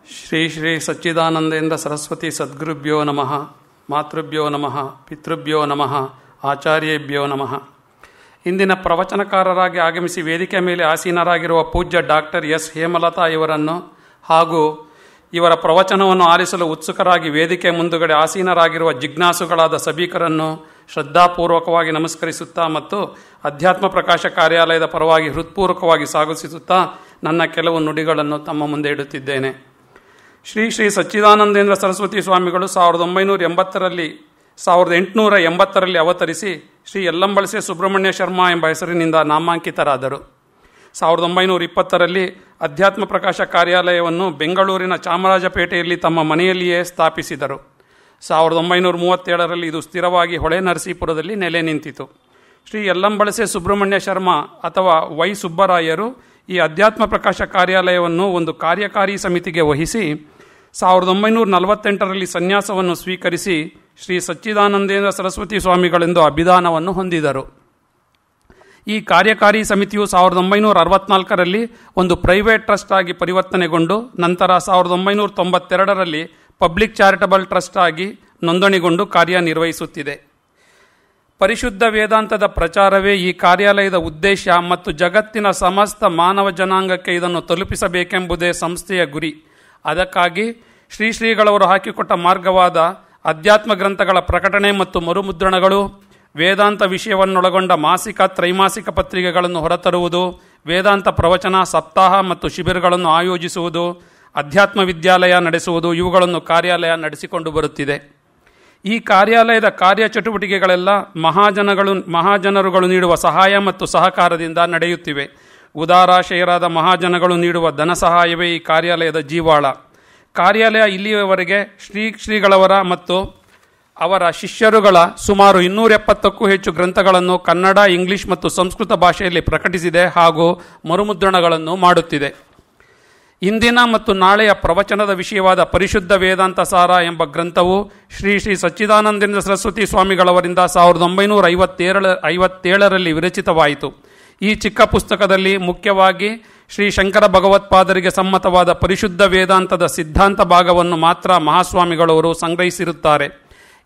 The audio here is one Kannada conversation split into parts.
ಶ್ರೀ ಶ್ರೀ ಸಚ್ಚಿದಾನಂದೇಂದ್ರ ಸರಸ್ವತಿ ಸದ್ಗುರುಭ್ಯೋ ನಮಃ. ಮಾತೃಭ್ಯೋ ನಮಃ. ಪಿತೃಭ್ಯೋ ನಮಃ. ಆಚಾರ್ಯೇಭ್ಯೋ ನಮಃ. ಇಂದಿನ ಪ್ರವಚನಕಾರರಾಗಿ ಆಗಮಿಸಿ ವೇದಿಕೆ ಮೇಲೆ ಆಸೀನರಾಗಿರುವ ಪೂಜ್ಯ ಡಾಕ್ಟರ್ ಎಸ್ ಹೇಮಲತಾ ಇವರನ್ನು ಹಾಗೂ ಇವರ ಪ್ರವಚನವನ್ನು ಆಲಿಸಲು ಉತ್ಸುಕರಾಗಿ ವೇದಿಕೆ ಮುಂದುಗಡೆ ಆಸೀನರಾಗಿರುವ ಜಿಜ್ಞಾಸುಗಳಾದ ಸಭಿಕರನ್ನು ಶ್ರದ್ಧಾಪೂರ್ವಕವಾಗಿ ನಮಸ್ಕರಿಸುತ್ತಾ ಮತ್ತು ಅಧ್ಯಾತ್ಮ ಪ್ರಕಾಶ ಕಾರ್ಯಾಲಯದ ಪರವಾಗಿ ಹೃತ್ಪೂರ್ವಕವಾಗಿ ಸ್ವಾಗತಿಸುತ್ತಾ ನನ್ನ ಕೆಲವು ನುಡಿಗಳನ್ನು ತಮ್ಮ ಮುಂದೆ ಇಡುತ್ತಿದ್ದೇನೆ. ಶ್ರೀ ಶ್ರೀ ಸಚ್ಚಿದಾನಂದೇಂದ್ರ ಸರಸ್ವತಿ ಸ್ವಾಮಿಗಳು 1880ರಲ್ಲಿ ಅವತರಿಸಿ ಶ್ರೀ ಯಲ್ಲಂಬಳಸೆ ಸುಬ್ರಹ್ಮಣ್ಯ ಶರ್ಮಾ ಎಂಬ ಹೆಸರಿನಿಂದ ನಾಮಾಂಕಿತರಾದರು. 1920ರಲ್ಲಿ ಅಧ್ಯಾತ್ಮ ಪ್ರಕಾಶ ಕಾರ್ಯಾಲಯವನ್ನು ಬೆಂಗಳೂರಿನ ಚಾಮರಾಜಪೇಟೆಯಲ್ಲಿ ತಮ್ಮ ಮನೆಯಲ್ಲಿಯೇ ಸ್ಥಾಪಿಸಿದರು. 1937ರಲ್ಲಿ ಇದು ಸ್ಥಿರವಾಗಿ ಹೊಳೆ ನರಸೀಪುರದಲ್ಲಿ ನೆಲೆ ನಿಂತಿತು. ಶ್ರೀ ಯಲ್ಲಂಬಳಸೆ ಸುಬ್ರಹ್ಮಣ್ಯ ಶರ್ಮಾ ಅಥವಾ ವೈ ಸುಬ್ಬರಾಯರು ಈ ಅಧ್ಯಾತ್ಮ ಪ್ರಕಾಶ ಕಾರ್ಯಾಲಯವನ್ನು ಒಂದು ಕಾರ್ಯಕಾರಿ ಸಮಿತಿಗೆ ವಹಿಸಿ 1948ರಲ್ಲಿ ಸನ್ಯಾಸವನ್ನು ಸ್ವೀಕರಿಸಿ ಶ್ರೀ ಸಚ್ಚಿದಾನಂದೇಂದ್ರ ಸರಸ್ವತಿ ಸ್ವಾಮಿಗಳೆಂದು ಅಭಿಧಾನವನ್ನು ಹೊಂದಿದರು. ಈ ಕಾರ್ಯಕಾರಿ ಸಮಿತಿಯು 1964ರಲ್ಲಿ ಒಂದು ಪ್ರೈವೇಟ್ ಟ್ರಸ್ಟ್ ಆಗಿ ಪರಿವರ್ತನೆಗೊಂಡು ನಂತರ 1992ರಲ್ಲಿ ಪಬ್ಲಿಕ್ ಚಾರಿಟಬಲ್ ಟ್ರಸ್ಟ್ ಆಗಿ ನೋಂದಣಿಗೊಂಡು ಕಾರ್ಯನಿರ್ವಹಿಸುತ್ತಿದೆ. ಪರಿಶುದ್ಧ ವೇದಾಂತದ ಪ್ರಚಾರವೇ ಈ ಕಾರ್ಯಾಲಯದ ಉದ್ದೇಶ ಮತ್ತು ಜಗತ್ತಿನ ಸಮಸ್ತ ಮಾನವ ಜನಾಂಗಕ್ಕೆ ಇದನ್ನು ತಲುಪಿಸಬೇಕೆಂಬುದೇ ಸಂಸ್ಥೆಯ ಗುರಿ. ಅದಕ್ಕಾಗಿ ಶ್ರೀಗಳವರು ಹಾಕಿಕೊಟ್ಟ ಮಾರ್ಗವಾದ ಅಧ್ಯಾತ್ಮ ಗ್ರಂಥಗಳ ಪ್ರಕಟಣೆ ಮತ್ತು ಮರುಮುದ್ರಣಗಳು, ವೇದಾಂತ ವಿಷಯವನ್ನೊಳಗೊಂಡ ಮಾಸಿಕ ತ್ರೈಮಾಸಿಕ ಪತ್ರಿಕೆಗಳನ್ನು ಹೊರತರುವುದು, ವೇದಾಂತ ಪ್ರವಚನ ಸಪ್ತಾಹ ಮತ್ತು ಶಿಬಿರಗಳನ್ನು ಆಯೋಜಿಸುವುದು, ಅಧ್ಯಾತ್ಮ ವಿದ್ಯಾಲಯ ನಡೆಸುವುದು ಇವುಗಳನ್ನು ಕಾರ್ಯಾಲಯ ನಡೆಸಿಕೊಂಡು ಬರುತ್ತಿದೆ. ಈ ಕಾರ್ಯಾಲಯದ ಕಾರ್ಯಚಟುವಟಿಕೆಗಳೆಲ್ಲ ಮಹಾಜನರುಗಳು ನೀಡುವ ಸಹಾಯ ಮತ್ತು ಸಹಕಾರದಿಂದ ನಡೆಯುತ್ತಿವೆ. ಉದಾರಾಶಯರಾದ ಮಹಾಜನಗಳು ನೀಡುವ ಧನ ಸಹಾಯವೇ ಈ ಕಾರ್ಯಾಲಯದ ಜೀವಾಳ. ಕಾರ್ಯಾಲಯ ಇಲ್ಲಿಯವರೆಗೆ ಶ್ರೀಗಳವರ ಮತ್ತು ಅವರ ಶಿಷ್ಯರುಗಳ ಸುಮಾರು 270ಕ್ಕೂ ಹೆಚ್ಚು ಗ್ರಂಥಗಳನ್ನು ಕನ್ನಡ, ಇಂಗ್ಲಿಷ್ ಮತ್ತು ಸಂಸ್ಕೃತ ಭಾಷೆಯಲ್ಲಿ ಪ್ರಕಟಿಸಿದೆ ಹಾಗೂ ಮರುಮುದ್ರಣಗಳನ್ನು ಮಾಡುತ್ತಿದೆ. ಇಂದಿನ ಮತ್ತು ನಾಳೆಯ ಪ್ರವಚನದ ವಿಷಯವಾದ ಪರಿಶುದ್ಧ ವೇದಾಂತ ಸಾರ ಎಂಬ ಗ್ರಂಥವು ಶ್ರೀ ಶ್ರೀ ಸಚ್ಚಿದಾನಂದೇಂದ್ರ ಸರಸ್ವತಿ ಸ್ವಾಮಿಗಳವರಿಂದ 1957ರಲ್ಲಿ ವಿರಚಿತವಾಯಿತು. ಈ ಚಿಕ್ಕ ಪುಸ್ತಕದಲ್ಲಿ ಮುಖ್ಯವಾಗಿ ಶ್ರೀ ಶಂಕರ ಭಗವತ್ಪಾದರಿಗೆ ಸಮ್ಮತವಾದ ಪರಿಶುದ್ಧ ವೇದಾಂತದ ಸಿದ್ಧಾಂತ ಭಾಗವನ್ನು ಮಾತ್ರ ಮಹಾಸ್ವಾಮಿಗಳವರು ಸಂಗ್ರಹಿಸಿರುತ್ತಾರೆ.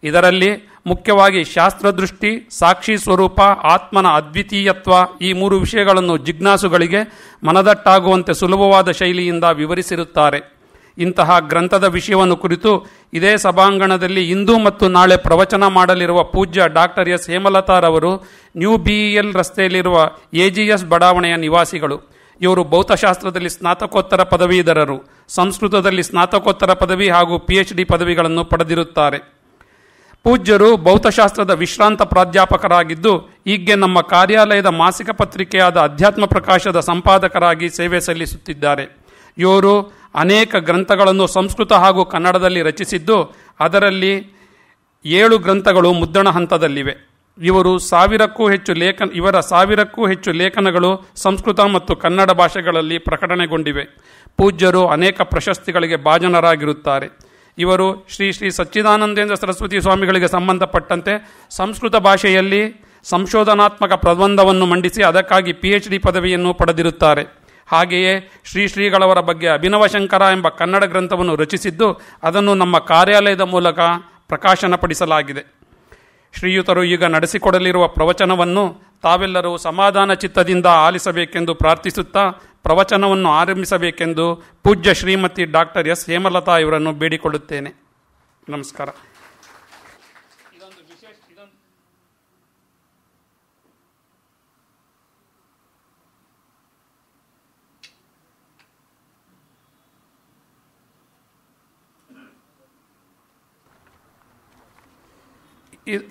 ಇದರಲ್ಲಿ ಮುಖ್ಯವಾಗಿ ಶಾಸ್ತ್ರದೃಷ್ಟಿ, ಸಾಕ್ಷಿ ಸ್ವರೂಪ, ಆತ್ಮನ ಅದ್ವಿತೀಯತ್ವ ಈ 3 ವಿಷಯಗಳನ್ನು ಜಿಜ್ಞಾಸುಗಳಿಗೆ ಮನದಟ್ಟಾಗುವಂತೆ ಸುಲಭವಾದ ಶೈಲಿಯಿಂದ ವಿವರಿಸಿರುತ್ತಾರೆ. ಇಂತಹ ಗ್ರಂಥದ ವಿಷಯವನ್ನು ಕುರಿತು ಇದೇ ಸಭಾಂಗಣದಲ್ಲಿ ಇಂದು ಮತ್ತು ನಾಳೆ ಪ್ರವಚನ ಮಾಡಲಿರುವ ಪೂಜ್ಯ ಡಾಕ್ಟರ್ ಎಸ್ ಹೇಮಲತಾರವರು ನ್ಯೂ BEL ರಸ್ತೆಯಲ್ಲಿರುವ AGS ಬಡಾವಣೆಯ ನಿವಾಸಿಗಳು. ಇವರು ಭೌತಶಾಸ್ತ್ರದಲ್ಲಿ ಸ್ನಾತಕೋತ್ತರ ಪದವೀಧರರು, ಸಂಸ್ಕೃತದಲ್ಲಿ ಸ್ನಾತಕೋತ್ತರ ಪದವಿ ಹಾಗೂ PhD ಪದವಿಗಳನ್ನು ಪಡೆದಿರುತ್ತಾರೆ. ಪೂಜ್ಯರು ಭೌತಶಾಸ್ತ್ರದ ವಿಶ್ರಾಂತ ಪ್ರಾಧ್ಯಾಪಕರಾಗಿದ್ದು ಈಗ್ಗೆ ನಮ್ಮ ಕಾರ್ಯಾಲಯದ ಮಾಸಿಕ ಪತ್ರಿಕೆಯಾದ ಅಧ್ಯಾತ್ಮ ಪ್ರಕಾಶದ ಸಂಪಾದಕರಾಗಿ ಸೇವೆ ಸಲ್ಲಿಸುತ್ತಿದ್ದಾರೆ. ಇವರು ಅನೇಕ ಗ್ರಂಥಗಳನ್ನು ಸಂಸ್ಕೃತ ಹಾಗೂ ಕನ್ನಡದಲ್ಲಿ ರಚಿಸಿದ್ದು ಅದರಲ್ಲಿ 7 ಗ್ರಂಥಗಳು ಮುದ್ರಣ ಹಂತದಲ್ಲಿವೆ. ಇವರ 1000ಕ್ಕೂ ಹೆಚ್ಚು ಲೇಖನಗಳು ಸಂಸ್ಕೃತ ಮತ್ತು ಕನ್ನಡ ಭಾಷೆಗಳಲ್ಲಿ ಪ್ರಕಟಣೆಗೊಂಡಿವೆ. ಪೂಜ್ಯರು ಅನೇಕ ಪ್ರಶಸ್ತಿಗಳಿಗೆ ಭಾಜನರಾಗಿರುತ್ತಾರೆ. ಇವರು ಶ್ರೀ ಶ್ರೀ ಸಚ್ಚಿದಾನಂದೇಂದ್ರ ಸರಸ್ವತಿ ಸ್ವಾಮಿಗಳಿಗೆ ಸಂಬಂಧಪಟ್ಟಂತೆ ಸಂಸ್ಕೃತ ಭಾಷೆಯಲ್ಲಿ ಸಂಶೋಧನಾತ್ಮಕ ಪ್ರಬಂಧವನ್ನು ಮಂಡಿಸಿ ಅದಕ್ಕಾಗಿ PhD ಪದವಿಯನ್ನು ಪಡೆದಿರುತ್ತಾರೆ. ಹಾಗೆಯೇ ಶ್ರೀಗಳವರ ಬಗ್ಗೆ ಅಭಿನವ ಶಂಕರ ಎಂಬ ಕನ್ನಡ ಗ್ರಂಥವನ್ನು ರಚಿಸಿದ್ದು ಅದನ್ನು ನಮ್ಮ ಕಾರ್ಯಾಲಯದ ಮೂಲಕ ಪ್ರಕಾಶನಪಡಿಸಲಾಗಿದೆ. ಶ್ರೀಯುತರು ಈಗ ನಡೆಸಿಕೊಡಲಿರುವ ಪ್ರವಚನವನ್ನು ತಾವೆಲ್ಲರೂ ಸಮಾಧಾನ ಚಿತ್ತದಿಂದ ಆಲಿಸಬೇಕೆಂದು ಪ್ರಾರ್ಥಿಸುತ್ತಾ ಪ್ರವಚನವನ್ನು ಆರಂಭಿಸಬೇಕೆಂದು ಪೂಜ್ಯ ಶ್ರೀಮತಿ ಡಾಕ್ಟರ್ ಎಸ್ ಹೇಮಲತಾ ಇವರನ್ನು ಬೇಡಿಕೊಳ್ಳುತ್ತೇನೆ. ನಮಸ್ಕಾರ.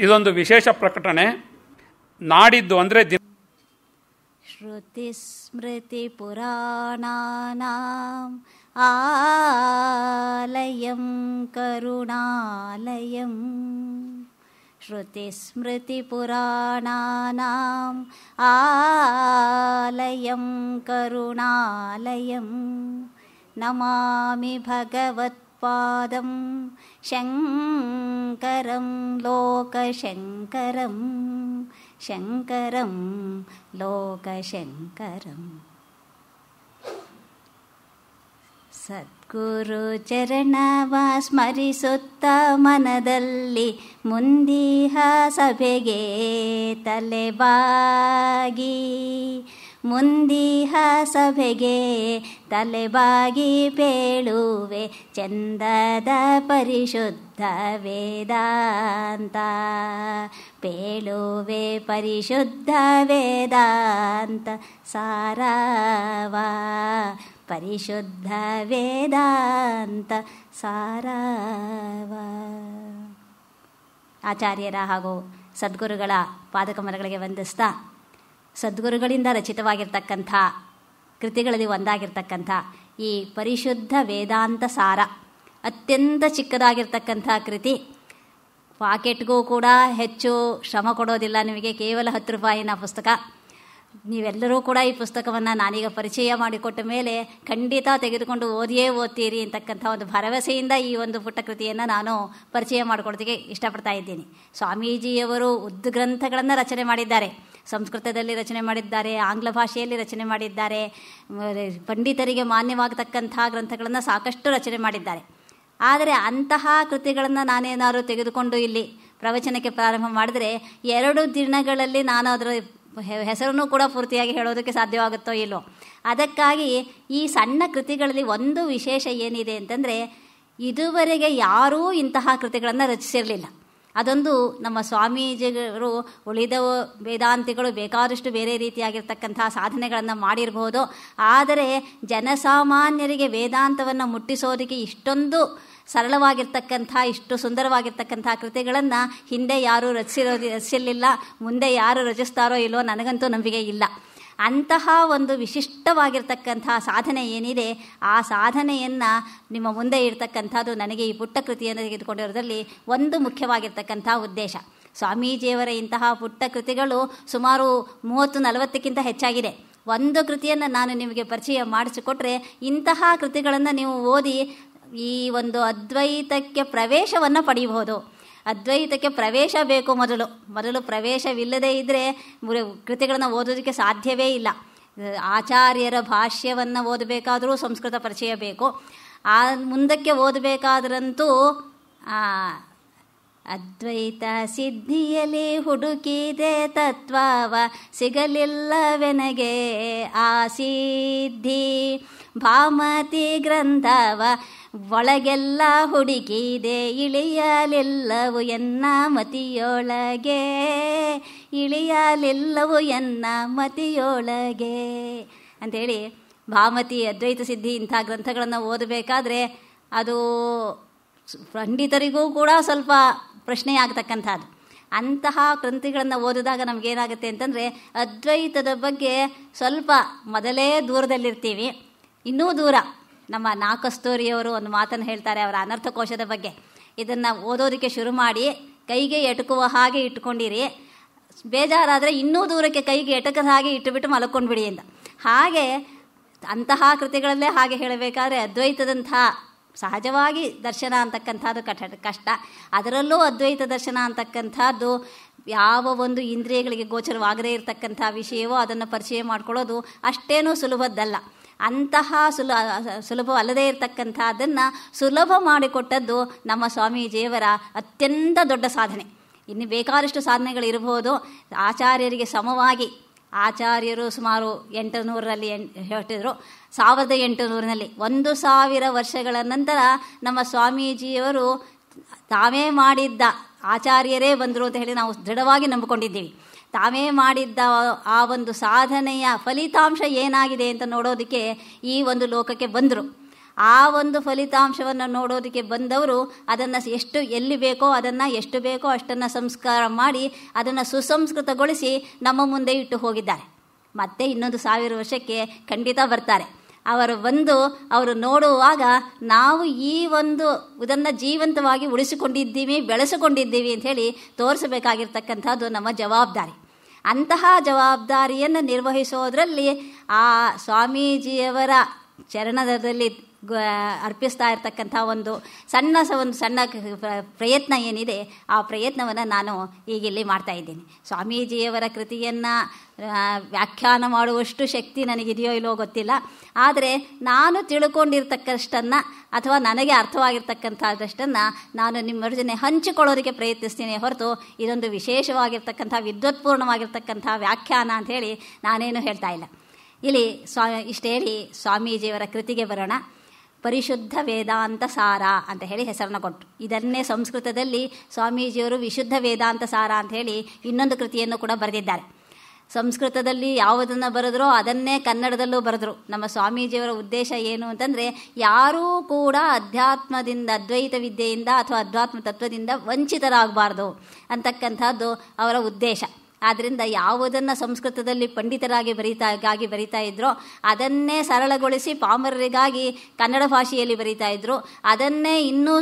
ಇದೊಂದು ವಿಶೇಷ ಪ್ರಕಟಣೆ. ನಾಡಿದ್ದು ಅಂದರೆ ಶ್ರುತಿ ಸ್ಮೃತಿ ಪುರಾಣಾನಾಂ ಆಲಯಂ ಕರುಣಾಲಯಂ. ಶ್ರುತಿ ಸ್ಮೃತಿ ಪುರಾಣಾನಾಂ ಆಲಯಂ ಕರುಣಾಲಯಂ. ನಮಾಮಿ ಭಗವತ್ಪಾದಂ ಶಂಕರಂ ಲೋಕಶಂಕರಂ. ಶಂಕರಂ ಲೋಕಶಂಕರಂ. ಸದ್ಗುರು ಚರಣವ ಸ್ಮರಿಸುತ್ತ ಮನದಲ್ಲಿ ಮುಂದಿಹ ಸಭೆಗೆ ತಲೆಬಾಗಿ, ಮುಂದಿಹ ಸಭೆಗೆ ತಲೆಬಾಗಿ ಪೇಳುವೆ ಚಂದದ ಪರಿಶುದ್ಧ ವೇದಾಂತ, ಪೇಳುವೆ ಪರಿಶುದ್ಧ ವೇದಾಂತ ಸಾರವ, ಪರಿಶುದ್ಧ ವೇದಾಂತ ಸಾರವ. ಆಚಾರ್ಯರ ಹಾಗೂ ಸದ್ಗುರುಗಳ ಪಾದಕಮಲಗಳಿಗೆ ವಂದಿಸ್ತಾ, ಸದ್ಗುರುಗಳಿಂದ ರಚಿತವಾಗಿರ್ತಕ್ಕಂಥ ಕೃತಿಗಳಲ್ಲಿ ಒಂದಾಗಿರ್ತಕ್ಕಂಥ ಈ ಪರಿಶುದ್ಧ ವೇದಾಂತ ಸಾರ ಅತ್ಯಂತ ಚಿಕ್ಕದಾಗಿರ್ತಕ್ಕಂಥ ಕೃತಿ. ಪಾಕೆಟ್ಗೂ ಕೂಡ ಹೆಚ್ಚು ಶ್ರಮ ಕೊಡೋದಿಲ್ಲ ನಿಮಗೆ, ಕೇವಲ 10 ರೂಪಾಯಿನ ಪುಸ್ತಕ. ನೀವೆಲ್ಲರೂ ಕೂಡ ಈ ಪುಸ್ತಕವನ್ನು ನಾನೀಗ ಪರಿಚಯ ಮಾಡಿಕೊಟ್ಟ ಮೇಲೆ ಖಂಡಿತ ತೆಗೆದುಕೊಂಡು ಓದಿಯೇ ಓದ್ತೀರಿ ಅಂತಕ್ಕಂಥ ಒಂದು ಭರವಸೆಯಿಂದ ಈ ಒಂದು ಪುಟ್ಟ ಕೃತಿಯನ್ನು ನಾನು ಪರಿಚಯ ಮಾಡಿಕೊಡೋದಕ್ಕೆ ಇಷ್ಟಪಡ್ತಾ ಇದ್ದೀನಿ. ಸ್ವಾಮೀಜಿಯವರು ಉದ್ಗ್ರಂಥಗಳನ್ನು ರಚನೆ ಮಾಡಿದ್ದಾರೆ. ಸಂಸ್ಕೃತದಲ್ಲಿ ರಚನೆ ಮಾಡಿದ್ದಾರೆ, ಆಂಗ್ಲ ಭಾಷೆಯಲ್ಲಿ ರಚನೆ ಮಾಡಿದ್ದಾರೆ, ಪಂಡಿತರಿಗೆ ಮಾನ್ಯವಾಗತಕ್ಕಂಥ ಗ್ರಂಥಗಳನ್ನು ಸಾಕಷ್ಟು ರಚನೆ ಮಾಡಿದ್ದಾರೆ. ಆದರೆ ಅಂತಹ ಕೃತಿಗಳನ್ನು ನಾನೇನಾದರೂ ತೆಗೆದುಕೊಂಡು ಇಲ್ಲಿ ಪ್ರವಚನಕ್ಕೆ ಪ್ರಾರಂಭ ಮಾಡಿದರೆ 2 ದಿನಗಳಲ್ಲಿ ನಾನು ಅದರ ಹೆಸರನ್ನು ಕೂಡ ಪೂರ್ತಿಯಾಗಿ ಹೇಳೋದಕ್ಕೆ ಸಾಧ್ಯವಾಗುತ್ತೋ ಇಲ್ಲೋ. ಅದಕ್ಕಾಗಿ ಈ ಸಣ್ಣ ಕೃತಿಗಳಲ್ಲಿ ಒಂದು ವಿಶೇಷ ಏನಿದೆ ಅಂತಂದರೆ, ಇದುವರೆಗೆ ಯಾರೂ ಇಂತಹ ಕೃತಿಗಳನ್ನು ರಚಿಸಿರಲಿಲ್ಲ. ಅದೊಂದು ನಮ್ಮ ಸ್ವಾಮೀಜಿಗಳು, ಉಳಿದ ವೇದಾಂತಿಗಳು ಬೇಕಾದಷ್ಟು ಬೇರೆ ರೀತಿಯಾಗಿರ್ತಕ್ಕಂಥ ಸಾಧನೆಗಳನ್ನು ಮಾಡಿರಬಹುದು. ಆದರೆ ಜನಸಾಮಾನ್ಯರಿಗೆ ವೇದಾಂತವನ್ನು ಮುಟ್ಟಿಸೋದಕ್ಕೆ ಇಷ್ಟೊಂದು ಸರಳವಾಗಿರ್ತಕ್ಕಂಥ, ಇಷ್ಟು ಸುಂದರವಾಗಿರ್ತಕ್ಕಂಥ ಕೃತಿಗಳನ್ನು ಹಿಂದೆ ಯಾರೂ ರಚಿಸಿರಲಿಲ್ಲ. ಮುಂದೆ ಯಾರು ರಚಿಸ್ತಾರೋ ಇಲ್ಲೋ ನನಗಂತೂ ನಂಬಿಕೆ ಇಲ್ಲ. ಅಂತಹ ಒಂದು ವಿಶಿಷ್ಟವಾಗಿರ್ತಕ್ಕಂಥ ಸಾಧನೆ ಏನಿದೆ, ಆ ಸಾಧನೆಯನ್ನು ನಿಮ್ಮ ಮುಂದೆ ಇರ್ತಕ್ಕಂಥದ್ದು ನನಗೆ ಈ ಪುಟ್ಟ ಕೃತಿಯನ್ನು ತೆಗೆದುಕೊಂಡಿರೋದ್ರಲ್ಲಿ ಒಂದು ಮುಖ್ಯವಾಗಿರ್ತಕ್ಕಂಥ ಉದ್ದೇಶ. ಸ್ವಾಮೀಜಿಯವರ ಇಂತಹ ಪುಟ್ಟ ಕೃತಿಗಳು ಸುಮಾರು 30-40ಕ್ಕಿಂತ ಹೆಚ್ಚಾಗಿದೆ. ಒಂದು ಕೃತಿಯನ್ನು ನಾನು ನಿಮಗೆ ಪರಿಚಯ ಮಾಡಿಸಿಕೊಟ್ರೆ, ಇಂತಹ ಕೃತಿಗಳನ್ನು ನೀವು ಓದಿ ಈ ಒಂದು ಅದ್ವೈತಕ್ಕೆ ಪ್ರವೇಶವನ್ನು ಪಡೆಯಬಹುದು. ಅದ್ವೈತಕ್ಕೆ ಪ್ರವೇಶ ಬೇಕು. ಮೊದಲು ಪ್ರವೇಶವಿಲ್ಲದೇ ಇದ್ದರೆ ಕೃತಿಗಳನ್ನು ಓದೋದಕ್ಕೆ ಸಾಧ್ಯವೇ ಇಲ್ಲ. ಆಚಾರ್ಯರ ಭಾಷ್ಯವನ್ನು ಓದಬೇಕಾದರೂ ಸಂಸ್ಕೃತ ಪರಿಚಯ ಬೇಕು. ಮುಂದಕ್ಕೆ ಓದಬೇಕಾದ್ರಂತೂ ಅದ್ವೈತ ಸಿದ್ಧಿಯಲ್ಲಿ ಹುಡುಕಿದೆ ತತ್ವವ, ಸಿಗಲಿಲ್ಲವೆನಗೆ ಆ ಸಿದ್ಧಿ, ಭಾಮತಿ ಗ್ರಂಥವ ಒಳಗೆಲ್ಲ ಹುಡುಕಿದೆ, ಇಳಿಯಲಿಲ್ಲವು ಎನ್ನ ಮತಿಯೊಳಗೆ, ಇಳಿಯಲಿಲ್ಲವು ಎನ್ನ ಮತಿಯೊಳಗೆ ಅಂಥೇಳಿ ಭಾಮತಿ, ಅದ್ವೈತ ಸಿದ್ಧಿ ಇಂಥ ಗ್ರಂಥಗಳನ್ನು ಓದಬೇಕಾದ್ರೆ ಅದು ಪಂಡಿತರಿಗೂ ಕೂಡ ಸ್ವಲ್ಪ ಪ್ರಶ್ನೆಯಾಗತಕ್ಕಂಥದ್ದು. ಅಂತಹ ಕೃತಿಗಳನ್ನು ಓದಿದಾಗ ನಮಗೇನಾಗುತ್ತೆ ಅಂತಂದರೆ, ಅದ್ವೈತದ ಬಗ್ಗೆ ಸ್ವಲ್ಪ ಮೊದಲೇ ದೂರದಲ್ಲಿರ್ತೀವಿ. ಇನ್ನೂ ದೂರ. ನಮ್ಮ ನಾಕಸ್ತೂರಿಯವರು ಒಂದು ಮಾತನ್ನು ಹೇಳ್ತಾರೆ ಅವರ ಅನರ್ಥಕೋಶದ ಬಗ್ಗೆ. ಇದನ್ನು ಓದೋದಕ್ಕೆ ಶುರು ಮಾಡಿ ಕೈಗೆ ಎಟುಕುವ ಹಾಗೆ ಇಟ್ಕೊಂಡಿರಿ, ಬೇಜಾರಾದರೆ ಇನ್ನೂ ದೂರಕ್ಕೆ ಕೈಗೆ ಎಟಕದ ಹಾಗೆ ಇಟ್ಟುಬಿಟ್ಟು ಮಲ್ಕೊಂಡ್ಬಿಡಿ ಅಂತ. ಹಾಗೆ ಅಂತಹ ಕೃತಿಗಳಲ್ಲೇ ಹಾಗೆ ಹೇಳಬೇಕಾದ್ರೆ, ಅದ್ವೈತದಂಥ ಸಹಜವಾಗಿ ದರ್ಶನ ಅಂತಕ್ಕಂಥದ್ದು ಕಷ್ಟ. ಅದರಲ್ಲೂ ಅದ್ವೈತ ದರ್ಶನ ಅಂತಕ್ಕಂಥದ್ದು ಯಾವ ಒಂದು ಇಂದ್ರಿಯಗಳಿಗೆ ಗೋಚರವಾಗದೇ ಇರತಕ್ಕಂಥ ವಿಷಯವೋ ಅದನ್ನು ಪರಿಚಯ ಮಾಡ್ಕೊಳ್ಳೋದು ಅಷ್ಟೇನೂ ಸುಲಭದ್ದಲ್ಲ. ಅಂತಹ ಸುಲಭವಲ್ಲದೇ ಇರತಕ್ಕಂಥದ್ದನ್ನು ಸುಲಭ ಮಾಡಿಕೊಟ್ಟದ್ದು ನಮ್ಮ ಸ್ವಾಮೀಜಿಯವರ ಅತ್ಯಂತ ದೊಡ್ಡ ಸಾಧನೆ. ಇನ್ನು ಬೇಕಾದಷ್ಟು ಸಾಧನೆಗಳಿರಬಹುದು. ಆಚಾರ್ಯರಿಗೆ ಸಮವಾಗಿ ಆಚಾರ್ಯರು ಸುಮಾರು 800ರಲ್ಲಿ ಹೊರಟಿದ್ರು. 1800ನಲ್ಲಿ 1000 ವರ್ಷಗಳ ನಂತರ ನಮ್ಮ ಸ್ವಾಮೀಜಿಯವರು ತಾವೇ ಮಾಡಿದ್ದ, ಆಚಾರ್ಯರೇ ಬಂದರು ಅಂತ ಹೇಳಿ ನಾವು ದೃಢವಾಗಿ ನಂಬಿಕೊಂಡಿದ್ದೀವಿ. ತಾವೇ ಮಾಡಿದ್ದ ಆ ಒಂದು ಸಾಧನೆಯ ಫಲಿತಾಂಶ ಏನಾಗಿದೆ ಅಂತ ನೋಡೋದಕ್ಕೆ ಈ ಒಂದು ಲೋಕಕ್ಕೆ ಬಂದರು. ಆ ಒಂದು ಫಲಿತಾಂಶವನ್ನು ನೋಡೋದಕ್ಕೆ ಬಂದವರು ಅದನ್ನು ಎಲ್ಲಿ ಬೇಕೋ ಅದನ್ನು ಎಷ್ಟು ಬೇಕೋ ಅಷ್ಟನ್ನು ಸಂಸ್ಕಾರ ಮಾಡಿ ಅದನ್ನು ಸುಸಂಸ್ಕೃತಗೊಳಿಸಿ ನಮ್ಮ ಮುಂದೆ ಇಟ್ಟು ಹೋಗಿದ್ದಾರೆ. ಮತ್ತೆ ಇನ್ನೊಂದು 1000 ವರ್ಷಕ್ಕೆ ಖಂಡಿತ ಬರ್ತಾರೆ. ಅವರು ನೋಡುವಾಗ ನಾವು ಈ ಒಂದು ಇದನ್ನು ಜೀವಂತವಾಗಿ ಉಳಿಸಿಕೊಂಡಿದ್ದೀವಿ, ಬೆಳೆಸಿಕೊಂಡಿದ್ದೀವಿ ಅಂಥೇಳಿ ತೋರಿಸಬೇಕಾಗಿರ್ತಕ್ಕಂಥದ್ದು ನಮ್ಮ ಜವಾಬ್ದಾರಿ. ಅಂತಹ ಜವಾಬ್ದಾರಿಯನ್ನು ನಿರ್ವಹಿಸೋದರಲ್ಲಿ ಆ ಸ್ವಾಮೀಜಿಯವರ ಚರಣದಲ್ಲಿ ಅರ್ಪಿಸ್ತಾ ಇರ್ತಕ್ಕಂಥ ಒಂದು ಸಣ್ಣ ಪ್ರಯತ್ನ ಏನಿದೆ, ಆ ಪ್ರಯತ್ನವನ್ನು ನಾನು ಈಗ ಇಲ್ಲಿ ಮಾಡ್ತಾ ಇದ್ದೀನಿ. ಸ್ವಾಮೀಜಿಯವರ ಕೃತಿಯನ್ನು ವ್ಯಾಖ್ಯಾನ ಮಾಡುವಷ್ಟು ಶಕ್ತಿ ನನಗಿದೆಯೋ ಇಲ್ಲೋ ಗೊತ್ತಿಲ್ಲ, ಆದರೆ ನಾನು ತಿಳ್ಕೊಂಡಿರ್ತಕ್ಕಷ್ಟನ್ನು ಅಥವಾ ನನಗೆ ಅರ್ಥವಾಗಿರ್ತಕ್ಕಂಥದ್ದಷ್ಟನ್ನು ನಾನು ನಿಮ್ಮ ಜೊತೆ ಹಂಚಿಕೊಳ್ಳೋದಕ್ಕೆ ಪ್ರಯತ್ನಿಸ್ತೀನಿ ಹೊರತು ಇದೊಂದು ವಿಶೇಷವಾಗಿರ್ತಕ್ಕಂಥ ವಿದ್ವತ್ಪೂರ್ಣವಾಗಿರ್ತಕ್ಕಂಥ ವ್ಯಾಖ್ಯಾನ ಅಂಥೇಳಿ ನಾನೇನು ಹೇಳ್ತಾ ಇಲ್ಲ. ಇಲ್ಲಿ ಇಷ್ಟು ಹೇಳಿ ಸ್ವಾಮೀಜಿಯವರ ಕೃತಿಗೆ ಬರೋಣ. ಪರಿಶುದ್ಧ ವೇದಾಂತ ಸಾರ ಅಂತ ಹೇಳಿ ಹೆಸರನ್ನು ಕೊಟ್ಟರು. ಇದನ್ನೇ ಸಂಸ್ಕೃತದಲ್ಲಿ ಸ್ವಾಮೀಜಿಯವರು ವಿಶುದ್ಧ ವೇದಾಂತ ಸಾರ ಅಂತ ಹೇಳಿ ಇನ್ನೊಂದು ಕೃತಿಯನ್ನು ಕೂಡ ಬರೆದಿದ್ದಾರೆ. ಸಂಸ್ಕೃತದಲ್ಲಿ ಯಾವುದನ್ನು ಬರೆದ್ರೋ ಅದನ್ನೇ ಕನ್ನಡದಲ್ಲೂ ಬರೆದ್ರು. ನಮ್ಮ ಸ್ವಾಮೀಜಿಯವರ ಉದ್ದೇಶ ಏನು ಅಂತಂದರೆ, ಯಾರೂ ಕೂಡ ಅಧ್ಯಾತ್ಮದಿಂದ, ಅದ್ವೈತ ವಿದ್ಯೆಯಿಂದ ಅಥವಾ ಅಧ್ಯಾತ್ಮ ತತ್ವದಿಂದ ವಂಚಿತರಾಗಬಾರ್ದು ಅಂತಕ್ಕಂಥದ್ದು ಅವರ ಉದ್ದೇಶ. ಆದ್ದರಿಂದ ಯಾವುದನ್ನು ಸಂಸ್ಕೃತದಲ್ಲಿ ಪಂಡಿತರಾಗಿ ಬರೀತಾ ಇದ್ರೋ ಅದನ್ನೇ ಸರಳಗೊಳಿಸಿ ಪಾಮರರಿಗಾಗಿ ಕನ್ನಡ ಭಾಷೆಯಲ್ಲಿ ಬರೀತಾ ಇದ್ರು. ಅದನ್ನೇ ಇನ್ನೂ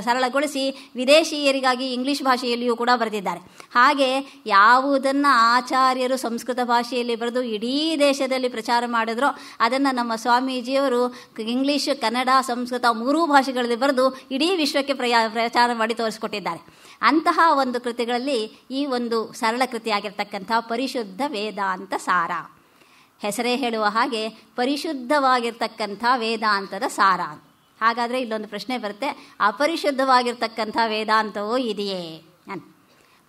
ಸರಳಗೊಳಿಸಿ ವಿದೇಶೀಯರಿಗಾಗಿ ಇಂಗ್ಲೀಷ್ ಭಾಷೆಯಲ್ಲಿಯೂ ಕೂಡ ಬರೆದಿದ್ದಾರೆ. ಹಾಗೆ ಯಾವುದನ್ನು ಆಚಾರ್ಯರು ಸಂಸ್ಕೃತ ಭಾಷೆಯಲ್ಲಿ ಬರೆದು ಇಡೀ ದೇಶದಲ್ಲಿ ಪ್ರಚಾರ ಮಾಡಿದ್ರೋ ಅದನ್ನು ನಮ್ಮ ಸ್ವಾಮೀಜಿಯವರು ಇಂಗ್ಲೀಷ್, ಕನ್ನಡ, ಸಂಸ್ಕೃತ ಮೂರೂ ಭಾಷೆಗಳಲ್ಲಿ ಬರೆದು ಇಡೀ ವಿಶ್ವಕ್ಕೆ ಪ್ರಚಾರ ಮಾಡಿ ತೋರಿಸ್ಕೊಟ್ಟಿದ್ದಾರೆ. ಅಂತಹ ಒಂದು ಕೃತಿಗಳಲ್ಲಿ ಈ ಒಂದು ಸರಳ ಕೃತಿಯಾಗಿರ್ತಕ್ಕಂಥ ಪರಿಶುದ್ಧ ವೇದಾಂತ ಸಾರ, ಹೆಸರೇ ಹೇಳುವ ಹಾಗೆ ಪರಿಶುದ್ಧವಾಗಿರ್ತಕ್ಕಂಥ ವೇದಾಂತದ ಸಾರ. ಹಾಗಾದರೆ ಇಲ್ಲೊಂದು ಪ್ರಶ್ನೆ ಬರುತ್ತೆ, ಅಪರಿಶುದ್ಧವಾಗಿರ್ತಕ್ಕಂಥ ವೇದಾಂತವೂ ಇದೆಯೇ ಅಂತ.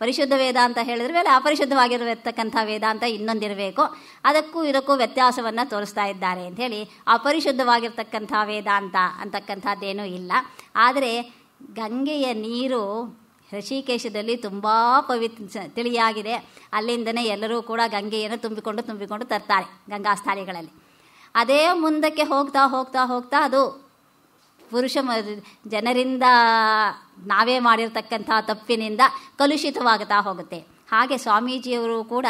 ಪರಿಶುದ್ಧ ವೇದಾಂತ ಹೇಳಿದ್ರೆ ಮೇಲೆ ಅಪರಿಶುದ್ಧವಾಗಿರತಕ್ಕಂಥ ವೇದಾಂತ ಇನ್ನೊಂದಿರಬೇಕು, ಅದಕ್ಕೂ ಇದಕ್ಕೂ ವ್ಯತ್ಯಾಸವನ್ನು ತೋರಿಸ್ತಾ ಇದ್ದಾರೆ ಅಂಥೇಳಿ. ಅಪರಿಶುದ್ಧವಾಗಿರ್ತಕ್ಕಂಥ ವೇದಾಂತ ಅಂತಕ್ಕಂಥದ್ದೇನೂ ಇಲ್ಲ. ಆದರೆ ಗಂಗೆಯ ನೀರು ಋಷಿಕೇಶದಲ್ಲಿ ತುಂಬ ತಿಳಿಯಾಗಿದೆ. ಅಲ್ಲಿಂದನೇ ಎಲ್ಲರೂ ಕೂಡ ಗಂಗೆಯನ್ನು ತುಂಬಿಕೊಂಡು ತರ್ತಾರೆ ಗಂಗಾ ಸ್ಥಾಲಿಗಳಲ್ಲಿ. ಅದೇ ಮುಂದಕ್ಕೆ ಹೋಗ್ತಾ ಹೋಗ್ತಾ ಹೋಗ್ತಾ ಅದು ಜನರಿಂದ ನಾವೇ ಮಾಡಿರ್ತಕ್ಕಂಥ ತಪ್ಪಿನಿಂದ ಕಲುಷಿತವಾಗುತ್ತಾ ಹೋಗುತ್ತೆ. ಹಾಗೆ ಸ್ವಾಮೀಜಿಯವರು ಕೂಡ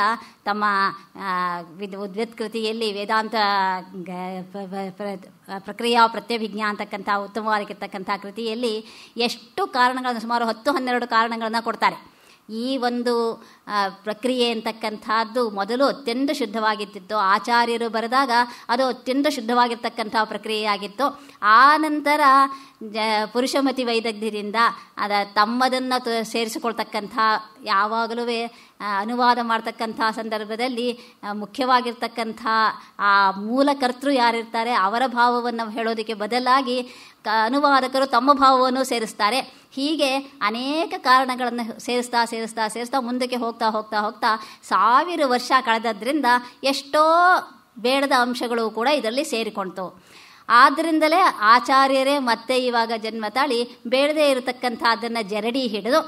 ತಮ್ಮ ಉದ್ವತ್ಕೃತಿಯಲ್ಲಿ ವೇದಾಂತ ಪ್ರಕ್ರಿಯಾ ಪ್ರತ್ಯಭಿಜ್ಞಾ ಅಂತಕ್ಕಂಥ ಉತ್ತಮವಾಗಿರ್ತಕ್ಕಂಥ ಕೃತಿಯಲ್ಲಿ ಎಷ್ಟು ಕಾರಣಗಳನ್ನು, ಸುಮಾರು 10-12 ಕಾರಣಗಳನ್ನು ಕೊಡ್ತಾರೆ. ಈ ಒಂದು ಪ್ರಕ್ರಿಯೆ ಅಂತಕ್ಕಂಥದ್ದು ಮೊದಲು ಅತ್ಯಂತ ಶುದ್ಧವಾಗಿತ್ತು. ಆಚಾರ್ಯರು ಬರೆದಾಗ ಅದು ಅತ್ಯಂತ ಶುದ್ಧವಾಗಿರ್ತಕ್ಕಂಥ ಪ್ರಕ್ರಿಯೆಯಾಗಿತ್ತು. ಆ ನಂತರ ಪುರುಷಮತಿ ವೈದಗ್ಧ್ಯದಿಂದ ತಮ್ಮದನ್ನು ಸೇರಿಸಿಕೊಳ್ತಕ್ಕಂಥ, ಯಾವಾಗಲೂ ಅನುವಾದ ಮಾಡ್ತಕ್ಕಂಥ ಸಂದರ್ಭದಲ್ಲಿ ಮುಖ್ಯವಾಗಿರ್ತಕ್ಕಂಥ ಆ ಮೂಲಕರ್ತೃ ಯಾರಿರ್ತಾರೆ ಅವರ ಭಾವವನ್ನು ಹೇಳೋದಕ್ಕೆ ಬದಲಾಗಿ ಅನುವಾದಕರು ತಮ್ಮ ಭಾವವನ್ನು ಸೇರಿಸ್ತಾರೆ. ಹೀಗೆ ಅನೇಕ ಕಾರಣಗಳನ್ನು ಸೇರಿಸ್ತಾ ಮುಂದಕ್ಕೆ ಹೋಗ್ತಾ 1000 ವರ್ಷ ಕಳೆದದ್ರಿಂದ ಎಷ್ಟೋ ಬೇಡದ ಅಂಶಗಳು ಕೂಡ ಇದರಲ್ಲಿ ಸೇರಿಕೊಳ್ತು. ಆದ್ದರಿಂದಲೇ ಆಚಾರ್ಯರೇ ಮತ್ತೆ ಇವಾಗ ಜನ್ಮ ತಾಳಿ ಬೇಡದೇ ಇರತಕ್ಕಂಥ ಅದನ್ನು ಜರಡಿ ಹಿಡಿದು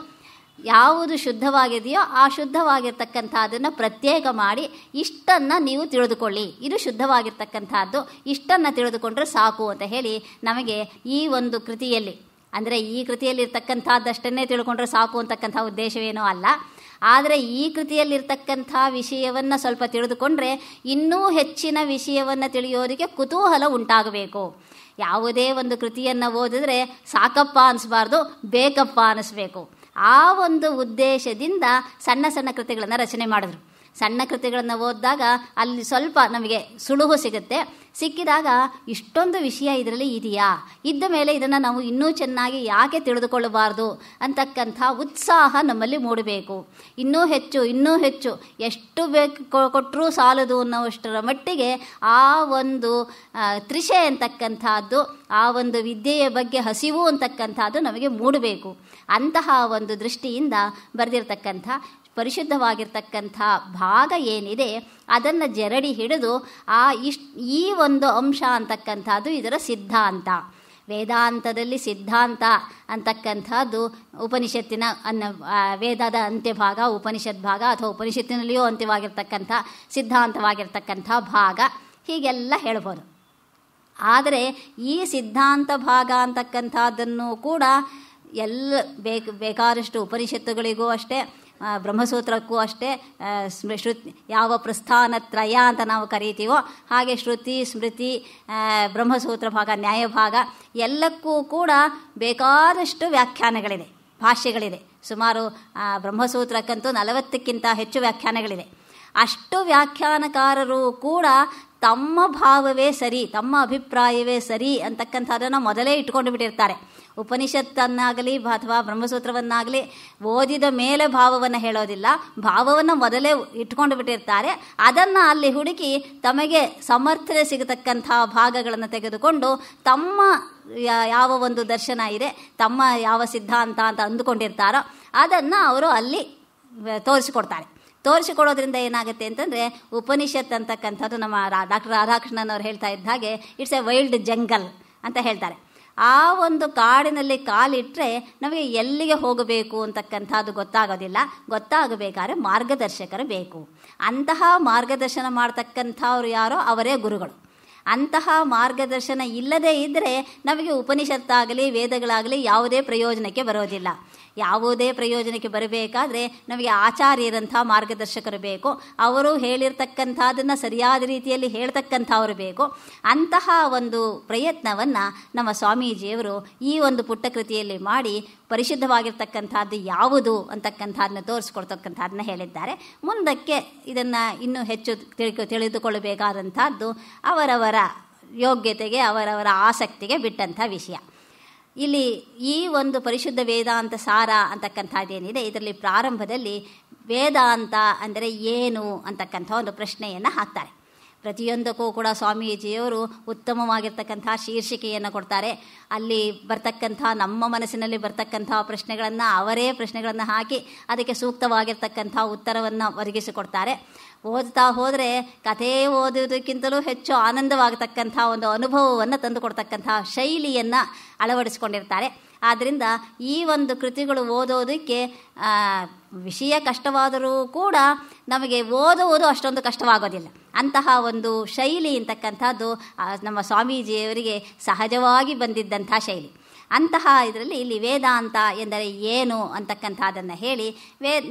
ಯಾವುದು ಶುದ್ಧವಾಗಿದೆಯೋ ಆ ಶುದ್ಧವಾಗಿರ್ತಕ್ಕಂಥದ್ದನ್ನು ಪ್ರತ್ಯೇಕ ಮಾಡಿ ಇಷ್ಟನ್ನು ನೀವು ತಿಳಿದುಕೊಳ್ಳಿ, ಇದು ಶುದ್ಧವಾಗಿರ್ತಕ್ಕಂಥದ್ದು, ಇಷ್ಟನ್ನು ತಿಳಿದುಕೊಂಡ್ರೆ ಸಾಕು ಅಂತ ಹೇಳಿ ನಮಗೆ ಈ ಒಂದು ಕೃತಿಯಲ್ಲಿ, ಅಂದರೆ ಈ ಕೃತಿಯಲ್ಲಿರ್ತಕ್ಕಂಥದ್ದಷ್ಟನ್ನೇ ತಿಳ್ಕೊಂಡ್ರೆ ಸಾಕು ಅಂತಕ್ಕಂಥ ಉದ್ದೇಶವೇನೂ ಅಲ್ಲ. ಆದರೆ ಈ ಕೃತಿಯಲ್ಲಿರ್ತಕ್ಕಂಥ ವಿಷಯವನ್ನು ಸ್ವಲ್ಪ ತಿಳಿದುಕೊಂಡ್ರೆ ಇನ್ನೂ ಹೆಚ್ಚಿನ ವಿಷಯವನ್ನು ತಿಳಿಯೋದಕ್ಕೆ ಕುತೂಹಲ ಉಂಟಾಗಬೇಕು. ಯಾವುದೇ ಒಂದು ಕೃತಿಯನ್ನು ಓದಿದ್ರೆ ಸಾಕಪ್ಪ ಅನಿಸ್ಬಾರ್ದು, ಬೇಕಪ್ಪ ಅನ್ನಿಸ್ಬೇಕು. ಆ ಒಂದು ಉದ್ದೇಶದಿಂದ ಸಣ್ಣ ಸಣ್ಣ ಕೃತಿಗಳನ್ನು ರಚನೆ ಮಾಡಿದ್ರು. ಸಣ್ಣ ಕೃತಿಗಳನ್ನು ಓದಿದಾಗ ಅಲ್ಲಿ ಸ್ವಲ್ಪ ನಮಗೆ ಸುಳುಹು ಸಿಗುತ್ತೆ. ಸಿಕ್ಕಿದಾಗ ಇಷ್ಟೊಂದು ವಿಷಯ ಇದರಲ್ಲಿ ಇದೆಯಾ, ಇದ್ದ ಮೇಲೆ ಇದನ್ನು ನಾವು ಇನ್ನೂ ಚೆನ್ನಾಗಿ ಯಾಕೆ ತಿಳಿದುಕೊಳ್ಳಬಾರ್ದು ಅಂತಕ್ಕಂಥ ಉತ್ಸಾಹ ನಮ್ಮಲ್ಲಿ ಮೂಡಬೇಕು. ಇನ್ನೂ ಹೆಚ್ಚು ಎಷ್ಟು ಕೊಟ್ಟರೂ ಸಾಲದು ಅನ್ನೋಷ್ಟರ ಮಟ್ಟಿಗೆ ಆ ಒಂದು ತೃಷೆ ಅಂತಕ್ಕಂಥದ್ದು, ಆ ಒಂದು ವಿದ್ಯೆಯ ಬಗ್ಗೆ ಹಸಿವು ಅಂತಕ್ಕಂಥದ್ದು ನಮಗೆ ಮೂಡಬೇಕು. ಅಂತಹ ಒಂದು ದೃಷ್ಟಿಯಿಂದ ಬರೆದಿರ್ತಕ್ಕಂಥ ಪರಿಶುದ್ಧವಾಗಿರ್ತಕ್ಕಂಥ ಭಾಗ ಏನಿದೆ ಅದನ್ನು ಜರಡಿ ಹಿಡಿದು ಈ ಒಂದು ಅಂಶ ಅಂತಕ್ಕಂಥದ್ದು ಇದರ ಸಿದ್ಧಾಂತ. ವೇದಾಂತದಲ್ಲಿ ಸಿದ್ಧಾಂತ ಅಂತಕ್ಕಂಥದ್ದು ಉಪನಿಷತ್ತಿನ ವೇದದ ಅಂತ್ಯಭಾಗ, ಉಪನಿಷತ್ ಭಾಗ ಅಥವಾ ಉಪನಿಷತ್ತಿನಲ್ಲಿಯೂ ಅಂತ್ಯವಾಗಿರ್ತಕ್ಕಂಥ ಸಿದ್ಧಾಂತವಾಗಿರ್ತಕ್ಕಂಥ ಭಾಗ, ಹೀಗೆಲ್ಲ ಹೇಳ್ಬೋದು. ಆದರೆ ಈ ಸಿದ್ಧಾಂತ ಭಾಗ ಅಂತಕ್ಕಂಥದ್ದನ್ನು ಕೂಡ ಬೇಕಾದಷ್ಟು ಉಪನಿಷತ್ತುಗಳಿಗೂ ಅಷ್ಟೇ, ಬ್ರಹ್ಮಸೂತ್ರಕ್ಕೂ ಅಷ್ಟೇ, ಯಾವ ಪ್ರಸ್ಥಾನತ್ರಯ ಅಂತ ನಾವು ಕರೀತೀವೋ ಹಾಗೆ ಶ್ರುತಿ, ಸ್ಮೃತಿ, ಬ್ರಹ್ಮಸೂತ್ರ ಭಾಗ, ನ್ಯಾಯಭಾಗ ಎಲ್ಲಕ್ಕೂ ಕೂಡ ಬೇಕಾದಷ್ಟು ವ್ಯಾಖ್ಯಾನಗಳಿದೆ, ಭಾಷ್ಯಗಳಿದೆ. ಸುಮಾರು ಬ್ರಹ್ಮಸೂತ್ರಕ್ಕಂತೂ 40ಕ್ಕಿಂತ ಹೆಚ್ಚು ವ್ಯಾಖ್ಯಾನಗಳಿದೆ. ಅಷ್ಟು ವ್ಯಾಖ್ಯಾನಕಾರರು ಕೂಡ ತಮ್ಮ ಭಾವವೇ ಸರಿ, ತಮ್ಮ ಅಭಿಪ್ರಾಯವೇ ಸರಿ ಅಂತಕ್ಕಂಥದ್ದನ್ನು ಮೊದಲೇ ಇಟ್ಕೊಂಡು ಬಿಟ್ಟಿರ್ತಾರೆ. ಉಪನಿಷತ್ತನ್ನಾಗಲಿ ಅಥವಾ ಬ್ರಹ್ಮಸೂತ್ರವನ್ನಾಗಲಿ ಓದಿದ ಮೇಲೆ ಭಾವವನ್ನು ಹೇಳೋದಿಲ್ಲ, ಭಾವವನ್ನು ಮೊದಲೇ ಇಟ್ಕೊಂಡು ಬಿಟ್ಟಿರ್ತಾರೆ. ಅದನ್ನು ಅಲ್ಲಿ ಹುಡುಕಿ ತಮಗೆ ಸಮರ್ಥನೆ ಸಿಗತಕ್ಕಂಥ ಭಾಗಗಳನ್ನು ತೆಗೆದುಕೊಂಡು ತಮ್ಮ ಯಾವ ಒಂದು ದರ್ಶನ ಇದೆ, ತಮ್ಮ ಯಾವ ಸಿದ್ಧಾಂತ ಅಂತ ಅಂದುಕೊಂಡಿರ್ತಾರೋ ಅದನ್ನು ಅವರು ಅಲ್ಲಿ ತೋರಿಸಿಕೊಡ್ತಾರೆ. ತೋರಿಸಿಕೊಡೋದ್ರಿಂದ ಏನಾಗುತ್ತೆ ಅಂತಂದರೆ, ಉಪನಿಷತ್ ಅಂತಕ್ಕಂಥದ್ದು ನಮ್ಮ ಡಾಕ್ಟರ್ ರಾಧಾಕೃಷ್ಣನ್ ಅವರು ಹೇಳ್ತಾ ಇದ್ದ ಹಾಗೆ ಇಟ್ಸ್ ಎ ವೈಲ್ಡ್ ಜಂಗಲ್ ಅಂತ ಹೇಳ್ತಾರೆ. ಆ ಒಂದು ಕಾಡಿನಲ್ಲಿ ಕಾಲಿಟ್ಟರೆ ನಮಗೆ ಎಲ್ಲಿಗೆ ಹೋಗಬೇಕು ಅಂತಕ್ಕಂಥದ್ದು ಗೊತ್ತಾಗೋದಿಲ್ಲ. ಗೊತ್ತಾಗಬೇಕಾದ್ರೆ ಮಾರ್ಗದರ್ಶಕರು ಬೇಕು. ಅಂತಹ ಮಾರ್ಗದರ್ಶನ ಮಾಡ್ತಕ್ಕಂಥವ್ರು ಯಾರೋ ಅವರೇ ಗುರುಗಳು. ಅಂತಹ ಮಾರ್ಗದರ್ಶನ ಇಲ್ಲದೇ ಇದ್ದರೆ ನಮಗೆ ಉಪನಿಷತ್ತಾಗಲಿ ವೇದಗಳಾಗಲಿ ಯಾವುದೇ ಪ್ರಯೋಜನಕ್ಕೆ ಬರೋದಿಲ್ಲ. ಯಾವುದೇ ಪ್ರಯೋಜನಕ್ಕೆ ಬರಬೇಕಾದ್ರೆ ನಮಗೆ ಆಚಾರ್ಯರಂಥ ಮಾರ್ಗದರ್ಶಕರು ಬೇಕು. ಅವರು ಹೇಳಿರ್ತಕ್ಕಂಥದ್ದನ್ನು ಸರಿಯಾದ ರೀತಿಯಲ್ಲಿ ಹೇಳ್ತಕ್ಕಂಥವ್ರು ಬೇಕು. ಅಂತಹ ಒಂದು ಪ್ರಯತ್ನವನ್ನು ನಮ್ಮ ಸ್ವಾಮೀಜಿಯವರು ಈ ಒಂದು ಪುಟ್ಟ ಕೃತಿಯಲ್ಲಿ ಮಾಡಿ ಪರಿಶುದ್ಧವಾಗಿರ್ತಕ್ಕಂಥದ್ದು ಯಾವುದು ಅಂತಕ್ಕಂಥದ್ದನ್ನ ತೋರಿಸ್ಕೊಡ್ತಕ್ಕಂಥದ್ದನ್ನ ಹೇಳಿದ್ದಾರೆ. ಮುಂದಕ್ಕೆ ಇದನ್ನು ಇನ್ನೂ ಹೆಚ್ಚು ತಿಳಿದುಕೊಳ್ಳಬೇಕಾದಂಥದ್ದು ಅವರವರ ಯೋಗ್ಯತೆಗೆ, ಅವರವರ ಆಸಕ್ತಿಗೆ ಬಿಟ್ಟಂಥ ವಿಷಯ. ಇಲ್ಲಿ ಈ ಒಂದು ಪರಿಶುದ್ಧ ವೇದಾಂತ ಸಾರ ಅಂತಕ್ಕಂಥದ್ದೇನಿದೆ, ಇದರಲ್ಲಿ ಪ್ರಾರಂಭದಲ್ಲಿ ವೇದಾಂತ ಅಂದರೆ ಏನು ಅಂತಕ್ಕಂಥ ಒಂದು ಪ್ರಶ್ನೆಯನ್ನು ಹಾಕ್ತಾರೆ. ಪ್ರತಿಯೊಂದಕ್ಕೂ ಕೂಡ ಸ್ವಾಮೀಜಿಯವರು ಉತ್ತಮವಾಗಿರ್ತಕ್ಕಂಥ ಶೀರ್ಷಿಕೆಯನ್ನು ಕೊಡ್ತಾರೆ. ಅಲ್ಲಿ ಬರ್ತಕ್ಕಂಥ ನಮ್ಮ ಮನಸ್ಸಿನಲ್ಲಿ ಬರ್ತಕ್ಕಂಥ ಪ್ರಶ್ನೆಗಳನ್ನು ಅವರೇ ಪ್ರಶ್ನೆಗಳನ್ನು ಹಾಕಿ ಅದಕ್ಕೆ ಸೂಕ್ತವಾಗಿರ್ತಕ್ಕಂಥ ಉತ್ತರವನ್ನು ಒದಗಿಸಿಕೊಡ್ತಾರೆ. ಓದ್ತಾ ಹೋದರೆ ಕಥೆ ಓದೋದಕ್ಕಿಂತಲೂ ಹೆಚ್ಚು ಆನಂದವಾಗತಕ್ಕಂಥ ಒಂದು ಅನುಭವವನ್ನು ತಂದುಕೊಡ್ತಕ್ಕಂಥ ಶೈಲಿಯನ್ನು ಅಳವಡಿಸಿಕೊಂಡಿರ್ತಾರೆ. ಆದ್ದರಿಂದ ಈ ಒಂದು ಕೃತಿಗಳು ಓದೋದಕ್ಕೆ ವಿಷಯ ಕಷ್ಟವಾದರೂ ಕೂಡ ನಮಗೆ ಓದುವುದು ಅಷ್ಟೊಂದು ಕಷ್ಟವಾಗೋದಿಲ್ಲ. ಅಂತಹ ಒಂದು ಶೈಲಿ ಅಂತಕ್ಕಂಥದ್ದು ನಮ್ಮ ಸ್ವಾಮೀಜಿಯವರಿಗೆ ಸಹಜವಾಗಿ ಬಂದಿದ್ದಂಥ ಶೈಲಿ. ಅಂತಹ ಇದರಲ್ಲಿ ಇಲ್ಲಿ ವೇದಾಂತ ಎಂದರೆ ಏನು ಅಂತಕ್ಕಂಥದ್ದನ್ನು ಹೇಳಿ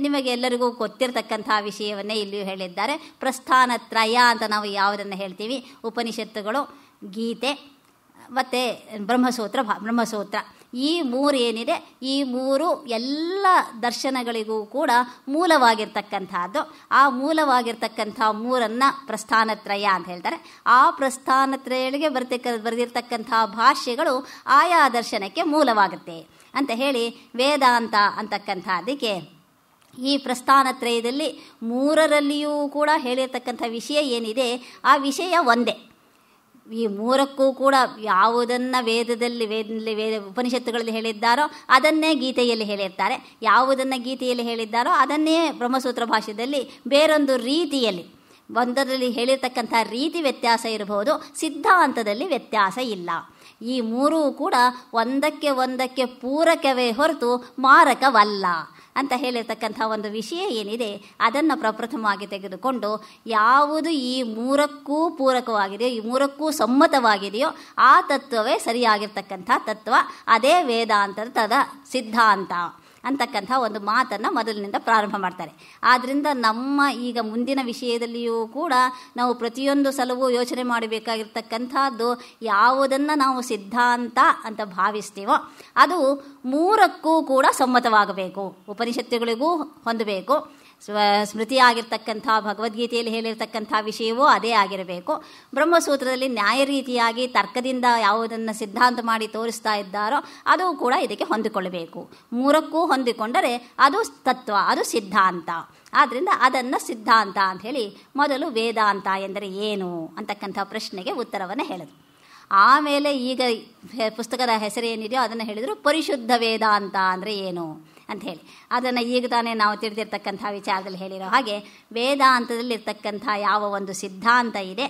ನಿಮಗೆ ಎಲ್ಲರಿಗೂ ಗೊತ್ತಿರತಕ್ಕಂಥ ವಿಷಯವನ್ನೇ ಇಲ್ಲಿಯೂ ಹೇಳಿದ್ದಾರೆ. ಪ್ರಸ್ಥಾನತ್ರಯ ಅಂತ ನಾವು ಯಾವುದನ್ನು ಹೇಳ್ತೀವಿ, ಉಪನಿಷತ್ತುಗಳು, ಗೀತೆ ಮತ್ತು ಬ್ರಹ್ಮಸೂತ್ರ ಈ ಮೂರು ಏನಿದೆ, ಈ ಮೂರು ಎಲ್ಲ ದರ್ಶನಗಳಿಗೂ ಕೂಡ ಮೂಲವಾಗಿರ್ತಕ್ಕಂಥದ್ದು. ಆ ಮೂಲವಾಗಿರ್ತಕ್ಕಂಥ ಮೂರನ್ನು ಪ್ರಸ್ಥಾನತ್ರಯ ಅಂತ ಹೇಳ್ತಾರೆ. ಆ ಪ್ರಸ್ಥಾನತ್ರಯಗಳಿಗೆ ಬರೆದಿರ್ತಕ್ಕಂಥ ಭಾಷ್ಯಗಳು ಆಯಾ ದರ್ಶನಕ್ಕೆ ಮೂಲವಾಗುತ್ತೆ ಅಂತ ಹೇಳಿ ವೇದಾಂತ ಅಂತಕ್ಕಂಥದ್ದಕ್ಕೆ ಈ ಪ್ರಸ್ಥಾನತ್ರಯದಲ್ಲಿ ಮೂರರಲ್ಲಿಯೂ ಕೂಡ ಹೇಳಿರ್ತಕ್ಕಂಥ ವಿಷಯ ಏನಿದೆ ಆ ವಿಷಯ ಒಂದೇ. ಈ ಮೂರಕ್ಕೂ ಕೂಡ ಯಾವುದನ್ನು ವೇದ ಉಪನಿಷತ್ತುಗಳಲ್ಲಿ ಹೇಳಿದ್ದಾರೋ ಅದನ್ನೇ ಗೀತೆಯಲ್ಲಿ ಹೇಳಿರ್ತಾರೆ. ಯಾವುದನ್ನು ಗೀತೆಯಲ್ಲಿ ಹೇಳಿದ್ದಾರೋ ಅದನ್ನೇ ಬ್ರಹ್ಮಸೂತ್ರ ಭಾಷ್ಯದಲ್ಲಿ ಬೇರೊಂದು ರೀತಿಯಲ್ಲಿ, ಒಂದರಲ್ಲಿ ಹೇಳಿರ್ತಕ್ಕಂಥ ರೀತಿ ವ್ಯತ್ಯಾಸ ಇರಬಹುದು, ಸಿದ್ಧಾಂತದಲ್ಲಿ ವ್ಯತ್ಯಾಸ ಇಲ್ಲ. ಈ ಮೂರೂ ಕೂಡ ಒಂದಕ್ಕೆ ಪೂರಕವೇ ಹೊರತು ಮಾರಕವಲ್ಲ ಅಂತ ಹೇಳಿರ್ತಕ್ಕಂಥ ಒಂದು ವಿಷಯ ಏನಿದೆ ಅದನ್ನು ಪ್ರಪ್ರಥಮವಾಗಿ ತೆಗೆದುಕೊಂಡು ಯಾವುದು ಈ ಮೂರಕ್ಕೂ ಪೂರಕವಾಗಿದೆಯೋ, ಈ ಮೂರಕ್ಕೂ ಸಮ್ಮತವಾಗಿದೆಯೋ ಆ ತತ್ವವೇ ಸರಿಯಾಗಿರ್ತಕ್ಕಂಥ ತತ್ವ, ಅದೇ ವೇದಾಂತದ ಸಿದ್ಧಾಂತ ಅಂತಕ್ಕಂಥ ಒಂದು ಮಾತನ್ನು ಮೊದಲಿನಿಂದ ಪ್ರಾರಂಭ ಮಾಡ್ತಾರೆ. ಆದ್ದರಿಂದ ನಮ್ಮ ಈಗ ಮುಂದಿನ ವಿಷಯದಲ್ಲಿಯೂ ಕೂಡ ನಾವು ಪ್ರತಿಯೊಂದು ಸಲವೂ ಯೋಚನೆ ಮಾಡಬೇಕಾಗಿರ್ತಕ್ಕಂಥದ್ದು ಯಾವುದನ್ನು ನಾವು ಸಿದ್ಧಾಂತ ಅಂತ ಭಾವಿಸ್ತೀವೋ ಅದು ಮೂರಕ್ಕೂ ಕೂಡ ಸಮ್ಮತವಾಗಬೇಕು. ಉಪನಿಷತ್ತುಗಳಿಗೂ ಹೊಂದಬೇಕು, ಸ್ಮೃತಿಯಾಗಿರ್ತಕ್ಕಂಥ ಭಗವದ್ಗೀತೆಯಲ್ಲಿ ಹೇಳಿರ್ತಕ್ಕಂಥ ವಿಷಯವೂ ಅದೇ ಆಗಿರಬೇಕು. ಬ್ರಹ್ಮಸೂತ್ರದಲ್ಲಿ ನ್ಯಾಯ ರೀತಿಯಾಗಿ ತರ್ಕದಿಂದ ಯಾವುದನ್ನು ಸಿದ್ಧಾಂತ ಮಾಡಿ ತೋರಿಸ್ತಾ ಇದ್ದಾರೋ ಅದು ಕೂಡ ಇದಕ್ಕೆ ಹೊಂದಿಕೊಳ್ಳಬೇಕು. ಮೂರಕ್ಕೂ ಹೊಂದಿಕೊಂಡರೆ ಅದು ತತ್ವ, ಅದು ಸಿದ್ಧಾಂತ. ಆದ್ದರಿಂದ ಅದನ್ನು ಸಿದ್ಧಾಂತ ಅಂಥೇಳಿ ಮೊದಲು ವೇದಾಂತ ಎಂದರೆ ಏನು ಅಂತಕ್ಕಂಥ ಪ್ರಶ್ನೆಗೆ ಉತ್ತರವನ್ನು ಹೇಳಿದ್ರು. ಆಮೇಲೆ ಈಗ ಪುಸ್ತಕದ ಹೆಸರೇನಿದೆಯೋ ಅದನ್ನು ಹೇಳಿದರು ಪರಿಶುದ್ಧ ವೇದಾಂತ ಅಂದರೆ ಏನು ಅಂಥೇಳಿ. ಅದನ್ನು ಈಗ ತಾನೇ ನಾವು ತಿಳಿದಿರ್ತಕ್ಕಂಥ ವಿಚಾರದಲ್ಲಿ ಹೇಳಿರೋ ಹಾಗೆ ವೇದಾಂತದಲ್ಲಿರ್ತಕ್ಕಂಥ ಯಾವ ಒಂದು ಸಿದ್ಧಾಂತ ಇದೆ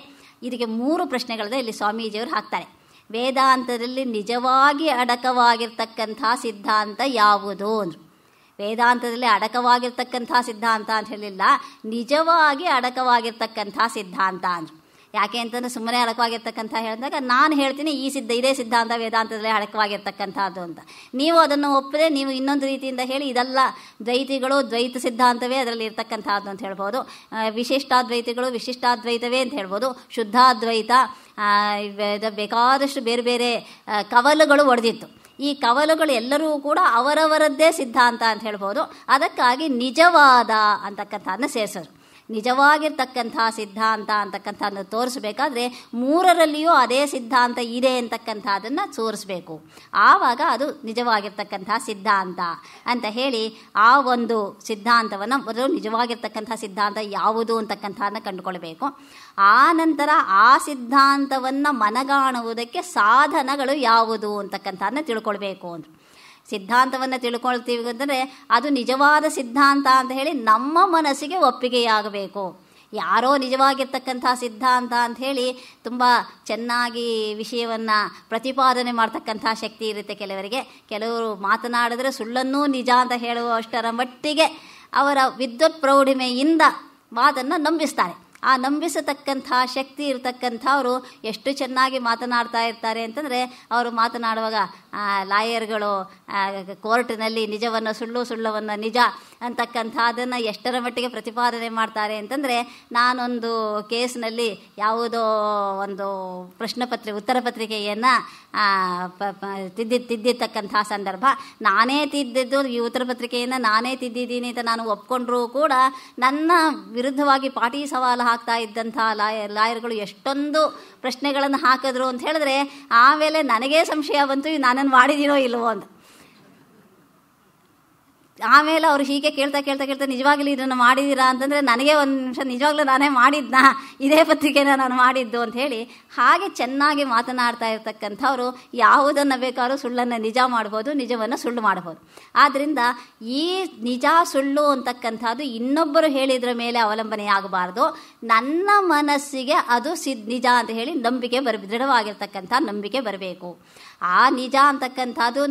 ಇದಕ್ಕೆ ಮೂರು ಪ್ರಶ್ನೆಗಳಿದೆ ಇಲ್ಲಿ ಸ್ವಾಮೀಜಿಯವರು ಹಾಕ್ತಾರೆ. ವೇದಾಂತದಲ್ಲಿ ನಿಜವಾಗಿ ಅಡಕವಾಗಿರ್ತಕ್ಕಂಥ ಸಿದ್ಧಾಂತ ಯಾವುದು ಅಂದರು. ವೇದಾಂತದಲ್ಲಿ ಅಡಕವಾಗಿರ್ತಕ್ಕಂಥ ಸಿದ್ಧಾಂತ ಅಂತ ಹೇಳಿಲ್ಲ, ನಿಜವಾಗಿ ಅಡಕವಾಗಿರ್ತಕ್ಕಂಥ ಸಿದ್ಧಾಂತ ಅಂದರು. ಯಾಕೆ ಅಂತಂದರೆ ಸುಮ್ಮನೆ ಅಡಕವಾಗಿರ್ತಕ್ಕಂಥ ಹೇಳಿದಾಗ ನಾನು ಹೇಳ್ತೀನಿ ಇದೇ ಸಿದ್ಧಾಂತ ವೇದಾಂತದಲ್ಲಿ ಅಡಕವಾಗಿರ್ತಕ್ಕಂಥದ್ದು ಅಂತ. ನೀವು ಅದನ್ನು ಒಪ್ಪದೆ ನೀವು ಇನ್ನೊಂದು ರೀತಿಯಿಂದ ಹೇಳಿ ಇದಲ್ಲ ದ್ವೈತಿಗಳು ದ್ವೈತ ಸಿದ್ಧಾಂತವೇ ಅದರಲ್ಲಿ ಇರ್ತಕ್ಕಂಥದ್ದು ಅಂತ ಹೇಳ್ಬೋದು, ವಿಶಿಷ್ಟಾದ್ವೈತಿಗಳು ವಿಶಿಷ್ಟಾದ್ವೈತವೇ ಅಂತ ಹೇಳ್ಬೋದು, ಶುದ್ಧಾದ್ವೈತ, ಬೇಕಾದಷ್ಟು ಬೇರೆ ಬೇರೆ ಕವಲುಗಳು ಒಡೆದಿತ್ತು. ಈ ಕವಲುಗಳು ಎಲ್ಲರೂ ಕೂಡ ಅವರವರದ್ದೇ ಸಿದ್ಧಾಂತ ಅಂತ ಹೇಳ್ಬೋದು. ಅದಕ್ಕಾಗಿ ನಿಜವಾದ ಅಂತಕ್ಕಂಥದ್ದನ್ನ ಸೇರಿಸೋರು. ನಿಜವಾಗಿರ್ತಕ್ಕಂಥ ಸಿದ್ಧಾಂತ ಅಂತಕ್ಕಂಥದ್ದನ್ನು ತೋರಿಸ್ಬೇಕಾದ್ರೆ ಮೂರರಲ್ಲಿಯೂ ಅದೇ ಸಿದ್ಧಾಂತ ಇದೆ ಅಂತಕ್ಕಂಥದ್ದನ್ನು ತೋರಿಸ್ಬೇಕು. ಆವಾಗ ಅದು ನಿಜವಾಗಿರ್ತಕ್ಕಂಥ ಸಿದ್ಧಾಂತ ಅಂತ ಹೇಳಿ ಆ ಒಂದು ಸಿದ್ಧಾಂತವನ್ನು ಮೊದಲು ನಿಜವಾಗಿರ್ತಕ್ಕಂಥ ಸಿದ್ಧಾಂತ ಯಾವುದು ಅಂತಕ್ಕಂಥದ್ದನ್ನ ಕಂಡುಕೊಳ್ಬೇಕು. ಆ ನಂತರ ಆ ಸಿದ್ಧಾಂತವನ್ನು ಮನಗಾಣುವುದಕ್ಕೆ ಸಾಧನಗಳು ಯಾವುದು ಅಂತಕ್ಕಂಥದ್ದನ್ನ ತಿಳ್ಕೊಳ್ಬೇಕು ಅಂತ. ಸಿದ್ಧಾಂತವನ್ನು ತಿಳ್ಕೊಳ್ತೀವಿ ಅಂದರೆ ಅದು ನಿಜವಾದ ಸಿದ್ಧಾಂತ ಅಂತ ಹೇಳಿ ನಮ್ಮ ಮನಸ್ಸಿಗೆ ಒಪ್ಪಿಗೆಯಾಗಬೇಕು. ಯಾರೋ ನಿಜವಾಗಿರ್ತಕ್ಕಂಥ ಸಿದ್ಧಾಂತ ಅಂಥೇಳಿ ತುಂಬ ಚೆನ್ನಾಗಿ ವಿಷಯವನ್ನು ಪ್ರತಿಪಾದನೆ ಮಾಡ್ತಕ್ಕಂಥ ಶಕ್ತಿ ಇರುತ್ತೆ ಕೆಲವರಿಗೆ. ಕೆಲವರು ಮಾತನಾಡಿದ್ರೆ ಸುಳ್ಳನ್ನೂ ನಿಜ ಅಂತ ಹೇಳುವಷ್ಟರ ಮಟ್ಟಿಗೆ ಅವರ ವಿದ್ವತ್ ಪ್ರೌಢಿಮೆಯಿಂದ ಮಾತನ್ನು ನಂಬಿಸ್ತಾರೆ. ಆ ನಂಬಿಸತಕ್ಕಂಥ ಶಕ್ತಿ ಇರತಕ್ಕಂಥವರು ಎಷ್ಟು ಚೆನ್ನಾಗಿ ಮಾತನಾಡ್ತಾ ಇರ್ತಾರೆ ಅಂತಂದರೆ, ಅವರು ಮಾತನಾಡುವಾಗ ಲಾಯರ್ಗಳು ಕೋರ್ಟಿನಲ್ಲಿ ನಿಜವನ್ನು ಸುಳ್ಳು, ಸುಳ್ಳವನ್ನು ನಿಜ ಅಂತಕ್ಕಂಥದ್ದನ್ನು ಎಷ್ಟರ ಮಟ್ಟಿಗೆ ಪ್ರತಿಪಾದನೆ ಮಾಡ್ತಾರೆ ಅಂತಂದರೆ, ನಾನೊಂದು ಕೇಸ್ನಲ್ಲಿ ಯಾವುದೋ ಒಂದು ಉತ್ತರ ಪತ್ರಿಕೆಯನ್ನು ತಿದ್ದಿರ್ತಕ್ಕಂಥ ಸಂದರ್ಭ, ನಾನೇ ತಿದ್ದಿದ್ದು ಈ ಉತ್ತರ ಪತ್ರಿಕೆಯನ್ನು ನಾನೇ ತಿದ್ದಿದ್ದೀನಿ ಅಂತ ನಾನು ಒಪ್ಕೊಂಡ್ರೂ ಕೂಡ ನನ್ನ ವಿರುದ್ಧವಾಗಿ ಪಾಟಿ ಸವಾಲು ಹಾಕ್ತಾ ಇದ್ದಂಥ ಲಾಯರ್ಗಳು ಎಷ್ಟೊಂದು ಪ್ರಶ್ನೆಗಳನ್ನು ಹಾಕಿದ್ರು ಅಂತ ಹೇಳಿದ್ರೆ, ಆಮೇಲೆ ನನಗೇ ಸಂಶಯ ಬಂತು ನಾನನ್ನು ಮಾಡಿದ್ದೀನೋ ಇಲ್ವೋ ಅಂತ. ಆಮೇಲೆ ಅವರು ಹೀಗೆ ಕೇಳ್ತಾ ನಿಜವಾಗ್ಲೂ ಇದನ್ನು ಮಾಡಿದ್ದೀರಾ ಅಂತಂದರೆ ನನಗೆ ಒಂದು ನಿಮಿಷ ನಿಜವಾಗ್ಲೂ ನಾನೇ ಮಾಡಿದ್ನಾ, ಇದೇ ಪತ್ರಿಕೆನ ನಾನು ಮಾಡಿದ್ದು ಅಂತ ಹೇಳಿ ಹಾಗೆ ಚೆನ್ನಾಗಿ ಮಾತನಾಡ್ತಾ ಇರ್ತಕ್ಕಂಥವ್ರು ಯಾವುದನ್ನು ಬೇಕಾದ್ರೂ ಸುಳ್ಳನ್ನು ನಿಜ ಮಾಡ್ಬೋದು, ನಿಜವನ್ನು ಸುಳ್ಳು ಮಾಡ್ಬೋದು. ಆದ್ದರಿಂದ ಈ ನಿಜ ಸುಳ್ಳು ಅಂತಕ್ಕಂಥದ್ದು ಇನ್ನೊಬ್ಬರು ಹೇಳಿದ್ರ ಮೇಲೆ ಅವಲಂಬನೆ ಆಗಬಾರ್ದು. ನನ್ನ ಮನಸ್ಸಿಗೆ ಅದು ನಿಜ ಅಂತ ಹೇಳಿ ನಂಬಿಕೆ ದೃಢವಾಗಿರ್ತಕ್ಕಂಥ ನಂಬಿಕೆ ಬರಬೇಕು. ಆ ನಿಜ ಅಂತಕ್ಕಂಥದ್ದು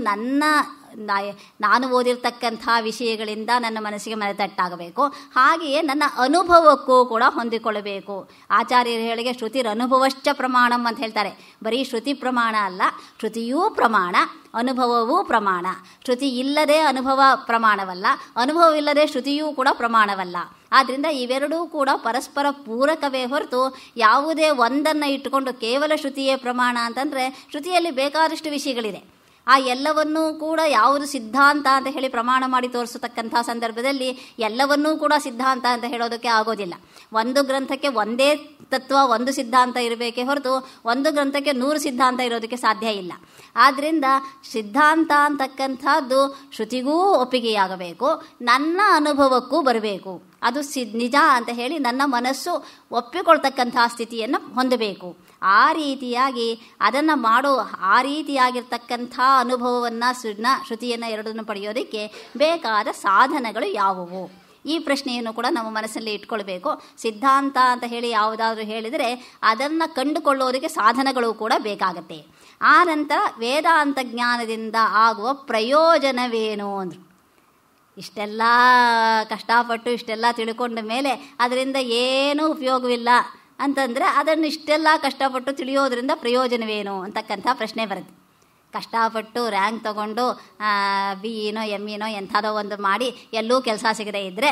ನಾನು ಓದಿರ್ತಕ್ಕಂಥ ವಿಷಯಗಳಿಂದ ನನ್ನ ಮನಸ್ಸಿಗೆ ಮನೆತಟ್ಟಾಗಬೇಕು. ಹಾಗೆಯೇ ನನ್ನ ಅನುಭವಕ್ಕೂ ಕೂಡ ಹೊಂದಿಕೊಳ್ಳಬೇಕು. ಆಚಾರ್ಯರು ಹೇಳಿಗೆ ಶ್ರುತಿರ್ ಅನುಭವಶ್ಚ ಪ್ರಮಾಣಂ ಅಂತ ಹೇಳ್ತಾರೆ. ಬರೀ ಶ್ರುತಿ ಪ್ರಮಾಣ ಅಲ್ಲ, ಶ್ರುತಿಯೂ ಪ್ರಮಾಣ, ಅನುಭವವೂ ಪ್ರಮಾಣ. ಶ್ರುತಿ ಇಲ್ಲದೆ ಅನುಭವ ಪ್ರಮಾಣವಲ್ಲ, ಅನುಭವವಿಲ್ಲದೆ ಶ್ರುತಿಯೂ ಕೂಡ ಪ್ರಮಾಣವಲ್ಲ. ಆದ್ದರಿಂದ ಇವೆರಡೂ ಕೂಡ ಪರಸ್ಪರ ಪೂರಕವೇ ಹೊರತು ಯಾವುದೇ ಒಂದನ್ನು ಇಟ್ಟುಕೊಂಡು ಕೇವಲ ಶ್ರುತಿಯೇ ಪ್ರಮಾಣ ಅಂತಂದರೆ, ಶ್ರುತಿಯಲ್ಲಿ ಬೇಕಾದಷ್ಟು ವಿಷಯಗಳಿದೆ. ಆ ಎಲ್ಲವನ್ನೂ ಕೂಡ ಯಾವುದು ಸಿದ್ಧಾಂತ ಅಂತ ಹೇಳಿ ಪ್ರಮಾಣ ಮಾಡಿ ತೋರಿಸತಕ್ಕಂಥ ಸಂದರ್ಭದಲ್ಲಿ ಎಲ್ಲವನ್ನೂ ಕೂಡ ಸಿದ್ಧಾಂತ ಅಂತ ಹೇಳೋದಕ್ಕೆ ಆಗೋದಿಲ್ಲ. ಒಂದು ಗ್ರಂಥಕ್ಕೆ ಒಂದೇ ತತ್ವ, ಒಂದು ಸಿದ್ಧಾಂತ ಇರಬೇಕೇ ಹೊರತು ಒಂದು ಗ್ರಂಥಕ್ಕೆ 100 ಸಿದ್ಧಾಂತ ಇರೋದಕ್ಕೆ ಸಾಧ್ಯ ಇಲ್ಲ. ಆದ್ದರಿಂದ ಸಿದ್ಧಾಂತ ಅಂತಕ್ಕಂಥದ್ದು ಶ್ರುತಿಗೂ ಒಪ್ಪಿಗೆಯಾಗಬೇಕು, ನನ್ನ ಅನುಭವಕ್ಕೂ ಬರಬೇಕು. ಅದು ನಿಜ ಅಂತ ಹೇಳಿ ನನ್ನ ಮನಸ್ಸು ಒಪ್ಪಿಕೊಳ್ತಕ್ಕಂಥ ಸ್ಥಿತಿಯನ್ನು ಹೊಂದಬೇಕು. ಆ ರೀತಿಯಾಗಿ ಅದನ್ನು ಆ ರೀತಿಯಾಗಿರ್ತಕ್ಕಂಥ ಅನುಭವವನ್ನು ಶ್ರುತಿಯನ್ನು ಎರಡನ್ನು ಪಡೆಯೋದಕ್ಕೆ ಬೇಕಾದ ಸಾಧನಗಳು ಯಾವುವು? ಈ ಪ್ರಶ್ನೆಯನ್ನು ಕೂಡ ನಮ್ಮ ಮನಸ್ಸಲ್ಲಿ ಇಟ್ಕೊಳ್ಬೇಕು. ಸಿದ್ಧಾಂತ ಅಂತ ಹೇಳಿ ಯಾವುದಾದ್ರೂ ಹೇಳಿದರೆ ಅದನ್ನು ಕಂಡುಕೊಳ್ಳೋದಕ್ಕೆ ಸಾಧನಗಳು ಕೂಡ ಬೇಕಾಗತ್ತೆ. ಆ ನಂತರ ವೇದಾಂತ ಜ್ಞಾನದಿಂದ ಆಗುವ ಪ್ರಯೋಜನವೇನು ಅಂದರು. ಇಷ್ಟೆಲ್ಲ ಕಷ್ಟಪಟ್ಟು ಇಷ್ಟೆಲ್ಲ ತಿಳ್ಕೊಂಡ ಮೇಲೆ ಅದರಿಂದ ಏನೂ ಉಪಯೋಗವಿಲ್ಲ ಅಂತಂದರೆ ಅದನ್ನು ಇಷ್ಟೆಲ್ಲ ಕಷ್ಟಪಟ್ಟು ತಿಳಿಯೋದ್ರಿಂದ ಪ್ರಯೋಜನವೇನು ಅಂತಕ್ಕಂಥ ಪ್ರಶ್ನೆ ಬರುತ್ತೆ. ಕಷ್ಟಪಟ್ಟು ರ್ಯಾಂಕ್ ತಗೊಂಡು BEನೋ MEನೋ ಎಂಥದೋ ಒಂದು ಮಾಡಿ ಎಲ್ಲೂ ಕೆಲಸ ಸಿಗದೇ ಇದ್ದರೆ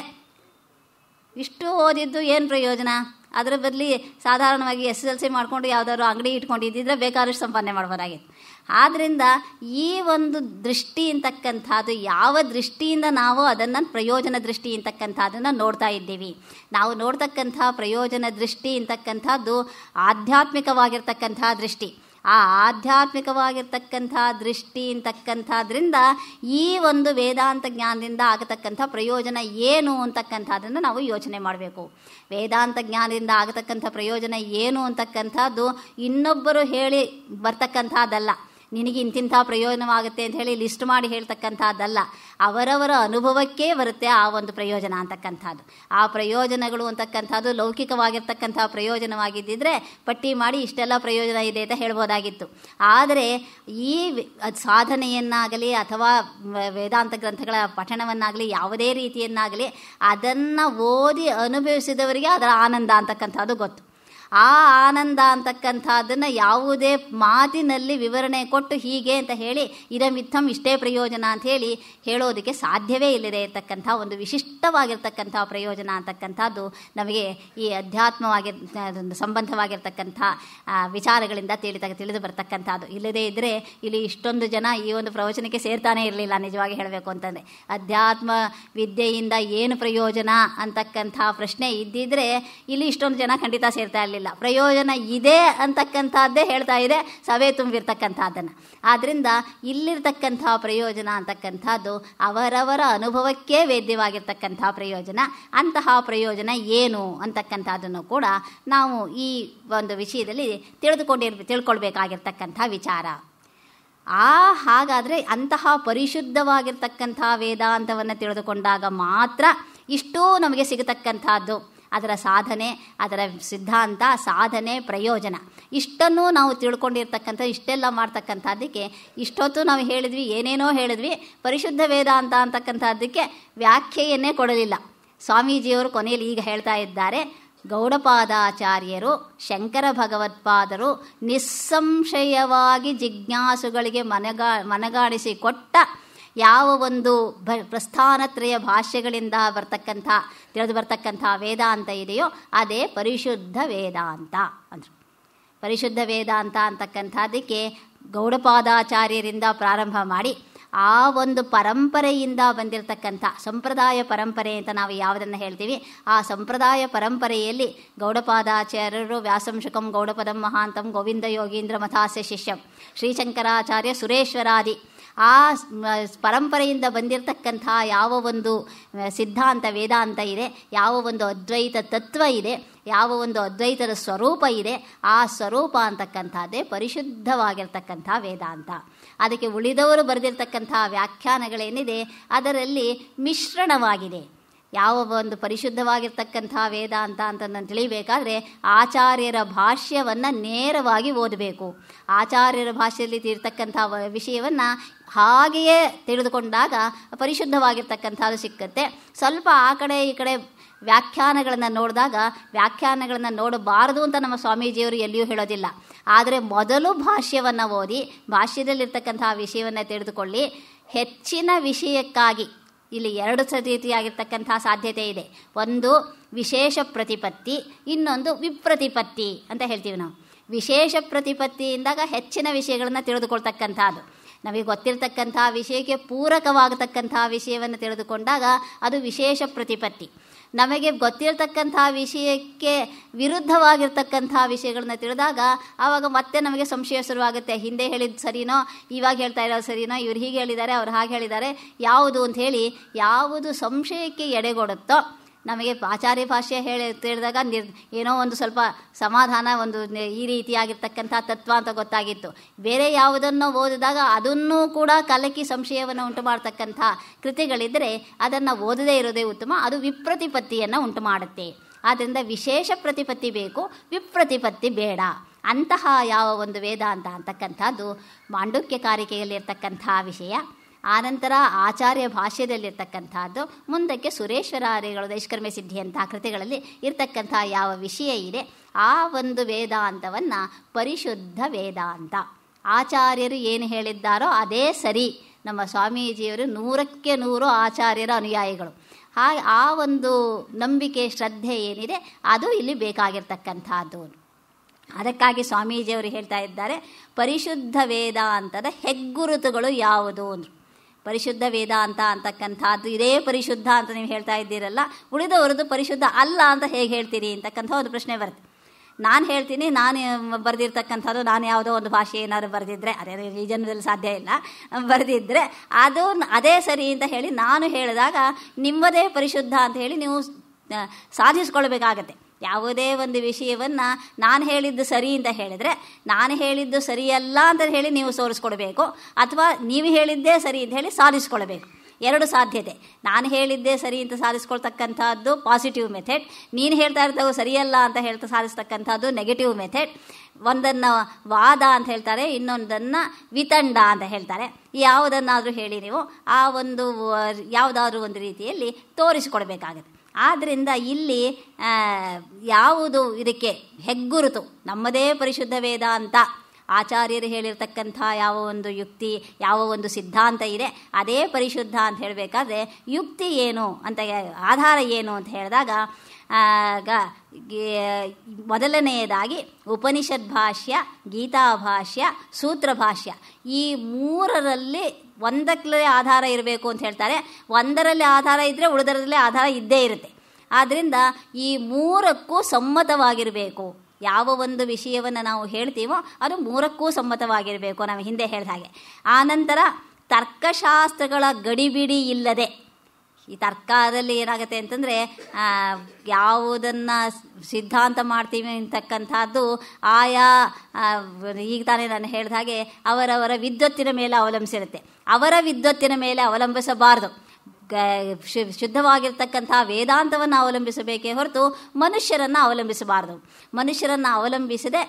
ಇಷ್ಟು ಓದಿದ್ದು ಏನು ಪ್ರಯೋಜನ? ಅದರ ಬದಲಿ ಸಾಧಾರಣವಾಗಿ SSLC ಮಾಡಿಕೊಂಡು ಯಾವುದಾದ್ರು ಅಂಗಡಿ ಇಟ್ಕೊಂಡಿದ್ದಿದ್ರೆ ಬೇಕಾದಷ್ಟು ಸಂಪಾದನೆ ಮಾಡ್ಬೋದಾಗಿತ್ತು. ಆದ್ದರಿಂದ ಈ ಒಂದು ದೃಷ್ಟಿ ಅಂತಕ್ಕಂಥದ್ದು ಯಾವ ದೃಷ್ಟಿಯಿಂದ ನಾವು ಅದನ್ನು ಪ್ರಯೋಜನ ದೃಷ್ಟಿ ಅಂತಕ್ಕಂಥದ್ದನ್ನು ನೋಡ್ತಾ ಇದ್ದೀವಿ. ನಾವು ನೋಡ್ತಕ್ಕಂಥ ಪ್ರಯೋಜನ ದೃಷ್ಟಿ ಅಂತಕ್ಕಂಥದ್ದು ಆಧ್ಯಾತ್ಮಿಕವಾಗಿರ್ತಕ್ಕಂಥ ದೃಷ್ಟಿ. ಆ ಆಧ್ಯಾತ್ಮಿಕವಾಗಿರ್ತಕ್ಕಂಥ ದೃಷ್ಟಿ ಅಂತಕ್ಕಂಥದ್ರಿಂದ ಈ ಒಂದು ವೇದಾಂತ ಜ್ಞಾನದಿಂದ ಆಗತಕ್ಕಂಥ ಪ್ರಯೋಜನ ಏನು ಅಂತಕ್ಕಂಥದ್ದನ್ನು ನಾವು ಯೋಚನೆ ಮಾಡಬೇಕು. ವೇದಾಂತ ಜ್ಞಾನದಿಂದ ಆಗತಕ್ಕಂಥ ಪ್ರಯೋಜನ ಏನು ಅಂತಕ್ಕಂಥದ್ದು ಇನ್ನೊಬ್ಬರು ಹೇಳಿ ಬರ್ತಕ್ಕಂಥದ್ದಲ್ಲ. ನಿನಗೆ ಇಂತಿಂಥ ಪ್ರಯೋಜನವಾಗುತ್ತೆ ಅಂತ ಹೇಳಿ ಲಿಸ್ಟ್ ಮಾಡಿ ಹೇಳ್ತಕ್ಕಂಥದ್ದಲ್ಲ. ಅವರವರ ಅನುಭವಕ್ಕೇ ಬರುತ್ತೆ ಆ ಒಂದು ಪ್ರಯೋಜನ ಅಂತಕ್ಕಂಥದ್ದು. ಆ ಪ್ರಯೋಜನಗಳು ಅಂತಕ್ಕಂಥದ್ದು ಲೌಕಿಕವಾಗಿರ್ತಕ್ಕಂಥ ಪ್ರಯೋಜನವಾಗಿದ್ದಿದ್ರೆ ಪಟ್ಟಿ ಮಾಡಿ ಇಷ್ಟೆಲ್ಲ ಪ್ರಯೋಜನ ಇದೆ ಅಂತ ಹೇಳ್ಬೋದಾಗಿತ್ತು. ಆದರೆ ಈ ಸಾಧನೆಯನ್ನಾಗಲಿ ಅಥವಾ ವೇದಾಂತ ಗ್ರಂಥಗಳ ಪಠಣವನ್ನಾಗಲಿ ಯಾವುದೇ ರೀತಿಯನ್ನಾಗಲಿ ಅದನ್ನು ಓದಿ ಅನುಭವಿಸಿದವರಿಗೆ ಅದರ ಆನಂದ ಅಂತಕ್ಕಂಥದ್ದು ಗೊತ್ತು. ಆ ಆನಂದ ಅಂತಕ್ಕಂಥದ್ದನ್ನು ಯಾವುದೇ ಮಾತಿನಲ್ಲಿ ವಿವರಣೆ ಕೊಟ್ಟು ಹೀಗೆ ಅಂತ ಹೇಳಿ ಇದಮಿತ್ತಂ ಇಷ್ಟೇ ಪ್ರಯೋಜನ ಅಂತ ಹೇಳಿ ಹೇಳೋದಕ್ಕೆ ಸಾಧ್ಯವೇ ಇಲ್ಲದೆ ಇರತಕ್ಕಂಥ ಒಂದು ವಿಶಿಷ್ಟವಾಗಿರ್ತಕ್ಕಂಥ ಪ್ರಯೋಜನ ಅಂತಕ್ಕಂಥದ್ದು ನಮಗೆ ಈ ಅಧ್ಯಾತ್ಮವಾಗಿ ಸಂಬಂಧವಾಗಿರ್ತಕ್ಕಂಥ ವಿಚಾರಗಳಿಂದ ತಿಳಿದು ಬರ್ತಕ್ಕಂಥದ್ದು. ಇಲ್ಲದೇ ಇದ್ದರೆ ಇಲ್ಲಿ ಇಷ್ಟೊಂದು ಜನ ಈ ಒಂದು ಪ್ರವಚನಕ್ಕೆ ಸೇರ್ತಾನೆ ಇರಲಿಲ್ಲ. ನಿಜವಾಗಿ ಹೇಳಬೇಕು ಅಂತಂದರೆ ಅಧ್ಯಾತ್ಮ ವಿದ್ಯೆಯಿಂದ ಏನು ಪ್ರಯೋಜನ ಅಂತಕ್ಕಂಥ ಪ್ರಶ್ನೆ ಇದ್ದಿದ್ರೆ ಇಲ್ಲಿ ಇಷ್ಟೊಂದು ಜನ ಖಂಡಿತ ಸೇರ್ತಾ ಇರಲಿಲ್ಲ. ಪ್ರಯೋಜನ ಇದೆ ಅಂತಕ್ಕಂಥದ್ದೇ ಹೇಳ್ತಾ ಇದೆ ಸಭೆ ತುಂಬಿರ್ತಕ್ಕಂಥದ್ದನ್ನು. ಆದ್ದರಿಂದ ಇಲ್ಲಿರ್ತಕ್ಕಂಥ ಪ್ರಯೋಜನ ಅಂತಕ್ಕಂಥದ್ದು ಅವರವರ ಅನುಭವಕ್ಕೆ ವೇದ್ಯವಾಗಿರ್ತಕ್ಕಂಥ ಪ್ರಯೋಜನ. ಅಂತಹ ಪ್ರಯೋಜನ ಏನು ಅಂತಕ್ಕಂಥದ್ದನ್ನು ಕೂಡ ನಾವು ಈ ಒಂದು ವಿಷಯದಲ್ಲಿ ತಿಳ್ಕೊಳ್ಬೇಕಾಗಿರ್ತಕ್ಕಂಥ ವಿಚಾರ. ಹಾಗಾದರೆ ಅಂತಹ ಪರಿಶುದ್ಧವಾಗಿರ್ತಕ್ಕಂಥ ವೇದಾಂತವನ್ನು ತಿಳಿದುಕೊಂಡಾಗ ಮಾತ್ರ ಇಷ್ಟೂ ನಮಗೆ ಸಿಗತಕ್ಕಂಥದ್ದು. ಅದರ ಸಾಧನೆ, ಅದರ ಸಿದ್ಧಾಂತ, ಸಾಧನೆ, ಪ್ರಯೋಜನ ಇಷ್ಟನ್ನು ನಾವು ತಿಳ್ಕೊಂಡಿರ್ತಕ್ಕಂಥ ಇಷ್ಟೆಲ್ಲ ಮಾಡ್ತಕ್ಕಂಥದ್ದಕ್ಕೆ ಇಷ್ಟೊತ್ತು ನಾವು ಹೇಳಿದ್ವಿ, ಏನೇನೋ ಹೇಳಿದ್ವಿ. ಪರಿಶುದ್ಧ ವೇದಾಂತ ಅಂತಕ್ಕಂಥದ್ದಕ್ಕೆ ವ್ಯಾಖ್ಯೆಯನ್ನೇ ಕೊಡಲಿಲ್ಲ. ಸ್ವಾಮೀಜಿಯವರು ಕೊನೆಯಲ್ಲಿ ಈಗ ಹೇಳ್ತಾ ಇದ್ದಾರೆ, ಗೌಡಪಾದಾಚಾರ್ಯರು, ಶಂಕರ ಭಗವತ್ಪಾದರು ನಿಸ್ಸಂಶಯವಾಗಿ ಜಿಜ್ಞಾಸುಗಳಿಗೆ ಮನಗಾಣಿಸಿಕೊಟ್ಟ ಯಾವ ಒಂದು ಪ್ರಸ್ಥಾನತ್ರಯ ಭಾಷ್ಯಗಳಿಂದ ತಿಳಿದು ಬರ್ತಕ್ಕಂಥ ವೇದಾಂತ ಇದೆಯೋ ಅದೇ ಪರಿಶುದ್ಧ ವೇದಾಂತ ಅಂದರು. ಪರಿಶುದ್ಧ ವೇದಾಂತ ಅಂತಕ್ಕಂಥದ್ದಕ್ಕೆ ಗೌಡಪಾದಾಚಾರ್ಯರಿಂದ ಪ್ರಾರಂಭ ಮಾಡಿ ಆ ಒಂದು ಪರಂಪರೆಯಿಂದ ಬಂದಿರತಕ್ಕಂಥ ಸಂಪ್ರದಾಯ ಪರಂಪರೆ ಅಂತ ನಾವು ಯಾವುದನ್ನು ಹೇಳ್ತೀವಿ, ಆ ಸಂಪ್ರದಾಯ ಪರಂಪರೆಯಲ್ಲಿ ಗೌಡಪಾದಾಚಾರ್ಯರು ವ್ಯಾಸಂಶುಕಂ ಗೌಡಪದಂ ಮಹಾಂತಂ ಗೋವಿಂದ ಯೋಗೀಂದ್ರ ಮಥಾಸ್ಯ ಶಿಷ್ಯಂ ಶ್ರೀಶಂಕರಾಚಾರ್ಯ ಸುರೇಶ್ವರಾದಿ ಆ ಪರಂಪರೆಯಿಂದ ಬಂದಿರತಕ್ಕಂಥ ಯಾವ ಒಂದು ಸಿದ್ಧಾಂತ ವೇದಾಂತ ಇದೆ, ಯಾವ ಒಂದು ಅದ್ವೈತ ತತ್ವ ಇದೆ, ಯಾವ ಒಂದು ಅದ್ವೈತದ ಸ್ವರೂಪ ಇದೆ, ಆ ಸ್ವರೂಪ ಅಂತಕ್ಕಂಥದ್ದೇ ಪರಿಶುದ್ಧವಾಗಿರ್ತಕ್ಕಂಥ ವೇದಾಂತ. ಅದಕ್ಕೆ ಉಳಿದವರು ಬರೆದಿರ್ತಕ್ಕಂಥ ವ್ಯಾಖ್ಯಾನಗಳೇನಿದೆ ಅದರಲ್ಲಿ ಮಿಶ್ರಣವಾಗಿದೆ. ಯಾವ ಒಂದು ಪರಿಶುದ್ಧವಾಗಿರ್ತಕ್ಕಂಥ ವೇದಾಂತ ಅಂತ ನಾನು ತಿಳಿಬೇಕಾದ್ರೆ ಆಚಾರ್ಯರ ಭಾಷ್ಯವನ್ನು ನೇರವಾಗಿ ಓದಬೇಕು. ಆಚಾರ್ಯರ ಭಾಷೆಯಲ್ಲಿ ಇರ್ತಕ್ಕಂಥ ವಿಷಯವನ್ನು ಹಾಗೆಯೇ ತಿಳಿದುಕೊಂಡಾಗ ಪರಿಶುದ್ಧವಾಗಿರ್ತಕ್ಕಂಥದ್ದು ಸಿಕ್ಕತ್ತೆ. ಸ್ವಲ್ಪ ಆ ಕಡೆ ಈ ಕಡೆ ವ್ಯಾಖ್ಯಾನಗಳನ್ನು ನೋಡಿದಾಗ ವ್ಯಾಖ್ಯಾನಗಳನ್ನು ನೋಡಬಾರದು ಅಂತ ನಮ್ಮ ಸ್ವಾಮೀಜಿಯವರು ಎಲ್ಲಿಯೂ ಹೇಳೋದಿಲ್ಲ. ಆದರೆ ಮೊದಲು ಭಾಷ್ಯವನ್ನು ಓದಿ ಭಾಷ್ಯದಲ್ಲಿರ್ತಕ್ಕಂಥ ವಿಷಯವನ್ನು ತಿಳಿದುಕೊಳ್ಳಿ. ಹೆಚ್ಚಿನ ವಿಷಯಕ್ಕಾಗಿ ಇಲ್ಲಿ ಎರಡು ರೀತಿಯಾಗಿರ್ತಕ್ಕಂಥ ಸಾಧ್ಯತೆ ಇದೆ. ಒಂದು ವಿಶೇಷ ಪ್ರತಿಪತ್ತಿ, ಇನ್ನೊಂದು ವಿಪ್ರತಿಪತ್ತಿ ಅಂತ ಹೇಳ್ತೀವಿ ನಾವು. ವಿಶೇಷ ಪ್ರತಿಪತ್ತಿ ಎಂದಾಗ ಹೆಚ್ಚಿನ ವಿಷಯಗಳನ್ನು ತಿಳಿದುಕೊಳ್ತಕ್ಕಂಥದ್ದು. ನಮಗೆ ಗೊತ್ತಿರತಕ್ಕಂಥ ವಿಷಯಕ್ಕೆ ಪೂರಕವಾಗತಕ್ಕಂಥ ವಿಷಯವನ್ನು ತಿಳಿದುಕೊಂಡಾಗ ಅದು ವಿಶೇಷ ಪ್ರತಿಪತ್ತಿ. ನಮಗೆ ಗೊತ್ತಿರತಕ್ಕಂಥ ವಿಷಯಕ್ಕೆ ವಿರುದ್ಧವಾಗಿರ್ತಕ್ಕಂಥ ವಿಷಯಗಳನ್ನ ತಿಳಿದಾಗ ಆವಾಗ ಮತ್ತೆ ನಮಗೆ ಸಂಶಯ ಶುರುವಾಗುತ್ತೆ. ಹಿಂದೆ ಹೇಳಿದ್ದು ಸರಿನೋ, ಇವಾಗ ಹೇಳ್ತಾ ಇರೋದು ಸರಿನೋ, ಇವ್ರು ಹೀಗೆ ಹೇಳಿದ್ದಾರೆ, ಅವ್ರು ಹಾಗೆ ಹೇಳಿದ್ದಾರೆ, ಯಾವುದು ಅಂಥೇಳಿ ಯಾವುದು ಸಂಶಯಕ್ಕೆ ಎಡೆಗೊಡುತ್ತೋ ನಮಗೆ ಆಚಾರ್ಯ ಭಾಷ್ಯ ಹೇಳಿದಾಗ ಏನೋ ಒಂದು ಸ್ವಲ್ಪ ಸಮಾಧಾನ, ಒಂದು ಈ ರೀತಿಯಾಗಿರ್ತಕ್ಕಂಥ ತತ್ವ ಅಂತ ಗೊತ್ತಾಗಿತ್ತು. ಬೇರೆ ಯಾವುದನ್ನು ಓದಿದಾಗ ಅದನ್ನೂ ಕೂಡ ಕಲಕಿ ಸಂಶಯವನ್ನು ಉಂಟು ಮಾಡ್ತಕ್ಕಂಥ ಕೃತಿಗಳಿದ್ದರೆ ಅದನ್ನು ಓದದೇ ಇರೋದೇ ಉತ್ತಮ. ಅದು ವಿಪ್ರತಿಪತ್ತಿಯನ್ನು ಉಂಟು ಮಾಡುತ್ತೆ. ಆದ್ದರಿಂದ ವಿಶೇಷ ಪ್ರತಿಪತ್ತಿ ಬೇಕು, ವಿಪ್ರತಿಪತ್ತಿ ಬೇಡ. ಅಂತಹ ಯಾವ ಒಂದು ವೇದಾಂತ ಅಂತಕ್ಕಂಥದ್ದು ಮಾಂಡುಕ್ಯ ಕಾರಿಕೆಯಲ್ಲಿರ್ತಕ್ಕಂಥ ವಿಷಯ. ಆನಂತರ ಆಚಾರ್ಯ ಭಾಷ್ಯದಲ್ಲಿರ್ತಕ್ಕಂಥದ್ದು, ಮುಂದಕ್ಕೆ ಸುರೇಶ್ವರಾದಿಗಳು ನೈಷ್ಕರ್ಮ್ಯ ಸಿದ್ಧಿಯಂತಹ ಕೃತಿಗಳಲ್ಲಿ ಇರ್ತಕ್ಕಂಥ ಯಾವ ವಿಷಯ ಇದೆ ಆ ಒಂದು ವೇದಾಂತವನ್ನು ಪರಿಶುದ್ಧ ವೇದಾಂತ. ಆಚಾರ್ಯರು ಏನು ಹೇಳಿದ್ದಾರೋ ಅದೇ ಸರಿ. ನಮ್ಮ ಸ್ವಾಮೀಜಿಯವರು 100ಕ್ಕೆ 100 ಆಚಾರ್ಯರ ಅನುಯಾಯಿಗಳು. ಹಾಗೆ ಆ ಒಂದು ನಂಬಿಕೆ, ಶ್ರದ್ಧೆ ಏನಿದೆ ಅದು ಇಲ್ಲಿ ಬೇಕಾಗಿರ್ತಕ್ಕಂಥದ್ದು. ಅದಕ್ಕಾಗಿ ಸ್ವಾಮೀಜಿಯವರು ಹೇಳ್ತಾ ಇದ್ದಾರೆ, ಪರಿಶುದ್ಧ ವೇದಾಂತದ ಹೆಗ್ಗುರುತುಗಳು ಯಾವುದು ಅಂದರು. ಪರಿಶುದ್ಧ ವೇದಾಂತ ಅಂತಕ್ಕಂಥದ್ದು ಇದೇ ಪರಿಶುದ್ಧ ಅಂತ ನೀವು ಹೇಳ್ತಾ ಇದ್ದೀರಲ್ಲ, ಉಳಿದವರದ್ದು ಪರಿಶುದ್ಧ ಅಲ್ಲ ಅಂತ ಹೇಗೆ ಹೇಳ್ತೀರಿ ಅಂತಕ್ಕಂಥ ಒಂದು ಪ್ರಶ್ನೆ ಬರುತ್ತೆ. ನಾನು ಹೇಳ್ತೀನಿ, ನಾನು ಬರೆದಿರ್ತಕ್ಕಂಥದ್ದು, ನಾನು ಯಾವುದೋ ಒಂದು ಭಾಷೆ ಏನಾದ್ರು ಬರೆದಿದ್ದರೆ, ಅದೇ ಈ ಜನ್ಮದಲ್ಲಿ ಸಾಧ್ಯ ಇಲ್ಲ, ಬರೆದಿದ್ದರೆ ಅದು ಅದೇ ಸರಿ ಅಂತ ಹೇಳಿ ನಾನು ಹೇಳಿದಾಗ ನಿಮ್ಮದೇ ಪರಿಶುದ್ಧ ಅಂತ ಹೇಳಿ ನೀವು ಸಾಧಿಸ್ಕೊಳ್ಬೇಕಾಗತ್ತೆ. ಯಾವುದೇ ಒಂದು ವಿಷಯವನ್ನು ನಾನು ಹೇಳಿದ್ದು ಸರಿ ಅಂತ ಹೇಳಿದರೆ, ನಾನು ಹೇಳಿದ್ದು ಸರಿಯಲ್ಲ ಅಂತ ಹೇಳಿ ನೀವು ತೋರಿಸ್ಕೊಡ್ಬೇಕು, ಅಥವಾ ನೀವು ಹೇಳಿದ್ದೇ ಸರಿ ಅಂತ ಹೇಳಿ ಸಾಧಿಸ್ಕೊಳ್ಬೇಕು. ಎರಡು ಸಾಧ್ಯತೆ. ನಾನು ಹೇಳಿದ್ದೇ ಸರಿ ಅಂತ ಸಾಧಿಸ್ಕೊಳ್ತಕ್ಕಂಥದ್ದು ಪಾಸಿಟಿವ್ ಮೆಥಡ್, ನೀನು ಹೇಳ್ತಾ ಇರ್ತವೆ ಸರಿಯಲ್ಲ ಅಂತ ಸಾಧಿಸ್ತಕ್ಕಂಥದ್ದು ನೆಗೆಟಿವ್ ಮೆಥಡ್. ಒಂದನ್ನು ವಾದ ಅಂತ ಹೇಳ್ತಾರೆ, ಇನ್ನೊಂದನ್ನು ವಿತಂಡ ಅಂತ ಹೇಳ್ತಾರೆ. ಯಾವುದನ್ನಾದರೂ ಹೇಳಿ ನೀವು ಆ ಒಂದು ಯಾವುದಾದ್ರೂ ಒಂದು ರೀತಿಯಲ್ಲಿ ತೋರಿಸ್ಕೊಡ್ಬೇಕಾಗತ್ತೆ. ಆದ್ದರಿಂದ ಇಲ್ಲಿ ಯಾವುದು ಇದಕ್ಕೆ ಹೆಗ್ಗುರುತು, ನಮ್ಮದೇ ಪರಿಶುದ್ಧ ವೇದಾಂತ ಆಚಾರ್ಯರು ಹೇಳಿರ್ತಕ್ಕಂಥ ಯಾವ ಒಂದು ಯುಕ್ತಿ, ಯಾವ ಒಂದು ಸಿದ್ಧಾಂತ ಇದೆ ಅದೇ ಪರಿಶುದ್ಧ ಅಂತ ಹೇಳಬೇಕಾದ್ರೆ ಯುಕ್ತಿ ಏನು ಅಂತ, ಆಧಾರ ಏನು ಅಂತ ಹೇಳಿದಾಗ ಮೊದಲನೆಯದಾಗಿ ಉಪನಿಷತ್ ಭಾಷ್ಯ, ಗೀತಾ ಭಾಷ್ಯ, ಸೂತ್ರ ಭಾಷ್ಯ, ಈ ಮೂರರಲ್ಲಿ ಒಂದಕ್ಕೆ ಆಧಾರ ಇರಬೇಕು ಅಂತ ಹೇಳ್ತಾರೆ. ಒಂದರಲ್ಲಿ ಆಧಾರ ಇದ್ದರೆ ಉಳಿದರಲ್ಲಿ ಆಧಾರ ಇದ್ದೇ ಇರುತ್ತೆ. ಆದ್ದರಿಂದ ಈ ಮೂರಕ್ಕೂ ಸಮ್ಮತವಾಗಿರಬೇಕು. ಯಾವ ಒಂದು ವಿಷಯವನ್ನು ನಾವು ಹೇಳ್ತೀವೋ ಅದು ಮೂರಕ್ಕೂ ಸಮ್ಮತವಾಗಿರಬೇಕು, ನಾವು ಹಿಂದೆ ಹೇಳಿದ ಹಾಗೆ. ಆನಂತರ ತರ್ಕಶಾಸ್ತ್ರಗಳ ಗಡಿಬಿಡಿ ಇಲ್ಲದೆ, ಈ ತರ್ಕದಲ್ಲಿ ಏನಾಗುತ್ತೆ ಅಂತಂದರೆ ಯಾವುದನ್ನು ಸಿದ್ಧಾಂತ ಮಾಡ್ತೀವಿ ಅಂತಕ್ಕಂಥದ್ದು ಆಯಾ ಈಗ ತಾನೇ ನಾನು ಹೇಳಿದ ಹಾಗೆ ಅವರವರ ವಿದ್ವತ್ತಿನ ಮೇಲೆ ಅವಲಂಬಿಸಿರುತ್ತೆ. ಅವರ ವಿದ್ವತ್ತಿನ ಮೇಲೆ ಅವಲಂಬಿಸಬಾರದು. ಶುದ್ಧವಾಗಿರ್ತಕ್ಕಂಥ ವೇದಾಂತವನ್ನು ಅವಲಂಬಿಸಬೇಕೇ ಹೊರತು ಮನುಷ್ಯರನ್ನು ಅವಲಂಬಿಸಬಾರ್ದು. ಮನುಷ್ಯರನ್ನು ಅವಲಂಬಿಸದೆ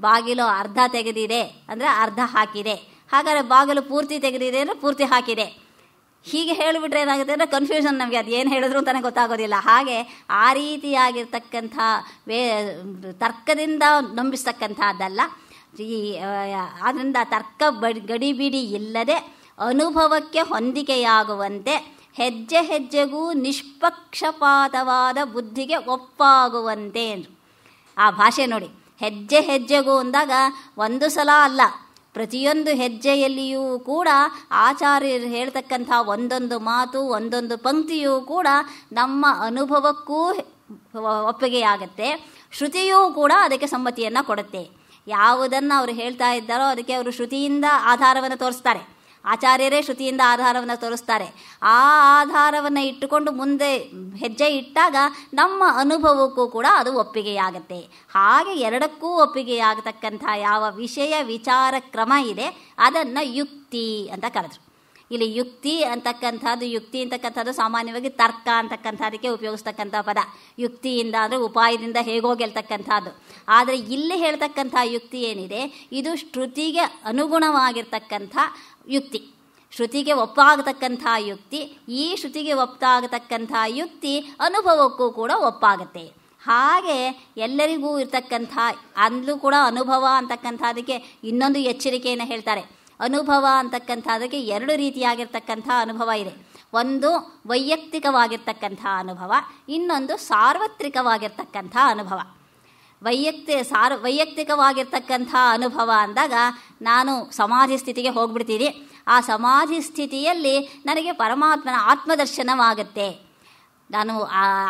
ಬಾಗಿಲು ಅರ್ಧ ತೆಗೆದಿದೆ ಅಂದರೆ ಅರ್ಧ ಹಾಕಿದೆ, ಹಾಗಾದರೆ ಬಾಗಿಲು ಪೂರ್ತಿ ತೆಗೆದಿದೆ ಅಂದರೆ ಪೂರ್ತಿ ಹಾಕಿದೆ, ಹೀಗೆ ಹೇಳಿಬಿಟ್ರೆ ಏನಾಗುತ್ತೆ ಅಂದರೆ ಕನ್ಫ್ಯೂಷನ್, ನಮಗೆ ಅದು ಏನು ಹೇಳಿದ್ರು ಅಂತಲೇ ಗೊತ್ತಾಗೋದಿಲ್ಲ. ಹಾಗೆ ಆ ರೀತಿಯಾಗಿರ್ತಕ್ಕಂಥ ತರ್ಕದಿಂದ ನಂಬಿಸ್ತಕ್ಕಂಥದ್ದಲ್ಲ. ಆದ್ದರಿಂದ ತರ್ಕ ಗಡಿಬಿಡಿ ಇಲ್ಲದೆ ಅನುಭವಕ್ಕೆ ಹೊಂದಿಕೆಯಾಗುವಂತೆ ಹೆಜ್ಜೆ ಹೆಜ್ಜೆಗೂ ನಿಷ್ಪಕ್ಷಪಾತವಾದ ಬುದ್ಧಿಗೆ ಒಪ್ಪಾಗುವಂತೆ ಅಂದರು. ಆ ಭಾಷೆ ನೋಡಿ, ಹೆಜ್ಜೆ ಹೆಜ್ಜೆಗೂ ಅಂದಾಗ ಒಂದು ಸಲ ಅಲ್ಲ, ಪ್ರತಿಯೊಂದು ಹೆಜ್ಜೆಯಲ್ಲಿಯೂ ಕೂಡ ಆಚಾರ್ಯರು ಹೇಳ್ತಕ್ಕಂಥ ಒಂದೊಂದು ಮಾತು, ಒಂದೊಂದು ಪಂಕ್ತಿಯೂ ಕೂಡ ನಮ್ಮ ಅನುಭವಕ್ಕೂ ಒಪ್ಪಿಗೆಯಾಗತ್ತೆ, ಶ್ರುತಿಯೂ ಕೂಡ ಅದಕ್ಕೆ ಸಮ್ಮತಿಯನ್ನು ಕೊಡುತ್ತೆ. ಯಾವುದನ್ನು ಅವರು ಹೇಳ್ತಾ ಇದ್ದಾರೋ ಅದಕ್ಕೆ ಅವರು ಶ್ರುತಿಯಿಂದ ಆಧಾರವನ್ನು ತೋರಿಸ್ತಾರೆ, ಆಚಾರ್ಯರೇ ಶ್ರುತಿಯಿಂದ ಆಧಾರವನ್ನು ತೋರಿಸ್ತಾರೆ. ಆ ಆಧಾರವನ್ನು ಇಟ್ಟುಕೊಂಡು ಮುಂದೆ ಹೆಜ್ಜೆ ಇಟ್ಟಾಗ ನಮ್ಮ ಅನುಭವಕ್ಕೂ ಕೂಡ ಅದು ಒಪ್ಪಿಗೆಯಾಗತ್ತೆ. ಹಾಗೆ ಎರಡಕ್ಕೂ ಒಪ್ಪಿಗೆಯಾಗತಕ್ಕಂಥ ಯಾವ ವಿಷಯ ವಿಚಾರ ಕ್ರಮ ಇದೆ ಅದನ್ನು ಯುಕ್ತಿ ಅಂತ ಕರೆದ್ರು. ಇಲ್ಲಿ ಯುಕ್ತಿ ಅಂತಕ್ಕಂಥದ್ದು ಸಾಮಾನ್ಯವಾಗಿ ತರ್ಕ ಅಂತಕ್ಕಂಥದಕ್ಕೆ ಉಪಯೋಗಿಸ್ತಕ್ಕಂಥ ಪದ. ಯುಕ್ತಿಯಿಂದ ಅಂದರೆ ಉಪಾಯದಿಂದ ಹೇಗೋ ಗೆಲ್ತಕ್ಕಂಥದ್ದು. ಆದರೆ ಇಲ್ಲಿ ಹೇಳ್ತಕ್ಕಂಥ ಯುಕ್ತಿ ಏನಿದೆ ಇದು ಶ್ರುತಿಗೆ ಅನುಗುಣವಾಗಿರ್ತಕ್ಕಂಥ ಯುಕ್ತಿ, ಶ್ರುತಿಗೆ ಒಪ್ಪಾಗತಕ್ಕಂಥ ಯುಕ್ತಿ. ಈ ಶ್ರುತಿಗೆ ಒಪ್ಪಾಗತಕ್ಕಂಥ ಯುಕ್ತಿ ಅನುಭವಕ್ಕೂ ಕೂಡ ಒಪ್ಪಾಗತ್ತೆ. ಹಾಗೆ ಎಲ್ಲರಿಗೂ ಇರ್ತಕ್ಕಂಥ ಅಂದ್ಲೂ ಕೂಡ ಅನುಭವ ಅಂತಕ್ಕಂಥದಕ್ಕೆ ಇನ್ನೊಂದು ಎಚ್ಚರಿಕೆಯನ್ನು ಹೇಳ್ತಾರೆ. ಅನುಭವ ಅಂತಕ್ಕಂಥದಕ್ಕೆ ಎರಡು ರೀತಿಯಾಗಿರ್ತಕ್ಕಂಥ ಅನುಭವ ಇದೆ. ಒಂದು ವೈಯಕ್ತಿಕವಾಗಿರ್ತಕ್ಕಂಥ ಅನುಭವ, ಇನ್ನೊಂದು ಸಾರ್ವತ್ರಿಕವಾಗಿರ್ತಕ್ಕಂಥ ಅನುಭವ. ವೈಯಕ್ತಿಕವಾಗಿರ್ತಕ್ಕಂಥ ಅನುಭವ ಅಂದಾಗ ನಾನು ಸಮಾಧಿ ಸ್ಥಿತಿಗೆ ಹೋಗ್ಬಿಡ್ತೀನಿ, ಆ ಸಮಾಧಿ ಸ್ಥಿತಿಯಲ್ಲಿ ನನಗೆ ಪರಮಾತ್ಮನ ಆತ್ಮದರ್ಶನವಾಗುತ್ತೆ. ನಾನು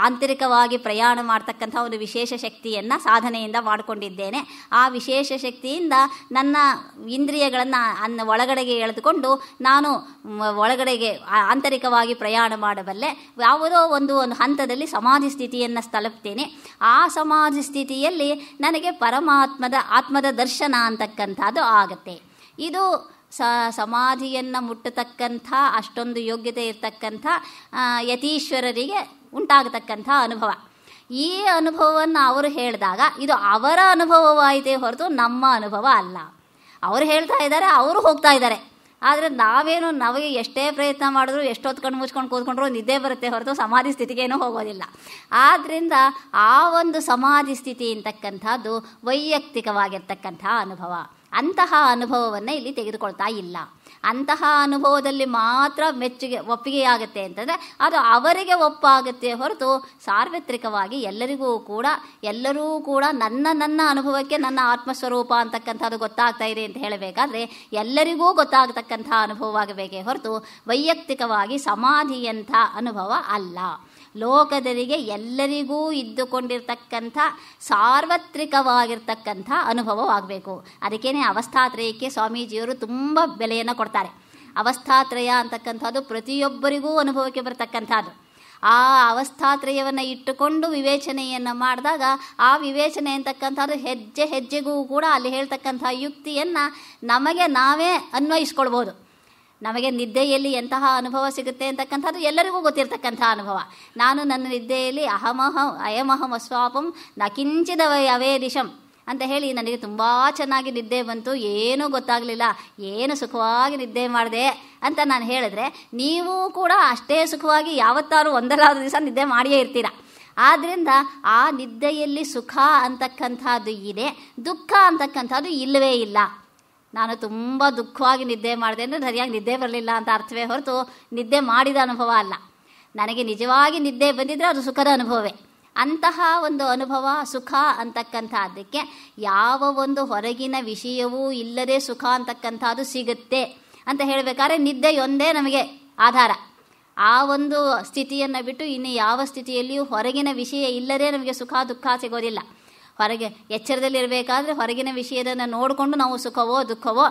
ಆಂತರಿಕವಾಗಿ ಪ್ರಯಾಣ ಮಾಡ್ತಕ್ಕಂಥ ಒಂದು ವಿಶೇಷ ಶಕ್ತಿಯನ್ನು ಸಾಧನೆಯಿಂದ ಮಾಡಿಕೊಂಡಿದ್ದೇನೆ. ಆ ವಿಶೇಷ ಶಕ್ತಿಯಿಂದ ನನ್ನ ಇಂದ್ರಿಯಗಳನ್ನು ಒಳಗಡೆಗೆ ಎಳೆದುಕೊಂಡು ನಾನು ಒಳಗಡೆಗೆ ಆಂತರಿಕವಾಗಿ ಪ್ರಯಾಣ ಮಾಡಬಲ್ಲೆ. ಯಾವುದೋ ಒಂದು ಹಂತದಲ್ಲಿ ಸಮಾಧಿ ಸ್ಥಿತಿಯನ್ನು ತಲುಪ್ತೇನೆ. ಆ ಸಮಾಧಿ ಸ್ಥಿತಿಯಲ್ಲಿ ನನಗೆ ಪರಮಾತ್ಮದ ಆತ್ಮದ ದರ್ಶನ ಅಂತಕ್ಕಂಥದ್ದು ಆಗುತ್ತೆ. ಇದು ಸಮಾಧಿಯನ್ನು ಮುಟ್ಟತಕ್ಕಂಥ ಅಷ್ಟೊಂದು ಯೋಗ್ಯತೆ ಇರತಕ್ಕಂಥ ಯತೀಶ್ವರರಿಗೆ ಉಂಟಾಗತಕ್ಕಂಥ ಅನುಭವ. ಈ ಅನುಭವವನ್ನು ಅವರು ಹೇಳಿದಾಗ ಇದು ಅವರ ಅನುಭವವಾಯಿತೇ ಹೊರತು ನಮ್ಮ ಅನುಭವ ಅಲ್ಲ. ಅವರು ಹೇಳ್ತಾ ಇದ್ದಾರೆ, ಅವರು ಹೋಗ್ತಾ ಇದ್ದಾರೆ. ಆದರೆ ನಮಗೆ ಎಷ್ಟೇ ಪ್ರಯತ್ನ ಮಾಡಿದ್ರು, ಎಷ್ಟೊತ್ತು ಕಣ್ಣು ಮುಚ್ಕೊಂಡು ಕೂತ್ಕೊಂಡ್ರು ನಿದ್ದೆ ಬರುತ್ತೆ ಹೊರತು ಸಮಾಧಿ ಸ್ಥಿತಿಗೇನೂ ಹೋಗೋದಿಲ್ಲ. ಆದ್ದರಿಂದ ಆ ಒಂದು ಸಮಾಧಿ ಸ್ಥಿತಿ ಅಂತಕ್ಕಂಥದ್ದು ವೈಯಕ್ತಿಕವಾಗಿರ್ತಕ್ಕಂಥ ಅನುಭವ. ಅಂತಹ ಅನುಭವವನ್ನು ಇಲ್ಲಿ ತೆಗೆದುಕೊಳ್ತಾ ಇಲ್ಲ. ಅಂತಹ ಅನುಭವದಲ್ಲಿ ಮಾತ್ರ ಒಪ್ಪಿಗೆಯಾಗುತ್ತೆ ಅಂತಂದರೆ ಅದು ಅವರಿಗೆ ಒಪ್ಪಾಗುತ್ತೆ ಹೊರತು ಸಾರ್ವತ್ರಿಕವಾಗಿ ಎಲ್ಲರೂ ಕೂಡ ನನ್ನ ಅನುಭವಕ್ಕೆ ನನ್ನ ಆತ್ಮಸ್ವರೂಪ ಅಂತಕ್ಕಂಥದ್ದು ಗೊತ್ತಾಗ್ತಾ ಇದೆ ಅಂತ ಹೇಳಬೇಕಾದ್ರೆ ಎಲ್ಲರಿಗೂ ಗೊತ್ತಾಗತಕ್ಕಂಥ ಅನುಭವವಾಗಬೇಕೇ ಹೊರತು ವೈಯಕ್ತಿಕವಾಗಿ ಸಮಾಧಿಯಂಥ ಅನುಭವ ಅಲ್ಲ. ಲೋಕದರಿಗೆ ಎಲ್ಲರಿಗೂ ಇದ್ದುಕೊಂಡಿರ್ತಕ್ಕಂಥ ಸಾರ್ವತ್ರಿಕವಾಗಿರ್ತಕ್ಕಂಥ ಅನುಭವವಾಗಬೇಕು. ಅದಕ್ಕೇನೆ ಅವಸ್ಥಾತ್ರಯಕ್ಕೆ ಸ್ವಾಮೀಜಿಯವರು ತುಂಬ ಬೆಲೆಯನ್ನು ಕೊಡ್ತಾರೆ. ಅವಸ್ಥಾತ್ರಯ ಅಂತಕ್ಕಂಥದ್ದು ಪ್ರತಿಯೊಬ್ಬರಿಗೂ ಅನುಭವಕ್ಕೆ ಬರ್ತಕ್ಕಂಥದ್ದು. ಆ ಅವಸ್ಥಾತ್ರಯವನ್ನು ಇಟ್ಟುಕೊಂಡು ವಿವೇಚನೆಯನ್ನು ಮಾಡಿದಾಗ ಆ ವಿವೇಚನೆ ಅಂತಕ್ಕಂಥದ್ದು ಹೆಜ್ಜೆ ಹೆಜ್ಜೆಗೂ ಕೂಡ ಅಲ್ಲಿ ಹೇಳ್ತಕ್ಕಂಥ ಯುಕ್ತಿಯನ್ನು ನಮಗೆ ನಾವೇ ಅನ್ವಯಿಸ್ಕೊಳ್ಬೋದು. ನಮಗೆ ನಿದ್ದೆಯಲ್ಲಿ ಎಂತಹ ಅನುಭವ ಸಿಗುತ್ತೆ ಅಂತಕ್ಕಂಥದ್ದು ಎಲ್ಲರಿಗೂ ಗೊತ್ತಿರ್ತಕ್ಕಂಥ ಅನುಭವ. ನಾನು ನನ್ನ ನಿದ್ದೆಯಲ್ಲಿ ಅಯಮಹಂ ಅಸ್ವಾಪಂ ನ ಕಿಂಚಿದ ಅವೇದಿಶಂ ಅಂತ ಹೇಳಿ ನನಗೆ ತುಂಬ ಚೆನ್ನಾಗಿ ನಿದ್ದೆ ಬಂತು, ಏನೂ ಗೊತ್ತಾಗಲಿಲ್ಲ, ಏನು ಸುಖವಾಗಿ ನಿದ್ದೆ ಮಾಡಿದೆ ಅಂತ ನಾನು ಹೇಳಿದ್ರೆ ನೀವು ಕೂಡ ಅಷ್ಟೇ ಸುಖವಾಗಿ ಯಾವತ್ತಾರು ಒಂದರಾದ್ರೂ ದಿವಸ ನಿದ್ದೆ ಮಾಡಿಯೇ ಇರ್ತೀರ. ಆದ್ದರಿಂದ ಆ ನಿದ್ದೆಯಲ್ಲಿ ಸುಖ ಅಂತಕ್ಕಂಥದ್ದು ಇದೆ, ದುಃಖ ಅಂತಕ್ಕಂಥದ್ದು ಇಲ್ಲವೇ ಇಲ್ಲ. ನಾನು ತುಂಬ ದುಃಖವಾಗಿ ನಿದ್ದೆ ಮಾಡಿದೆ ಅಂದರೆ ಸರಿಯಾಗಿ ನಿದ್ದೆ ಬರಲಿಲ್ಲ ಅಂತ ಅರ್ಥವೇ ಹೊರತು ನಿದ್ದೆ ಮಾಡಿದ ಅನುಭವ ಅಲ್ಲ. ನನಗೆ ನಿಜವಾಗಿ ನಿದ್ದೆ ಬಂದಿದ್ದರೆ ಅದು ಸುಖದ ಅನುಭವವೇ. ಅಂತಹ ಒಂದು ಅನುಭವ ಸುಖ ಅಂತಕ್ಕಂಥದ್ದಕ್ಕೆ ಯಾವ ಒಂದು ಹೊರಗಿನ ವಿಷಯವೂ ಇಲ್ಲದೆ ಸುಖ ಅಂತಕ್ಕಂಥದ್ದು ಸಿಗುತ್ತೆ ಅಂತ ಹೇಳಬೇಕಾದ್ರೆ ನಿದ್ದೆಯೊಂದೇ ನಮಗೆ ಆಧಾರ. ಆ ಒಂದು ಸ್ಥಿತಿಯನ್ನು ಬಿಟ್ಟು ಇನ್ನು ಯಾವ ಸ್ಥಿತಿಯಲ್ಲಿಯೂ ಹೊರಗಿನ ವಿಷಯ ಇಲ್ಲದೆ ನಮಗೆ ಸುಖ ದುಃಖ ಸಿಗೋದಿಲ್ಲ. ಹೊರಗೆ ಎಚ್ಚರದಲ್ಲಿರಬೇಕಾದ್ರೆ ಹೊರಗಿನ ವಿಷಯದನ್ನು ನೋಡಿಕೊಂಡು ನಾವು ಸುಖವೋ ದುಃಖವೋ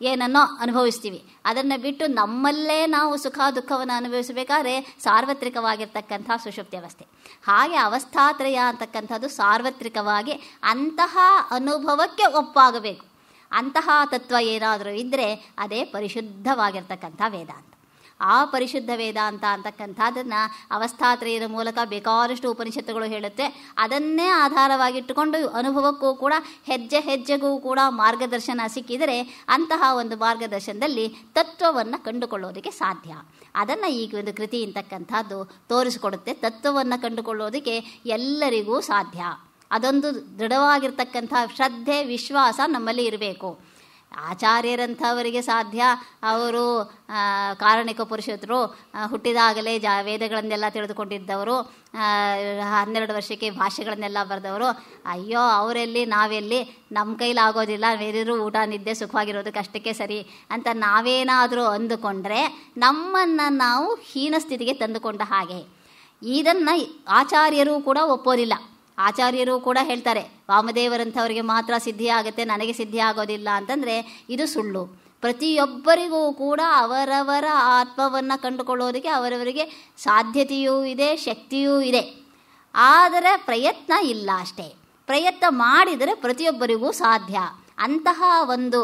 ಏನನ್ನೋ ಅನುಭವಿಸ್ತೀವಿ. ಅದನ್ನು ಬಿಟ್ಟು ನಮ್ಮಲ್ಲೇ ನಾವು ಸುಖ ದುಃಖವನ್ನು ಅನುಭವಿಸಬೇಕಾದ್ರೆ ಸಾರ್ವತ್ರಿಕವಾಗಿರ್ತಕ್ಕಂಥ ಸುಷುಪ್ತಿ ಅವಸ್ಥೆ. ಹಾಗೆ ಅವಸ್ಥಾತ್ರಯ ಅಂತಕ್ಕಂಥದ್ದು ಸಾರ್ವತ್ರಿಕವಾಗಿ ಅಂತಹ ಅನುಭವಕ್ಕೆ ಒಪ್ಪಾಗಬೇಕು. ಅಂತಹ ತತ್ವ ಏನಾದರೂ ಇದ್ದರೆ ಅದೇ ಪರಿಶುದ್ಧವಾಗಿರ್ತಕ್ಕಂಥ ವೇದಾಂತ. ಆ ಪರಿಶುದ್ಧ ವೇದಾಂತ ಅಂತಕ್ಕಂಥದ್ದನ್ನು ಅವಸ್ಥಾತ್ರಯದ ಮೂಲಕ ಬೇಕಾದಷ್ಟು ಉಪನಿಷತ್ತುಗಳು ಹೇಳುತ್ತೆ. ಅದನ್ನೇ ಆಧಾರವಾಗಿಟ್ಟುಕೊಂಡು ಅನುಭವಕ್ಕೂ ಕೂಡ ಹೆಜ್ಜೆ ಹೆಜ್ಜೆಗೂ ಕೂಡ ಮಾರ್ಗದರ್ಶನ ಸಿಕ್ಕಿದರೆ ಅಂತಹ ಒಂದು ಮಾರ್ಗದರ್ಶನದಲ್ಲಿ ತತ್ವವನ್ನು ಕಂಡುಕೊಳ್ಳೋದಕ್ಕೆ ಸಾಧ್ಯ. ಅದನ್ನು ಈಗ ಒಂದು ಕೃತಿ ಅಂತಕ್ಕಂಥದ್ದು ತೋರಿಸಿಕೊಡುತ್ತೆ. ತತ್ವವನ್ನು ಕಂಡುಕೊಳ್ಳೋದಕ್ಕೆ ಎಲ್ಲರಿಗೂ ಸಾಧ್ಯ. ಅದೊಂದು ದೃಢವಾಗಿರ್ತಕ್ಕಂಥ ಶ್ರದ್ಧೆ ವಿಶ್ವಾಸ ನಮ್ಮಲ್ಲಿ ಇರಬೇಕು. ಆಚಾರ್ಯರಂಥವರಿಗೆ ಸಾಧ್ಯ. ಅವರು ಕಾರಣಿಕ ಪುರುಷರು, ಹುಟ್ಟಿದಾಗಲೇ ವೇದಗಳನ್ನೆಲ್ಲ ತಿಳಿದುಕೊಂಡಿದ್ದವರು, 12 ವರ್ಷಕ್ಕೆ ಭಾಷೆಗಳನ್ನೆಲ್ಲ ಬರೆದವರು. ಅಯ್ಯೋ ಅವರೆಲ್ಲಿ ನಾವೆಲ್ಲಿ, ನಮ್ಮ ಕೈಲಾಗೋದಿಲ್ಲ, ಬೇರೆಯವರು ಊಟ ನಿದ್ದೆ ಸುಖವಾಗಿರೋದಕ್ಕೆ ಅಷ್ಟಕ್ಕೆ ಸರಿ ಅಂತ ನಾವೇನಾದರೂ ಅಂದುಕೊಂಡ್ರೆ ನಮ್ಮನ್ನು ನಾವು ಹೀನ ಸ್ಥಿತಿಗೆ ತಂದುಕೊಂಡ ಹಾಗೆ. ಇದನ್ನು ಆಚಾರ್ಯರು ಕೂಡ ಒಪ್ಪೋದಿಲ್ಲ. ಆಚಾರ್ಯರು ಕೂಡ ಹೇಳ್ತಾರೆ ವಾಮದೇವರಂಥವರಿಗೆ ಮಾತ್ರ ಸಿದ್ಧಿ ಆಗುತ್ತೆ, ನನಗೆ ಸಿದ್ಧಿ ಆಗೋದಿಲ್ಲ ಅಂತಂದರೆ ಇದು ಸುಳ್ಳು. ಪ್ರತಿಯೊಬ್ಬರಿಗೂ ಕೂಡ ಅವರವರ ಆತ್ಮವನ್ನು ಕಂಡುಕೊಳ್ಳೋದಕ್ಕೆ ಅವರವರಿಗೆ ಸಾಧ್ಯತೆಯೂ ಇದೆ, ಶಕ್ತಿಯೂ ಇದೆ. ಆದರೆ ಪ್ರಯತ್ನ ಇಲ್ಲ ಅಷ್ಟೇ. ಪ್ರಯತ್ನ ಮಾಡಿದರೆ ಪ್ರತಿಯೊಬ್ಬರಿಗೂ ಸಾಧ್ಯ. ಅಂತಹ ಒಂದು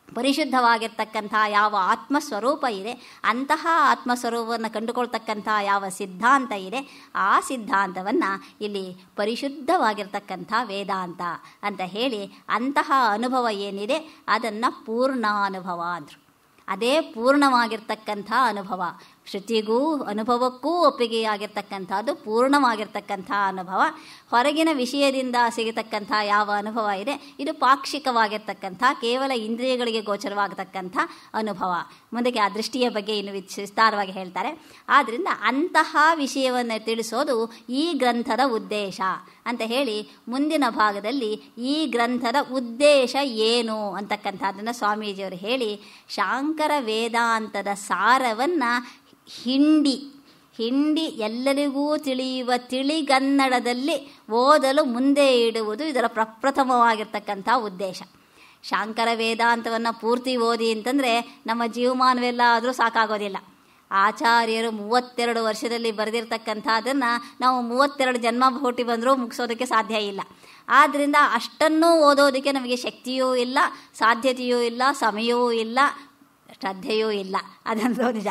ಪರಿಶುದ್ಧವಾಗಿರ್ತಕ್ಕಂಥ ಯಾವ ಆತ್ಮಸ್ವರೂಪ ಇದೆ, ಅಂತಹ ಆತ್ಮಸ್ವರೂಪವನ್ನು ಕಂಡುಕೊಳ್ತಕ್ಕಂಥ ಯಾವ ಸಿದ್ಧಾಂತ ಇದೆ, ಆ ಸಿದ್ಧಾಂತವನ್ನು ಇಲ್ಲಿ ಪರಿಶುದ್ಧವಾಗಿರ್ತಕ್ಕಂಥ ವೇದಾಂತ ಅಂತ ಹೇಳಿ ಅಂತಹ ಅನುಭವ ಏನಿದೆ ಅದನ್ನು ಪೂರ್ಣಾನುಭವ ಅಂದರು. ಅದೇ ಪೂರ್ಣವಾಗಿರ್ತಕ್ಕಂಥ ಅನುಭವ. ಶ್ರುತಿಗೂ ಅನುಭವಕ್ಕೂ ಒಪ್ಪಿಗೆಯಾಗಿರ್ತಕ್ಕಂಥದ್ದು ಪೂರ್ಣವಾಗಿರ್ತಕ್ಕಂಥ ಅನುಭವ. ಹೊರಗಿನ ವಿಷಯದಿಂದ ಸಿಗತಕ್ಕಂಥ ಯಾವ ಅನುಭವ ಇದೆ ಇದು ಪಾಕ್ಷಿಕವಾಗಿರ್ತಕ್ಕಂಥ ಕೇವಲ ಇಂದ್ರಿಯಗಳಿಗೆ ಗೋಚರವಾಗತಕ್ಕಂಥ ಅನುಭವ. ಮುಂದಕ್ಕೆ ಆ ದೃಷ್ಟಿಯ ಬಗ್ಗೆ ಇನ್ನು ವಿಸ್ತಾರವಾಗಿ ಹೇಳ್ತಾರೆ. ಆದ್ದರಿಂದ ಅಂತಹ ವಿಷಯವನ್ನು ತಿಳಿಸೋದು ಈ ಗ್ರಂಥದ ಉದ್ದೇಶ ಅಂತ ಹೇಳಿ ಮುಂದಿನ ಭಾಗದಲ್ಲಿ ಈ ಗ್ರಂಥದ ಉದ್ದೇಶ ಏನು ಅಂತಕ್ಕಂಥದ್ದನ್ನು ಸ್ವಾಮೀಜಿಯವರು ಹೇಳಿ ಶಾಂಕರ ವೇದಾಂತದ ಸಾರವನ್ನು ಹಿಂಡಿ ಎಲ್ಲರಿಗೂ ತಿಳಿಯುವ ತಿಳಿಗನ್ನಡದಲ್ಲಿ ಓದಲು ಮುಂದೆ ಇಡುವುದು ಇದರ ಪ್ರಪ್ರಥಮವಾಗಿರ್ತಕ್ಕಂಥ ಉದ್ದೇಶ. ಶಾಂಕರ ವೇದಾಂತವನ್ನು ಪೂರ್ತಿ ಓದಿ ಅಂತಂದರೆ ನಮ್ಮ ಜೀವಮಾನವೆಲ್ಲ ಆದರೂ ಸಾಕಾಗೋದಿಲ್ಲ. ಆಚಾರ್ಯರು 32 ವರ್ಷದಲ್ಲಿ ಬರೆದಿರ್ತಕ್ಕಂಥದ್ದನ್ನು ನಾವು 32 ಜನ್ಮ ಹುಟ್ಟಿ ಬಂದರೂ ಮುಗಿಸೋದಕ್ಕೆ ಸಾಧ್ಯ ಇಲ್ಲ. ಆದ್ದರಿಂದ ಅಷ್ಟನ್ನೂ ಓದೋದಕ್ಕೆ ನಮಗೆ ಶಕ್ತಿಯೂ ಇಲ್ಲ, ಸಾಧ್ಯತೆಯೂ ಇಲ್ಲ, ಸಮಯವೂ ಇಲ್ಲ, ಶ್ರದ್ಧೆಯೂ ಇಲ್ಲ. ಅದೊಂದು ನಿಜ.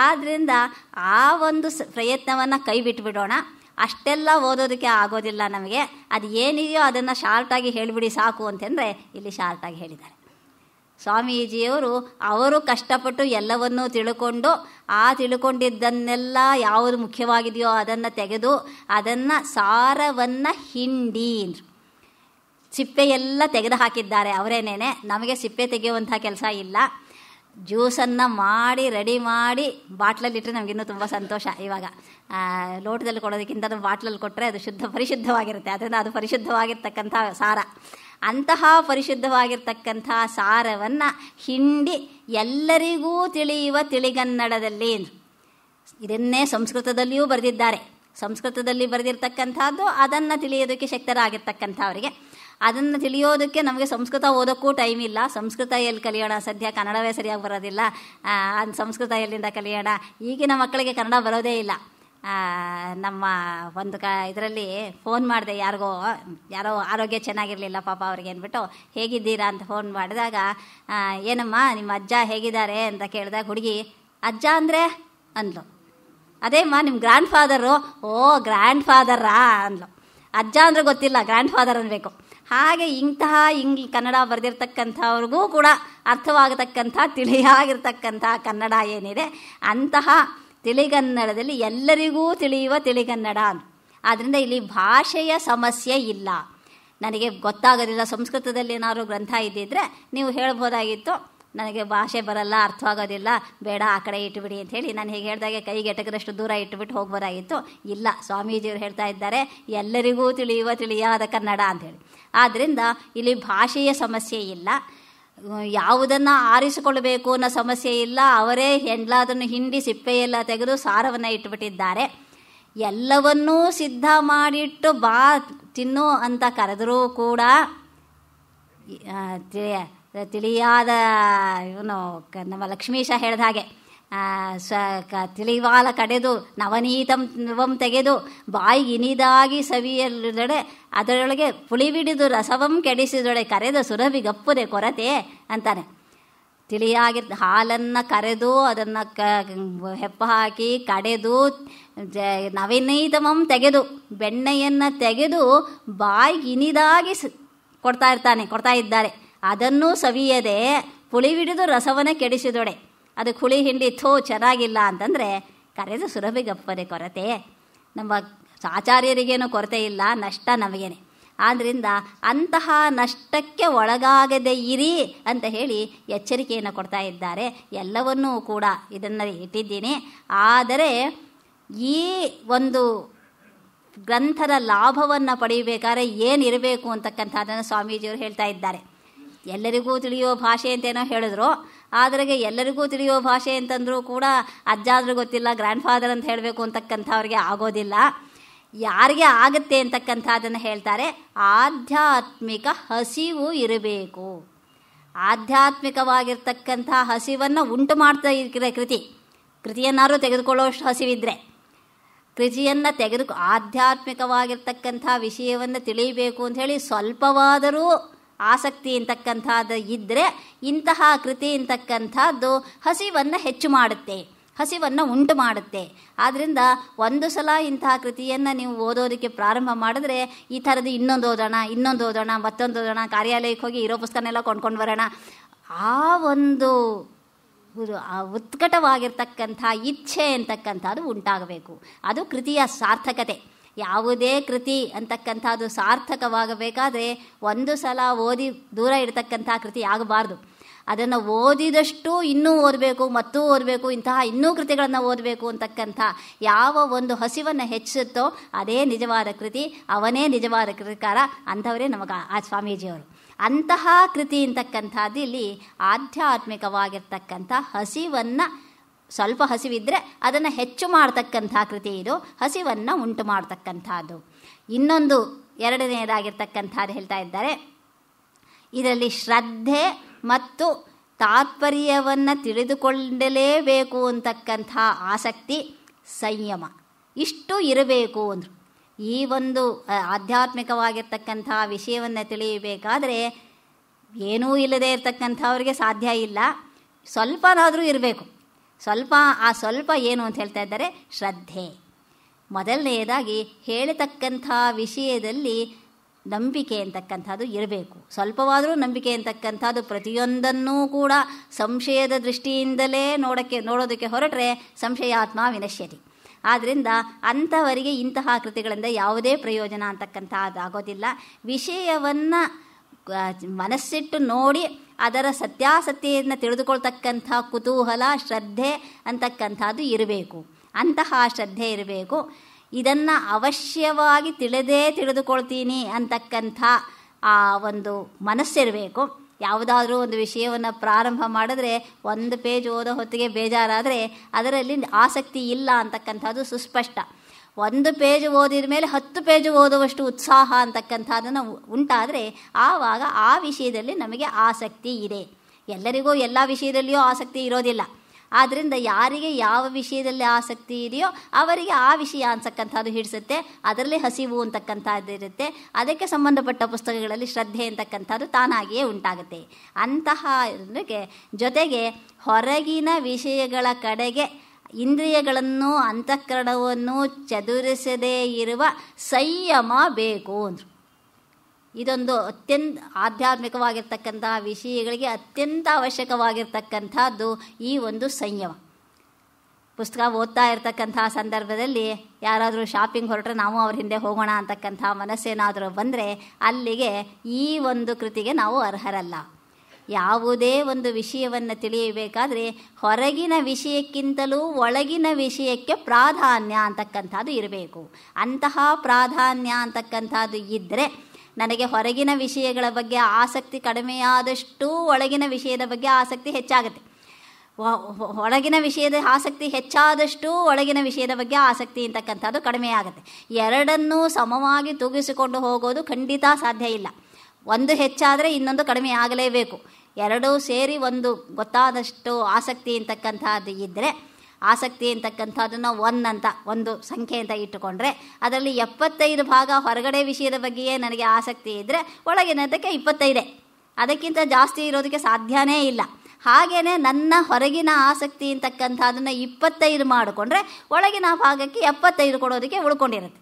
ಆದ್ದರಿಂದ ಆ ಒಂದು ಪ್ರಯತ್ನವನ್ನು ಕೈ ಬಿಟ್ಟುಬಿಡೋಣ. ಅಷ್ಟೆಲ್ಲ ಓದೋದಕ್ಕೆ ಆಗೋದಿಲ್ಲ ನಮಗೆ. ಅದು ಏನಿದೆಯೋ ಅದನ್ನು ಶಾರ್ಟಾಗಿ ಹೇಳಿಬಿಡಿ ಸಾಕು ಅಂತಂದರೆ ಇಲ್ಲಿ ಶಾರ್ಟಾಗಿ ಹೇಳಿದ್ದಾರೆ ಸ್ವಾಮೀಜಿಯವರು. ಅವರು ಕಷ್ಟಪಟ್ಟು ಎಲ್ಲವನ್ನೂ ತಿಳ್ಕೊಂಡು ಆ ತಿಳ್ಕೊಂಡಿದ್ದನ್ನೆಲ್ಲ ಯಾವುದು ಮುಖ್ಯವಾಗಿದೆಯೋ ಅದನ್ನು ತೆಗೆದು ಅದನ್ನು ಸಾರವನ್ನು ಹಿಂಡಿ ಸಿಪ್ಪೆಯೆಲ್ಲ ತೆಗೆದು ಹಾಕಿದ್ದಾರೆ ಅವರೇನೇನೆ. ನಮಗೆ ಸಿಪ್ಪೆ ತೆಗೆಯುವಂಥ ಕೆಲಸ ಇಲ್ಲ. ಜ್ಯೂಸನ್ನು ಮಾಡಿ ರೆಡಿ ಮಾಡಿ ಬಾಟ್ಲಲ್ಲಿಟ್ಟರೆ ನಮಗಿನ್ನೂ ತುಂಬ ಸಂತೋಷ. ಇವಾಗ ಲೋಟದಲ್ಲಿ ಕೊಡೋದಕ್ಕಿಂತ ಬಾಟ್ಲಲ್ಲಿ ಕೊಟ್ಟರೆ ಅದು ಪರಿಶುದ್ಧವಾಗಿರುತ್ತೆ. ಅದರಿಂದ ಅದು ಪರಿಶುದ್ಧವಾಗಿರ್ತಕ್ಕಂಥ ಸಾರ. ಅಂತಹ ಪರಿಶುದ್ಧವಾಗಿರ್ತಕ್ಕಂಥ ಸಾರವನ್ನು ಹಿಂಡಿ ಎಲ್ಲರಿಗೂ ತಿಳಿಯುವ ತಿಳಿಗನ್ನಡದಲ್ಲಿ. ಇದನ್ನೇ ಸಂಸ್ಕೃತದಲ್ಲಿಯೂ ಬರೆದಿದ್ದಾರೆ. ಸಂಸ್ಕೃತದಲ್ಲಿ ಬರೆದಿರ್ತಕ್ಕಂಥದ್ದು ಅದನ್ನು ತಿಳಿಯೋದಕ್ಕೆ ಶಕ್ತರಾಗಿರ್ತಕ್ಕಂಥವರಿಗೆ. ಅದನ್ನು ತಿಳಿಯೋದಕ್ಕೆ ನಮಗೆ ಸಂಸ್ಕೃತ ಓದೋಕ್ಕೂ ಟೈಮ್ ಇಲ್ಲ. ಸಂಸ್ಕೃತ ಎಲ್ಲಿ ಕಲಿಯೋಣ, ಸದ್ಯ ಕನ್ನಡವೇ ಸರಿಯಾಗಿ ಬರೋದಿಲ್ಲ. ಸಂಸ್ಕೃತ ಎಲ್ಲಿಂದ ಕಲಿಯೋಣ? ಈಗಿನ ಮಕ್ಕಳಿಗೆ ಕನ್ನಡ ಬರೋದೇ ಇಲ್ಲ. ನಮ್ಮ ಒಂದು ಇದರಲ್ಲಿ ಫೋನ್ ಮಾಡಿದೆ, ಯಾರೋ ಆರೋಗ್ಯ ಚೆನ್ನಾಗಿರಲಿಲ್ಲ ಪಾಪ ಅವ್ರಿಗೆ ಅಂದ್ಬಿಟ್ಟು ಹೇಗಿದ್ದೀರಾ ಅಂತ ಫೋನ್ ಮಾಡಿದಾಗ ಏನಮ್ಮ ನಿಮ್ಮ ಅಜ್ಜ ಹೇಗಿದ್ದಾರೆ ಅಂತ ಕೇಳಿದಾಗ ಹುಡುಗಿ ಅಜ್ಜ ಅಂದರೆ ಅಂದ್ಲು. ಅದೇಮ್ಮ ನಿಮ್ಮ ಗ್ರ್ಯಾಂಡ್ ಫಾದರು. ಓ ಗ್ರ್ಯಾಂಡ್ ಫಾದರಾ ಅಂದ್ಲು. ಅಜ್ಜ ಅಂದರೆ ಗೊತ್ತಿಲ್ಲ, ಗ್ರ್ಯಾಂಡ್ ಫಾದರ್ ಅನ್ಬೇಕು. ಹಾಗೆ ಇಂತಹ ಕನ್ನಡ ಬರೆದಿರ್ತಕ್ಕಂಥವ್ರಿಗೂ ಕೂಡ ಅರ್ಥವಾಗತಕ್ಕಂಥ ತಿಳಿಯಾಗಿರ್ತಕ್ಕಂಥ ಕನ್ನಡ ಏನಿದೆ ಅಂತಹ ತಿಳಿಗನ್ನಡದಲ್ಲಿ ಎಲ್ಲರಿಗೂ ತಿಳಿಯುವ ತಿಳಿಗನ್ನಡ. ಆದ್ದರಿಂದ ಇಲ್ಲಿ ಭಾಷೆಯ ಸಮಸ್ಯೆ ಇಲ್ಲ. ನನಗೆ ಗೊತ್ತಾಗೋದಿಲ್ಲ, ಸಂಸ್ಕೃತದಲ್ಲಿ ಏನಾದ್ರು ಗ್ರಂಥ ಇದ್ದಿದ್ದರೆ ನೀವು ಹೇಳ್ಬೋದಾಗಿತ್ತು, ನನಗೆ ಭಾಷೆ ಬರಲ್ಲ, ಅರ್ಥವಾಗೋದಿಲ್ಲ, ಬೇಡ ಆ ಕಡೆ ಇಟ್ಟುಬಿಡಿ ಅಂತ ಹೇಳಿ ನಾನು ಹೇಗೆ ಹೇಳಿದಾಗೆ ಕೈಗೆ ಎಟಕದಷ್ಟು ದೂರ ಇಟ್ಟುಬಿಟ್ಟು ಹೋಗ್ಬೋದಾಗಿತ್ತು. ಇಲ್ಲ, ಸ್ವಾಮೀಜಿಯವರು ಹೇಳ್ತಾ ಇದ್ದಾರೆ ಎಲ್ಲರಿಗೂ ತಿಳಿಯಾದ ಕನ್ನಡ ಅಂಥೇಳಿ. ಆದ್ದರಿಂದ ಇಲ್ಲಿ ಭಾಷೆಯ ಸಮಸ್ಯೆ ಇಲ್ಲ, ಯಾವುದನ್ನು ಆರಿಸಿಕೊಳ್ಳಬೇಕು ಅನ್ನೋ ಸಮಸ್ಯೆ ಇಲ್ಲ. ಅವರೇ ಎಲ್ಲದನ್ನು ಹಿಂಡಿ ಸಿಪ್ಪೆಯೆಲ್ಲ ತೆಗೆದು ಸಾರವನ್ನು ಇಟ್ಟುಬಿಟ್ಟಿದ್ದಾರೆ. ಎಲ್ಲವನ್ನೂ ಸಿದ್ಧ ಮಾಡಿಟ್ಟು ಬಾ ತಿನ್ನು ಅಂತ ಕರೆದರೂ ಕೂಡ ತಿಳಿಯಾದ ಇವನು ನಮ್ಮ ಲಕ್ಷ್ಮೀಶ ಹೇಳಿದ ಹಾಗೆ ತಿಳಿವಾಲ ಕಡೆದು ನವನೀತಂ ತೆಗೆದು ಬಾಯಿಗೆ ಇನಿದಾಗಿ ಸವಿಯಲ್ಲೊಡೆ ಅದರೊಳಗೆ ಪುಳಿಬಿಡಿದು ರಸವಂ ಕೆಡಿಸಿದೊಡೆ ಕರೆದ ಸುರಭಿಗಪ್ಪದೆ ಕೊರತೆ ಅಂತಾನೆ. ತಿಳಿಯಾಗಿರ್ತ ಹಾಲನ್ನು ಕರೆದು ಅದನ್ನು ಹೆಪ್ಪ ಹಾಕಿ ಕಡೆದು ನವನೀತಮಂ ತೆಗೆದು ಬೆಣ್ಣೆಯನ್ನು ತೆಗೆದು ಬಾಯಿಗೆ ಇನಿದಾಗಿ ಕೊಡ್ತಾ ಇದ್ದಾರೆ. ಅದನ್ನೂ ಸವಿಯದೆ ಪುಳಿಬಿಡಿದು ರಸವನ್ನೇ ಕೆಡಿಸಿದೊಡೆ ಅದಕ್ಕೆ ಹುಳಿ ಹಿಂಡಿ ಚೆನ್ನಾಗಿಲ್ಲ ಅಂತಂದರೆ ಕರೆದು ಸುರಭಿಗಪ್ಪದೆ ಕೊರತೆ. ನಮ್ಮ ಆಚಾರ್ಯರಿಗೇನೂ ಕೊರತೆ ಇಲ್ಲ, ನಷ್ಟ ನಮಗೇನೆ. ಆದ್ದರಿಂದ ಅಂತಹ ನಷ್ಟಕ್ಕೆ ಒಳಗಾಗದೆ ಇರಿ ಅಂತ ಹೇಳಿ ಎಚ್ಚರಿಕೆಯನ್ನು ಕೊಡ್ತಾ ಇದ್ದಾರೆ. ಎಲ್ಲವನ್ನೂ ಕೂಡ ಇದನ್ನು ಇಟ್ಟಿದ್ದೀನಿ. ಆದರೆ ಈ ಒಂದು ಗ್ರಂಥದ ಲಾಭವನ್ನು ಪಡೆಯಬೇಕಾದ್ರೆ ಏನಿರಬೇಕು ಅಂತಕ್ಕಂಥದ್ದನ್ನು ಸ್ವಾಮೀಜಿಯವರು ಹೇಳ್ತಾ ಇದ್ದಾರೆ. ಎಲ್ಲರಿಗೂ ತಿಳಿಯೋ ಭಾಷೆ ಅಂತೇನೋ ಹೇಳಿದ್ರು, ಆದರೆ ಎಲ್ಲರಿಗೂ ತಿಳಿಯೋ ಭಾಷೆ ಅಂತಂದರೂ ಕೂಡ ಅಜ್ಜಾದ್ರೂ ಗೊತ್ತಿಲ್ಲ, ಗ್ರ್ಯಾಂಡ್ ಫಾದರ್ ಅಂತ ಹೇಳಬೇಕು ಅಂತಕ್ಕಂಥವ್ರಿಗೆ ಆಗೋದಿಲ್ಲ. ಯಾರಿಗೆ ಆಗುತ್ತೆ ಅಂತಕ್ಕಂಥದ್ದನ್ನು ಹೇಳ್ತಾರೆ. ಆಧ್ಯಾತ್ಮಿಕ ಹಸಿವು ಇರಬೇಕು. ಆಧ್ಯಾತ್ಮಿಕವಾಗಿರ್ತಕ್ಕಂಥ ಹಸಿವನ್ನು ಉಂಟು ಮಾಡ್ತಾ ಇರೋ ಕೃತಿಯನ್ನಾರು ತೆಗೆದುಕೊಳ್ಳೋಷ್ಟು ಹಸಿವಿದ್ರೆ ಕೃತಿಯನ್ನು ಆಧ್ಯಾತ್ಮಿಕವಾಗಿರ್ತಕ್ಕಂಥ ವಿಷಯವನ್ನು ತಿಳಿಯಬೇಕು ಅಂಥೇಳಿ ಸ್ವಲ್ಪವಾದರೂ ಆಸಕ್ತಿ ಅಂತಕ್ಕಂಥದ್ದು ಇದ್ದರೆ ಇಂತಹ ಕೃತಿ ಅಂತಕ್ಕಂಥದ್ದು ಹಸಿವನ್ನು ಹೆಚ್ಚು ಮಾಡುತ್ತೆ, ಹಸಿವನ್ನು ಉಂಟು ಮಾಡುತ್ತೆ. ಆದ್ದರಿಂದ ಒಂದು ಸಲ ಇಂತಹ ಕೃತಿಯನ್ನು ನೀವು ಓದೋದಕ್ಕೆ ಪ್ರಾರಂಭ ಮಾಡಿದ್ರೆ ಈ ಥರದ್ದು ಇನ್ನೊಂದು ಓದೋಣ, ಮತ್ತೊಂದು ಓದೋಣ, ಕಾರ್ಯಾಲಯಕ್ಕೆ ಹೋಗಿ ಇರೋ ಪುಸ್ತಕನೆಲ್ಲ ಕೊಂಡ್ಕೊಂಡು ಬರೋಣ, ಆ ಒಂದು ಉತ್ಕಟವಾಗಿರ್ತಕ್ಕಂಥ ಇಚ್ಛೆ ಅಂತಕ್ಕಂಥದ್ದು ಉಂಟಾಗಬೇಕು. ಅದು ಕೃತಿಯ ಸಾರ್ಥಕತೆ. ಯಾವುದೇ ಕೃತಿ ಅಂತಕ್ಕಂಥದ್ದು ಸಾರ್ಥಕವಾಗಬೇಕಾದ್ರೆ ಒಂದು ಸಲ ಓದಿ ದೂರ ಇಡ್ತಕ್ಕಂಥ ಕೃತಿ ಆಗಬಾರ್ದು. ಅದನ್ನು ಓದಿದಷ್ಟು ಇನ್ನೂ ಓದಬೇಕು, ಮತ್ತೂ ಓದಬೇಕು, ಇಂತಹ ಇನ್ನೂ ಕೃತಿಗಳನ್ನು ಓದಬೇಕು ಅಂತಕ್ಕಂಥ ಯಾವ ಒಂದು ಹಸಿವನ್ನು ಹೆಚ್ಚಿಸುತ್ತೋ ಅದೇ ನಿಜವಾದ ಕೃತಿ, ಅವನೇ ನಿಜವಾದ ಕೃತಿಕಾರ. ಅಂಥವರೇ ನಮಗೆ ಆ ಸ್ವಾಮೀಜಿಯವರು. ಅಂತಹ ಕೃತಿ ಅಂತಕ್ಕಂಥದ್ದು ಇಲ್ಲಿ ಆಧ್ಯಾತ್ಮಿಕವಾಗಿರ್ತಕ್ಕಂಥ ಹಸಿವನ್ನು, ಸ್ವಲ್ಪ ಹಸಿವಿದ್ದರೆ ಅದನ್ನು ಹೆಚ್ಚು ಮಾಡ್ತಕ್ಕಂಥ ಕೃತಿ ಇದು, ಹಸಿವನ್ನು ಉಂಟು ಮಾಡ್ತಕ್ಕಂಥದ್ದು. ಇನ್ನೊಂದು ಎರಡನೆಯದಾಗಿರ್ತಕ್ಕಂಥದ್ದು ಹೇಳ್ತಾ ಇದ್ದಾರೆ. ಇದರಲ್ಲಿ ಶ್ರದ್ಧೆ ಮತ್ತು ತಾತ್ಪರ್ಯವನ್ನು ತಿಳಿದುಕೊಳ್ಳಲೇಬೇಕು ಅಂತಕ್ಕಂಥ ಆಸಕ್ತಿ, ಸಂಯಮ ಇಷ್ಟು ಇರಬೇಕು ಅಂದರು. ಈ ಒಂದು ಆಧ್ಯಾತ್ಮಿಕವಾಗಿರ್ತಕ್ಕಂಥ ವಿಷಯವನ್ನು ತಿಳಿಯಬೇಕಾದರೆ ಏನೂ ಇಲ್ಲದೆ ಇರತಕ್ಕಂಥವ್ರಿಗೆ ಸಾಧ್ಯ ಇಲ್ಲ. ಸ್ವಲ್ಪನಾದರೂ ಇರಬೇಕು. ಸ್ವಲ್ಪ ಏನು ಅಂತ ಹೇಳ್ತಾ ಇದ್ದಾರೆ? ಶ್ರದ್ಧೆ. ಮೊದಲನೆಯದಾಗಿ ಹೇಳತಕ್ಕಂಥ ವಿಷಯದಲ್ಲಿ ನಂಬಿಕೆ ಅಂತಕ್ಕಂಥದ್ದು ಇರಬೇಕು. ಸ್ವಲ್ಪವಾದರೂ ನಂಬಿಕೆ ಅಂತಕ್ಕಂಥದ್ದು ಪ್ರತಿಯೊಂದನ್ನೂ ಕೂಡ ಸಂಶಯದ ದೃಷ್ಟಿಯಿಂದಲೇ ನೋಡೋದಕ್ಕೆ ಹೊರಟ್ರೆ ಸಂಶಯಾತ್ಮ ವಿನಶ್ಯತಿ. ಆದ್ದರಿಂದ ಅಂಥವರಿಗೆ ಇಂತಹ ಕೃತಿಗಳಿಂದ ಯಾವುದೇ ಪ್ರಯೋಜನ ಅಂತಕ್ಕಂಥದ್ದಾಗೋದಿಲ್ಲ. ವಿಷಯವನ್ನು ಮನಸ್ಸಿಟ್ಟು ನೋಡಿ ಅದರ ಸತ್ಯಾಸತ್ಯೆಯನ್ನು ತಿಳಿದುಕೊಳ್ತಕ್ಕಂಥ ಕುತೂಹಲ, ಶ್ರದ್ಧೆ ಅಂತಕ್ಕಂಥದ್ದು ಇರಬೇಕು. ಅಂತಹ ಶ್ರದ್ಧೆ ಇರಬೇಕು. ಇದನ್ನು ಅವಶ್ಯವಾಗಿ ತಿಳಿದುಕೊಳ್ತೀನಿ ಅಂತಕ್ಕಂಥ ಆ ಒಂದು ಮನಸ್ಸಿರಬೇಕು. ಯಾವುದಾದ್ರೂ ಒಂದು ವಿಷಯವನ್ನು ಪ್ರಾರಂಭ ಮಾಡಿದ್ರೆ 1 ಪೇಜ್ ಓದೋ ಹೊತ್ತಿಗೆ ಬೇಜಾರಾದರೆ ಅದರಲ್ಲಿ ಆಸಕ್ತಿ ಇಲ್ಲ ಅಂತಕ್ಕಂಥದ್ದು ಸುಸ್ಪಷ್ಟ. 1 ಪೇಜ್ ಓದಿದ ಮೇಲೆ 10 ಪೇಜ್ ಓದುವಷ್ಟು ಉತ್ಸಾಹ ಅಂತಕ್ಕಂಥದ್ದನ್ನು ಉಂಟಾದರೆ ಆವಾಗ ಆ ವಿಷಯದಲ್ಲಿ ನಮಗೆ ಆಸಕ್ತಿ ಇದೆ. ಎಲ್ಲರಿಗೂ ಎಲ್ಲ ವಿಷಯದಲ್ಲಿಯೂ ಆಸಕ್ತಿ ಇರೋದಿಲ್ಲ. ಆದ್ದರಿಂದ ಯಾರಿಗೆ ಯಾವ ವಿಷಯದಲ್ಲಿ ಆಸಕ್ತಿ ಇದೆಯೋ ಅವರಿಗೆ ಆ ವಿಷಯ ಅಂತಕ್ಕಂಥದ್ದು ಹಿಡಿಸುತ್ತೆ, ಅದರಲ್ಲಿ ಹಸಿವು ಅಂತಕ್ಕಂಥದ್ದು ಇರುತ್ತೆ. ಅದಕ್ಕೆ ಸಂಬಂಧಪಟ್ಟ ಪುಸ್ತಕಗಳಲ್ಲಿ ಶ್ರದ್ಧೆ ಅಂತಕ್ಕಂಥದ್ದು ತಾನಾಗಿಯೇ ಉಂಟಾಗುತ್ತೆ. ಅಂತಹ ಜೊತೆಗೆ ಹೊರಗಿನ ವಿಷಯಗಳ ಕಡೆಗೆ ಇಂದ್ರಿಯಗಳನ್ನು, ಅಂತಃಕರಣವನ್ನು ಚದುರಿಸದೇ ಇರುವ ಸಂಯಮ ಬೇಕು ಅಂದರು. ಇದೊಂದು ಅತ್ಯಂತ ಆಧ್ಯಾತ್ಮಿಕವಾಗಿರ್ತಕ್ಕಂತಹ ವಿಷಯಗಳಿಗೆ ಅತ್ಯಂತ ಅವಶ್ಯಕವಾಗಿರ್ತಕ್ಕಂಥದ್ದು ಈ ಒಂದು ಸಂಯಮ. ಪುಸ್ತಕ ಓದ್ತಾ ಇರ್ತಕ್ಕಂಥ ಸಂದರ್ಭದಲ್ಲಿ ಯಾರಾದರೂ ಶಾಪಿಂಗ್ ಹೊರಟ್ರೆ ನಾವು ಅವ್ರ ಹಿಂದೆ ಹೋಗೋಣ ಅಂತಕ್ಕಂಥ ಮನಸ್ಸೇನಾದರೂ ಬಂದರೆ ಅಲ್ಲಿಗೆ ಈ ಒಂದು ಕೃತಿಗೆ ನಾವು ಅರ್ಹರಲ್ಲ. ಯಾವುದೇ ಒಂದು ವಿಷಯವನ್ನು ತಿಳಿಯಬೇಕಾದ್ರೆ ಹೊರಗಿನ ವಿಷಯಕ್ಕಿಂತಲೂ ಒಳಗಿನ ವಿಷಯಕ್ಕೆ ಪ್ರಾಧಾನ್ಯ ಅಂತಕ್ಕಂಥದ್ದು ಇರಬೇಕು. ಅಂತಹ ಪ್ರಾಧಾನ್ಯ ಅಂತಕ್ಕಂಥದ್ದು ಇದ್ದರೆ ನನಗೆ ಹೊರಗಿನ ವಿಷಯಗಳ ಬಗ್ಗೆ ಆಸಕ್ತಿ ಕಡಿಮೆಯಾದಷ್ಟು ಒಳಗಿನ ವಿಷಯದ ಬಗ್ಗೆ ಆಸಕ್ತಿ ಹೆಚ್ಚಾಗುತ್ತೆ. ಹೊರಗಿನ ವಿಷಯದ ಆಸಕ್ತಿ ಹೆಚ್ಚಾದಷ್ಟು ಒಳಗಿನ ವಿಷಯದ ಬಗ್ಗೆ ಆಸಕ್ತಿ ಅಂತಕ್ಕಂಥದ್ದು ಕಡಿಮೆಯಾಗುತ್ತೆ. ಎರಡನ್ನೂ ಸಮವಾಗಿ ತೂಗಿಸಿಕೊಂಡು ಹೋಗೋದು ಖಂಡಿತ ಸಾಧ್ಯ ಇಲ್ಲ. ಒಂದು ಹೆಚ್ಚಾದರೆ ಇನ್ನೊಂದು ಕಡಿಮೆ ಆಗಲೇಬೇಕು. ಎರಡೂ ಸೇರಿ ಒಂದು ಗೊತ್ತಾದಷ್ಟು ಆಸಕ್ತಿ ಅಂತಕ್ಕಂಥದ್ದು ಇದ್ದರೆ, ಆಸಕ್ತಿ ಅಂತಕ್ಕಂಥದ್ದನ್ನು ಒಂದು ಸಂಖ್ಯೆ ಅಂತ ಇಟ್ಟುಕೊಂಡ್ರೆ ಅದರಲ್ಲಿ 75 ಭಾಗ ಹೊರಗಡೆ ವಿಷಯದ ಬಗ್ಗೆಯೇ ನನಗೆ ಆಸಕ್ತಿ ಇದ್ದರೆ ಒಳಗಿನದಕ್ಕೆ 25, ಅದಕ್ಕಿಂತ ಜಾಸ್ತಿ ಇರೋದಕ್ಕೆ ಸಾಧ್ಯನೇ ಇಲ್ಲ. ಹಾಗೆಯೇ ನನ್ನ ಹೊರಗಿನ ಆಸಕ್ತಿ ಅಂತಕ್ಕಂಥದ್ದನ್ನು 25 ಮಾಡಿಕೊಂಡ್ರೆ ಒಳಗಿನ ಭಾಗಕ್ಕೆ 75 ಕೊಡೋದಕ್ಕೆ ಉಳ್ಕೊಂಡಿರುತ್ತೆ.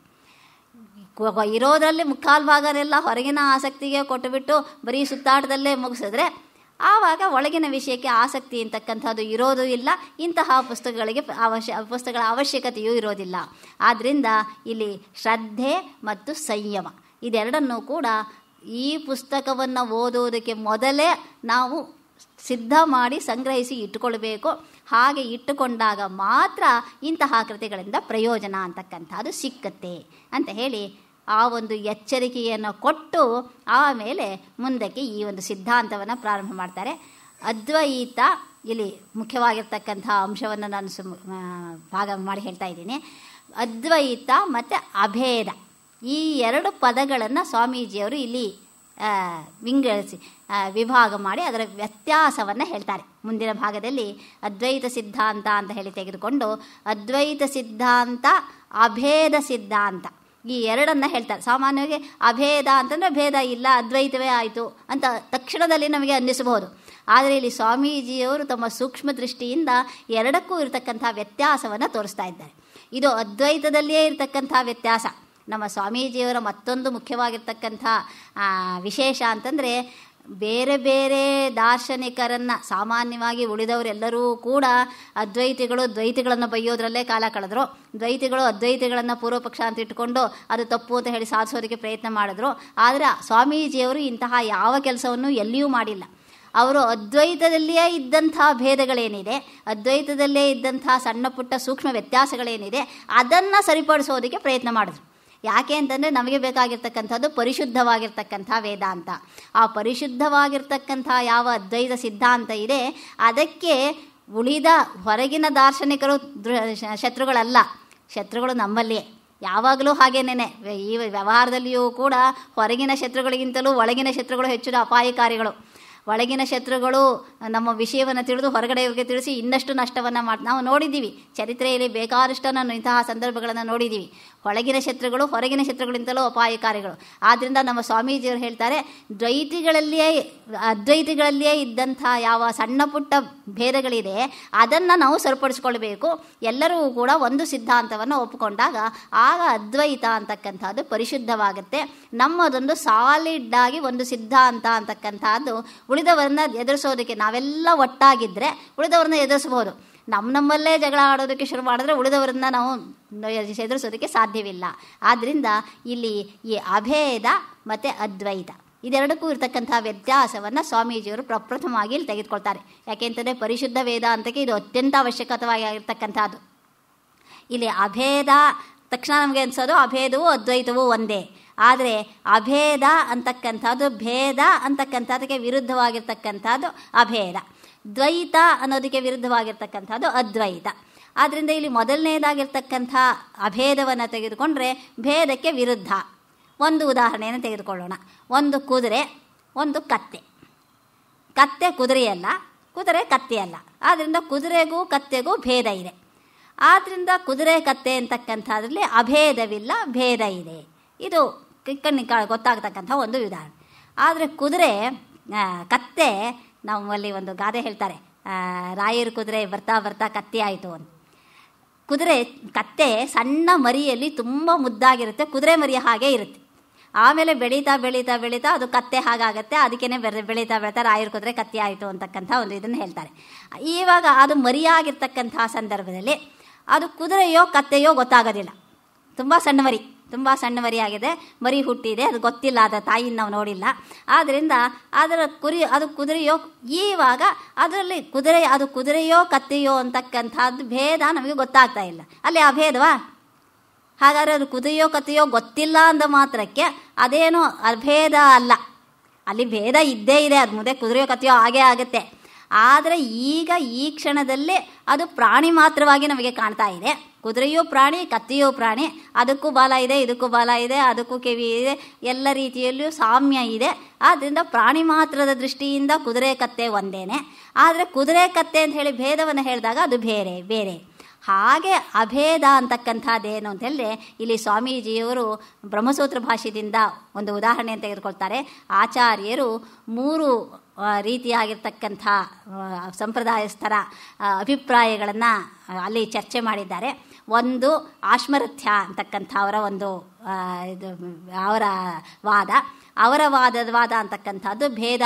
ಇರೋದರಲ್ಲಿ ಮುಕ್ಕಾಲು ಭಾಗನೆಲ್ಲ ಹೊರಗಿನ ಆಸಕ್ತಿಗೆ ಕೊಟ್ಟುಬಿಟ್ಟು ಬರೀ ಸುತ್ತಾಟದಲ್ಲೇ ಮುಗಿಸಿದ್ರೆ ಆವಾಗ ಒಳಗಿನ ವಿಷಯಕ್ಕೆ ಆಸಕ್ತಿ ಅಂತಕ್ಕಂಥದ್ದು ಇರೋದು ಇಲ್ಲ. ಇಂತಹ ಪುಸ್ತಕಗಳ ಅವಶ್ಯಕತೆಯೂ ಇರೋದಿಲ್ಲ. ಆದ್ದರಿಂದ ಇಲ್ಲಿ ಶ್ರದ್ಧೆ ಮತ್ತು ಸಂಯಮ ಇದೆರಡನ್ನೂ ಕೂಡ ಈ ಪುಸ್ತಕವನ್ನು ಓದುವುದಕ್ಕೆ ಮೊದಲೇ ನಾವು ಸಿದ್ಧ ಮಾಡಿ ಸಂಗ್ರಹಿಸಿ ಇಟ್ಟುಕೊಳ್ಬೇಕು. ಹಾಗೆ ಇಟ್ಟುಕೊಂಡಾಗ ಮಾತ್ರ ಇಂತಹ ಕೃತಿಗಳಿಂದ ಪ್ರಯೋಜನ ಅಂತಕ್ಕಂಥದ್ದು ಸಿಕ್ಕತ್ತೆ ಅಂತ ಹೇಳಿ ಆ ಒಂದು ಎಚ್ಚರಿಕೆಯನ್ನು ಕೊಟ್ಟು ಆಮೇಲೆ ಮುಂದಕ್ಕೆ ಈ ಒಂದು ಸಿದ್ಧಾಂತವನ್ನು ಪ್ರಾರಂಭ ಮಾಡ್ತಾರೆ. ಅದ್ವೈತ ಇಲ್ಲಿ ಮುಖ್ಯವಾಗಿರ್ತಕ್ಕಂಥ ಅಂಶವನ್ನು ನಾನು ಭಾಗ ಮಾಡಿ ಹೇಳ್ತಾ ಇದ್ದೀನಿ. ಅದ್ವೈತ ಮತ್ತು ಅಭೇದ ಈ ಎರಡು ಪದಗಳನ್ನು ಸ್ವಾಮೀಜಿಯವರು ಇಲ್ಲಿ ವಿಂಗಡಿಸಿ ವಿಭಾಗ ಮಾಡಿ ಅದರ ವ್ಯತ್ಯಾಸವನ್ನು ಹೇಳ್ತಾರೆ. ಮುಂದಿನ ಭಾಗದಲ್ಲಿ ಅದ್ವೈತ ಸಿದ್ಧಾಂತ ಅಂತ ಹೇಳಿ ತೆಗೆದುಕೊಂಡು ಅದ್ವೈತ ಸಿದ್ಧಾಂತ, ಅಭೇದ ಸಿದ್ಧಾಂತ ಈ ಎರಡನ್ನು ಹೇಳ್ತಾರೆ. ಸಾಮಾನ್ಯವಾಗಿ ಅಭೇದ ಅಂತಂದರೆ ಭೇದ ಇಲ್ಲ, ಅದ್ವೈತವೇ ಆಯಿತು ಅಂತ ತಕ್ಷಣದಲ್ಲಿ ನಮಗೆ ಅನ್ನಿಸಬಹುದು. ಆದರೆ ಇಲ್ಲಿ ಸ್ವಾಮೀಜಿಯವರು ತಮ್ಮ ಸೂಕ್ಷ್ಮ ದೃಷ್ಟಿಯಿಂದ ಎರಡಕ್ಕೂ ಇರತಕ್ಕಂಥ ವ್ಯತ್ಯಾಸವನ್ನು ತೋರಿಸ್ತಾ ಇದ್ದಾರೆ. ಇದು ಅದ್ವೈತದಲ್ಲಿಯೇ ಇರತಕ್ಕಂಥ ವ್ಯತ್ಯಾಸ. ನಮ್ಮ ಸ್ವಾಮೀಜಿಯವರ ಮತ್ತೊಂದು ಮುಖ್ಯವಾಗಿರ್ತಕ್ಕಂಥ ವಿಶೇಷ ಅಂತಂದರೆ ಬೇರೆ ಬೇರೆ ದಾರ್ಶನಿಕರನ್ನು ಸಾಮಾನ್ಯವಾಗಿ ಉಳಿದವರೆಲ್ಲರೂ ಕೂಡ ಅದ್ವೈತಿಗಳು ದ್ವೈತಿಗಳನ್ನು ಬೈಯೋದ್ರಲ್ಲೇ ಕಾಲ ಕಳೆದ್ರು. ದ್ವೈತಿಗಳು ಅದ್ವೈತಿಗಳನ್ನು ಪೂರ್ವಪಕ್ಷ ಅಂತ ಇಟ್ಕೊಂಡು ಅದು ತಪ್ಪು ಅಂತ ಹೇಳಿ ಸಾಧಿಸೋದಕ್ಕೆ ಪ್ರಯತ್ನ ಮಾಡಿದ್ರು. ಆದರೆ ಸ್ವಾಮೀಜಿಯವರು ಇಂತಹ ಯಾವ ಕೆಲಸವನ್ನು ಎಲ್ಲಿಯೂ ಮಾಡಿಲ್ಲ. ಅವರು ಅದ್ವೈತದಲ್ಲಿಯೇ ಇದ್ದಂಥ ಭೇದಗಳೇನಿದೆ, ಅದ್ವೈತದಲ್ಲೇ ಇದ್ದಂಥ ಸಣ್ಣ ಪುಟ್ಟ ಸೂಕ್ಷ್ಮ ವ್ಯತ್ಯಾಸಗಳೇನಿದೆ ಅದನ್ನು ಸರಿಪಡಿಸೋದಕ್ಕೆ ಪ್ರಯತ್ನ ಮಾಡಿದ್ರು. ಯಾಕೆ ಅಂತಂದರೆ ನಮಗೆ ಬೇಕಾಗಿರ್ತಕ್ಕಂಥದ್ದು ಪರಿಶುದ್ಧವಾಗಿರ್ತಕ್ಕಂಥ ವೇದಾಂತ. ಆ ಪರಿಶುದ್ಧವಾಗಿರ್ತಕ್ಕಂಥ ಯಾವ ಅದ್ವೈತ ಸಿದ್ಧಾಂತ ಇದೆ ಅದಕ್ಕೆ ಉಳಿದ ಹೊರಗಿನ ದಾರ್ಶನಿಕರು ಶತ್ರುಗಳಲ್ಲ. ಶತ್ರುಗಳು ನಮ್ಮಲ್ಲಿಯೇ ಯಾವಾಗಲೂ ಹಾಗೇನೇನೆ. ಈ ವ್ಯವಹಾರದಲ್ಲಿಯೂ ಕೂಡ ಹೊರಗಿನ ಶತ್ರುಗಳಿಗಿಂತಲೂ ಒಳಗಿನ ಶತ್ರುಗಳು ಹೆಚ್ಚು ಅಪಾಯಕಾರಿಗಳು. ಒಳಗಿನ ಶತ್ರುಗಳು ನಮ್ಮ ವಿಷಯವನ್ನು ತಿಳಿದು ಹೊರಗಡೆಯವರಿಗೆ ತಿಳಿಸಿ ಇನ್ನಷ್ಟು ನಷ್ಟವನ್ನು ನಾವು ನೋಡಿದ್ದೀವಿ. ಚರಿತ್ರೆಯಲ್ಲಿ ಬೇಕಾದಷ್ಟನ್ನು ಇಂತಹ ಸಂದರ್ಭಗಳನ್ನು ನೋಡಿದ್ದೀವಿ. ಒಳಗಿನ ಶತ್ರುಗಳು ಹೊರಗಿನ ಶತ್ರುಗಳಿಂತಲೂ ಅಪಾಯಕಾರಿಗಳು. ಆದ್ದರಿಂದ ನಮ್ಮ ಸ್ವಾಮೀಜಿಯವರು ಹೇಳ್ತಾರೆ, ಅದ್ವೈತಿಗಳಲ್ಲಿಯೇ ಇದ್ದಂಥ ಯಾವ ಸಣ್ಣ ಪುಟ್ಟ ಭೇದಗಳಿದೆ ಅದನ್ನು ನಾವು ಸರಿಪಡಿಸ್ಕೊಳ್ಬೇಕು. ಎಲ್ಲರೂ ಕೂಡ ಒಂದು ಸಿದ್ಧಾಂತವನ್ನು ಒಪ್ಪಿಕೊಂಡಾಗ ಆಗ ಅದ್ವೈತ ಅಂತಕ್ಕಂಥದ್ದು ಪರಿಶುದ್ಧವಾಗುತ್ತೆ. ನಮ್ಮದೊಂದು ಸಾಲಿಡ್ ಆಗಿ ಒಂದು ಸಿದ್ಧಾಂತ ಅಂತಕ್ಕಂಥದ್ದು ಉಳಿದವರನ್ನ ಎದುರಿಸೋದಕ್ಕೆ ನಾವೆಲ್ಲ ಒಟ್ಟಾಗಿದ್ದರೆ ಉಳಿದವ್ರನ್ನ ಎದುರಿಸ್ಬೋದು. ನಮ್ಮಲ್ಲೇ ಜಗಳ ಆಡೋದಕ್ಕೆ ಶುರು ಮಾಡಿದ್ರೆ ಉಳಿದವರನ್ನ ನಾವು ಎದುರಿಸೋದಕ್ಕೆ ಸಾಧ್ಯವಿಲ್ಲ. ಆದ್ದರಿಂದ ಇಲ್ಲಿ ಈ ಅಭೇದ ಮತ್ತು ಅದ್ವೈತ ಇದೆರಡಕ್ಕೂ ಇರತಕ್ಕಂಥ ವ್ಯತ್ಯಾಸವನ್ನು ಸ್ವಾಮೀಜಿಯವರು ಪ್ರಪ್ರಥಮವಾಗಿ ಇಲ್ಲಿ ತೆಗೆದುಕೊಳ್ತಾರೆ. ಯಾಕೆಂತಂದರೆ ಪರಿಶುದ್ಧ ವೇದಾಂತಕ್ಕೆ ಇದು ಅತ್ಯಂತ ಅವಶ್ಯಕವಾಗಿರ್ತಕ್ಕಂಥದ್ದು. ಇಲ್ಲಿ ಅಭೇದ ತಕ್ಷಣ ನಮಗೆ ಅನಿಸೋದು ಅಭೇದವೂ ಅದ್ವೈತವೂ ಒಂದೇ. ಆದರೆ ಅಭೇದ ಅಂತಕ್ಕಂಥದ್ದು ಭೇದ ಅಂತಕ್ಕಂಥದ್ದಕ್ಕೆ ವಿರುದ್ಧವಾಗಿರ್ತಕ್ಕಂಥದ್ದು ಅಭೇದ, ದ್ವೈತ ಅನ್ನೋದಕ್ಕೆ ವಿರುದ್ಧವಾಗಿರ್ತಕ್ಕಂಥದ್ದು ಅದ್ವೈತ. ಆದ್ದರಿಂದ ಇಲ್ಲಿ ಮೊದಲನೇದಾಗಿರ್ತಕ್ಕಂಥ ಅಭೇದವನ್ನು ತೆಗೆದುಕೊಂಡ್ರೆ ಭೇದಕ್ಕೆ ವಿರುದ್ಧ. ಒಂದು ಉದಾಹರಣೆಯನ್ನು ತೆಗೆದುಕೊಳ್ಳೋಣ. ಒಂದು ಕುದುರೆ, ಒಂದು ಕತ್ತೆ. ಕತ್ತೆ ಕುದುರೆಯಲ್ಲ, ಕುದುರೆ ಕತ್ತೆಯಲ್ಲ. ಆದ್ದರಿಂದ ಕುದುರೆಗೂ ಕತ್ತೆಗೂ ಭೇದ ಇದೆ. ಆದ್ದರಿಂದ ಕುದುರೆ ಕತ್ತೆ ಅಂತಕ್ಕಂಥದ್ರಲ್ಲಿ ಅಭೇದವಿಲ್ಲ, ಭೇದ ಇದೆ. ಇದು ಕಣ್ಣಿಗೆ ಗೊತ್ತಾಗ್ತಕ್ಕಂಥ ಒಂದು ಉದಾಹರಣೆ. ಆದರೆ ಕತ್ತೆ ನಮ್ಮಲ್ಲಿ ಒಂದು ಗಾದೆ ಹೇಳ್ತಾರೆ, ರಾಯರ ಕುದುರೆ ಬರ್ತಾ ಬರ್ತಾ ಕತ್ತೆ ಆಯಿತು ಅಂತ. ಕತ್ತೆ ಸಣ್ಣ ಮರಿಯಲ್ಲಿ ತುಂಬ ಮುದ್ದಾಗಿರುತ್ತೆ, ಕುದುರೆ ಮರಿಯ ಹಾಗೆ ಇರುತ್ತೆ. ಆಮೇಲೆ ಬೆಳೀತಾ ಬೆಳೀತಾ ಬೆಳೀತಾ ಅದು ಕತ್ತೆ ಹಾಗಾಗತ್ತೆ. ಅದಕ್ಕೇ ಬೆಳೀತಾ ಬೆಳೀತಾ ರಾಯರು ಕುದುರೆ ಕತ್ತೆ ಆಯಿತು ಅಂತಕ್ಕಂಥ ಒಂದು ಇದನ್ನು ಹೇಳ್ತಾರೆ. ಇವಾಗ ಅದು ಮರಿಯಾಗಿರ್ತಕ್ಕಂಥ ಸಂದರ್ಭದಲ್ಲಿ ಅದು ಕುದುರೆಯೋ ಕತ್ತೆಯೋ ಗೊತ್ತಾಗೋದಿಲ್ಲ. ತುಂಬ ಸಣ್ಣ ಮರಿ ಆಗಿದೆ, ಮರಿ ಹುಟ್ಟಿದೆ, ಅದು ಗೊತ್ತಿಲ್ಲ, ಅದರ ತಾಯಿನ ನಾವು ನೋಡಿಲ್ಲ. ಆದ್ದರಿಂದ ಅದು ಕುದುರೆಯೋ, ಈವಾಗ ಅದರಲ್ಲಿ ಅದು ಕುದುರೆಯೋ ಕತ್ತೆಯೋ ಅಂತಕ್ಕಂಥದ್ದು ಭೇದ ನಮಗೆ ಗೊತ್ತಾಗ್ತಾ ಇಲ್ಲ. ಅಲ್ಲಿ ಅಭೇದವಾ? ಹಾಗಾದರೆ ಅದು ಕುದುರೆಯೋ ಕತ್ತೆಯೋ ಗೊತ್ತಿಲ್ಲ ಅಂದ ಮಾತ್ರಕ್ಕೆ ಅದೇನೋ ಅಭೇದ ಅಲ್ಲ. ಅಲ್ಲಿ ಭೇದ ಇದ್ದೇ ಇದೆ, ಅದು ಮುಂದೆ ಕುದುರೆಯೋ ಕತ್ತೆಯೋ ಹಾಗೇ ಆಗುತ್ತೆ. ಆದರೆ ಈಗ ಈ ಕ್ಷಣದಲ್ಲಿ ಅದು ಪ್ರಾಣಿ ಮಾತ್ರವಾಗಿ ನಮಗೆ ಕಾಣ್ತಾ ಇದೆ. ಕುದುರೆಯೂ ಪ್ರಾಣಿ, ಕತ್ತೆಯೂ ಪ್ರಾಣಿ, ಅದಕ್ಕೂ ಬಾಲ ಇದೆ, ಇದಕ್ಕೂ ಬಾಲ ಇದೆ, ಅದಕ್ಕೂ ಕಿವಿ ಇದೆ, ಎಲ್ಲ ರೀತಿಯಲ್ಲಿಯೂ ಸಾಮ್ಯ ಇದೆ. ಆದ್ದರಿಂದ ಪ್ರಾಣಿ ಮಾತ್ರದ ದೃಷ್ಟಿಯಿಂದ ಕುದುರೆ ಕತ್ತೆ ಒಂದೇನೆ. ಆದರೆ ಕುದುರೆ ಕತ್ತೆ ಅಂತ ಹೇಳಿ ಭೇದವನ್ನು ಹೇಳಿದಾಗ ಅದು ಬೇರೆ. ಹಾಗೆ ಅಭೇದ ಅಂತಕ್ಕಂಥದ್ದೇನು ಅಂತ ಹೇಳಿದ್ರೆ ಇಲ್ಲಿ ಸ್ವಾಮೀಜಿಯವರು ಬ್ರಹ್ಮಸೂತ್ರ ಭಾಷ್ಯದಿಂದ ಒಂದು ಉದಾಹರಣೆಯನ್ನು ತೆಗೆದುಕೊಳ್ತಾರೆ. ಆಚಾರ್ಯರು 3 ರೀತಿಯಾಗಿರ್ತಕ್ಕಂಥ ಸಂಪ್ರದಾಯಸ್ಥರ ಅಭಿಪ್ರಾಯಗಳನ್ನು ಅಲ್ಲಿ ಚರ್ಚೆ ಮಾಡಿದ್ದಾರೆ. ಒಂದು ಆಶ್ಮರಥ್ಯ ಅಂತಕ್ಕಂಥ ಅವರ ಒಂದು ಅವರ ವಾದ ಅಂತಕ್ಕಂಥದ್ದು ಭೇದ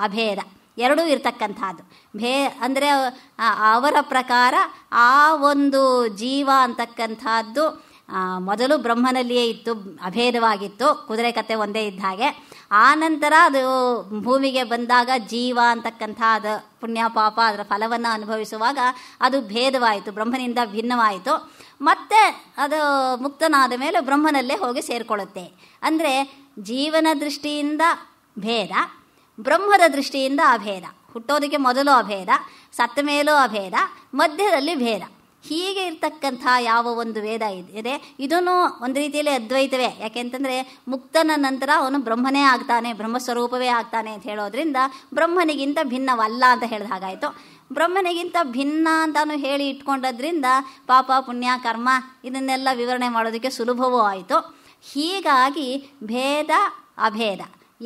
ಅಭೇದ ಎರಡೂ ಇರ್ತಕ್ಕಂಥದ್ದು. ಅಂದರೆ ಅವರ ಪ್ರಕಾರ ಆ ಒಂದು ಜೀವ ಅಂತಕ್ಕಂಥದ್ದು ಮೊದಲು ಬ್ರಹ್ಮನಲ್ಲಿಯೇ ಇತ್ತು, ಅಭೇದವಾಗಿತ್ತು, ಕುದುರೆ ಕತ್ತೆ ಒಂದೇ ಇದ್ದ ಹಾಗೆ. ಆನಂತರ ಅದು ಭೂಮಿಗೆ ಬಂದಾಗ ಜೀವ ಅಂತಕ್ಕಂಥ ಅದು ಪುಣ್ಯ ಪಾಪ ಅದರ ಫಲವನ್ನು ಅನುಭವಿಸುವಾಗ ಅದು ಭೇದವಾಯಿತು, ಬ್ರಹ್ಮನಿಂದ ಭಿನ್ನವಾಯಿತು. ಮತ್ತೆ ಅದು ಮುಕ್ತನಾದ ಮೇಲೆ ಬ್ರಹ್ಮನಲ್ಲೇ ಹೋಗಿ ಸೇರಿಕೊಳ್ಳುತ್ತೆ. ಅಂದರೆ ಜೀವನ ದೃಷ್ಟಿಯಿಂದ ಭೇದ, ಬ್ರಹ್ಮದ ದೃಷ್ಟಿಯಿಂದ ಅಭೇದ. ಹುಟ್ಟೋದಕ್ಕೆ ಮೊದಲು ಅಭೇದ, ಸತ್ತ ಮೇಲೂ ಅಭೇದ, ಮಧ್ಯದಲ್ಲಿ ಭೇದ. ಹೀಗೆ ಇರ್ತಕ್ಕಂಥ ಯಾವ ಒಂದು ವೇದ ಇದೆ ಇದನ್ನು ಒಂದು ರೀತಿಯಲ್ಲಿ ಅದ್ವೈತವೇ. ಯಾಕೆಂತಂದರೆ ಮುಕ್ತನ ನಂತರ ಅವನು ಬ್ರಹ್ಮನೇ ಆಗ್ತಾನೆ, ಬ್ರಹ್ಮಸ್ವರೂಪವೇ ಆಗ್ತಾನೆ ಅಂತ ಹೇಳೋದ್ರಿಂದ ಬ್ರಹ್ಮನಿಗಿಂತ ಭಿನ್ನವಲ್ಲ ಅಂತ ಹೇಳಿದ ಹಾಗಾಯಿತು. ಬ್ರಹ್ಮನಿಗಿಂತ ಭಿನ್ನ ಅಂತಾನು ಹೇಳಿ ಇಟ್ಕೊಂಡದ್ರಿಂದ ಪಾಪ ಪುಣ್ಯ ಕರ್ಮ ಇದನ್ನೆಲ್ಲ ವಿವರಣೆ ಮಾಡೋದಕ್ಕೆ ಸುಲಭವೂ ಆಯಿತು. ಹೀಗಾಗಿ ಭೇದ ಅಭೇದ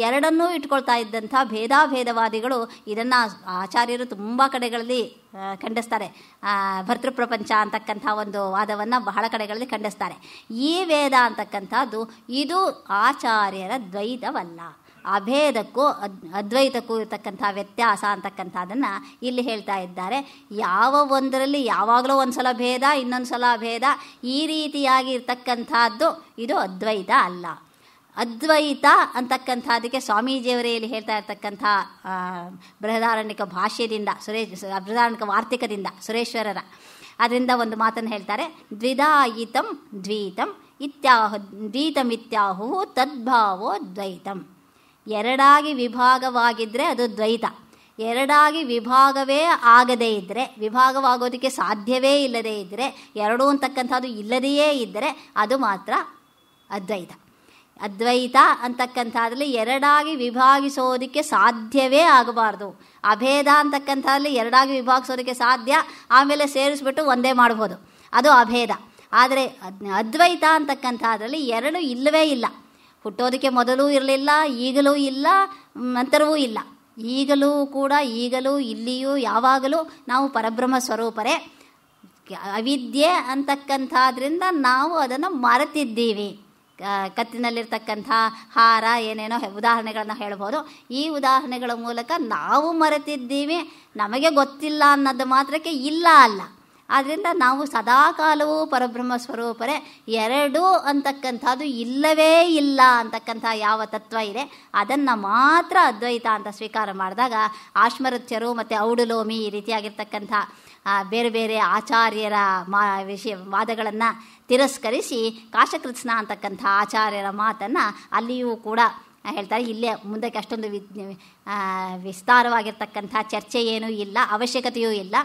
ಎರಡನ್ನೂ ಇಟ್ಕೊಳ್ತಾ ಇದ್ದಂಥ ಭೇದಾಭೇದವಾದಿಗಳು ಇದನ್ನು ಆಚಾರ್ಯರು ತುಂಬ ಕಡೆಗಳಲ್ಲಿ ಖಂಡಿಸ್ತಾರೆ. ಭರ್ತೃಪ್ರಪಂಚ ಅಂತಕ್ಕಂಥ ಒಂದು ವಾದವನ್ನು ಬಹಳ ಕಡೆಗಳಲ್ಲಿ ಖಂಡಿಸ್ತಾರೆ. ಈ ವೇದ ಅಂತಕ್ಕಂಥದ್ದು ಇದು ಆಚಾರ್ಯರ ದ್ವೈತವಲ್ಲ. ಅಭೇದಕ್ಕೂ ಅದ್ವೈತಕ್ಕೂ ಇರತಕ್ಕಂಥ ವ್ಯತ್ಯಾಸ ಅಂತಕ್ಕಂಥದ್ದನ್ನು ಇಲ್ಲಿ ಹೇಳ್ತಾ ಇದ್ದಾರೆ. ಯಾವ ಒಂದರಲ್ಲಿ ಯಾವಾಗಲೂ ಒಂದು ಸಲ ಭೇದ, ಇನ್ನೊಂದು ಸಲ ಅಭೇದ, ಈ ರೀತಿಯಾಗಿ ಇರ್ತಕ್ಕಂಥದ್ದು ಇದು ಅದ್ವೈತ ಅಲ್ಲ. ಅದ್ವೈತ ಅಂತಕ್ಕಂಥದ್ದಕ್ಕೆ ಸ್ವಾಮೀಜಿಯವರೇ ಇಲ್ಲಿ ಹೇಳ್ತಾ ಇರ್ತಕ್ಕಂಥ ಬೃಹದಾರಣ್ಯಕ ಭಾಷ್ಯದಿಂದ ಬೃಹದಾರಣ್ಯಕ ವಾರ್ತಿಕದಿಂದ ಸುರೇಶ್ವರರ ಅದರಿಂದ ಒಂದು ಮಾತನ್ನು ಹೇಳ್ತಾರೆ. ದ್ವಿಧಾಯಿತಂ ದ್ವೈತಂ ದ್ವೈತಮಿತ್ಯಾಹು ತದ್ಭಾವೋ ದ್ವೈತಂ. ಎರಡಾಗಿ ವಿಭಾಗವಾಗಿದ್ದರೆ ಅದು ದ್ವೈತ. ಎರಡಾಗಿ ವಿಭಾಗವೇ ಆಗದೇ ಇದ್ದರೆ, ವಿಭಾಗವಾಗೋದಕ್ಕೆ ಸಾಧ್ಯವೇ ಇಲ್ಲದೇ ಇದ್ದರೆ, ಎರಡೂ ಅಂತಕ್ಕಂಥದ್ದು ಇಲ್ಲದೆಯೇ ಇದ್ದರೆ ಅದು ಮಾತ್ರ ಅದ್ವೈತ. ಅದ್ವೈತ ಅಂತಕ್ಕಂಥದ್ರಲ್ಲಿ ಎರಡಾಗಿ ವಿಭಾಗಿಸೋದಕ್ಕೆ ಸಾಧ್ಯವೇ ಆಗಬಾರ್ದು. ಅಭೇದ ಅಂತಕ್ಕಂಥದ್ರಲ್ಲಿ ಎರಡಾಗಿ ವಿಭಾಗಿಸೋದಕ್ಕೆ ಸಾಧ್ಯ, ಆಮೇಲೆ ಸೇರಿಸ್ಬಿಟ್ಟು ಒಂದೇ ಮಾಡ್ಬೋದು, ಅದು ಅಭೇದ. ಆದರೆ ಅದ್ವೈತ ಅಂತಕ್ಕಂಥದ್ರಲ್ಲಿ ಎರಡು ಇಲ್ಲವೇ ಇಲ್ಲ. ಹುಟ್ಟೋದಕ್ಕೆ ಮೊದಲೂ ಇರಲಿಲ್ಲ, ಈಗಲೂ ಇಲ್ಲ, ನಂತರವೂ ಇಲ್ಲ. ಈಗಲೂ ಇಲ್ಲಿಯೂ ಯಾವಾಗಲೂ ನಾವು ಪರಬ್ರಹ್ಮ ಸ್ವರೂಪರೇ. ಅವಿದ್ಯೆ ಅಂತಕ್ಕಂಥದ್ರಿಂದ ನಾವು ಅದನ್ನು ಮರೆತಿದ್ದೀವಿ. ಕತ್ತಿನಲ್ಲಿರ್ತಕ್ಕಂಥ ಹಾರ ಏನೇನೋ ಉದಾಹರಣೆಗಳನ್ನ ಹೇಳ್ಬೋದು. ಈ ಉದಾಹರಣೆಗಳ ಮೂಲಕ ನಾವು ಮರೆತಿದ್ದೀವಿ, ನಮಗೆ ಗೊತ್ತಿಲ್ಲ ಅನ್ನೋದು ಮಾತ್ರಕ್ಕೆ ಇಲ್ಲ ಅಲ್ಲ. ಆದ್ದರಿಂದ ನಾವು ಸದಾಕಾಲವೂ ಪರಬ್ರಹ್ಮ ಸ್ವರೂಪರೇ. ಎರಡೂ ಅಂತಕ್ಕಂಥದ್ದು ಇಲ್ಲವೇ ಇಲ್ಲ ಅಂತಕ್ಕಂಥ ಯಾವ ತತ್ವ ಇದೆ ಅದನ್ನು ಮಾತ್ರ ಅದ್ವೈತ ಅಂತ ಸ್ವೀಕಾರ ಮಾಡಿದಾಗ ಆಶ್ಮರಥ್ಯರು ಮತ್ತು ಔಡುಲೋಮಿ ಈ ರೀತಿಯಾಗಿರ್ತಕ್ಕಂಥ ಬೇರೆ ಬೇರೆ ಆಚಾರ್ಯರ ವಾದಗಳನ್ನು ತಿರಸ್ಕರಿಸಿ ಕಾಶಕೃತ್ಸ್ನ ಅಂತಕ್ಕಂಥ ಆಚಾರ್ಯರ ಮಾತನ್ನು ಅಲ್ಲಿಯೂ ಕೂಡ ಹೇಳ್ತಾರೆ. ಇಲ್ಲೇ ಮುಂದಕ್ಕೆ ಅಷ್ಟೊಂದು ವಿಸ್ತಾರವಾಗಿರ್ತಕ್ಕಂಥ ಚರ್ಚೆ ಏನೂ ಇಲ್ಲ, ಅವಶ್ಯಕತೆಯೂ ಇಲ್ಲ.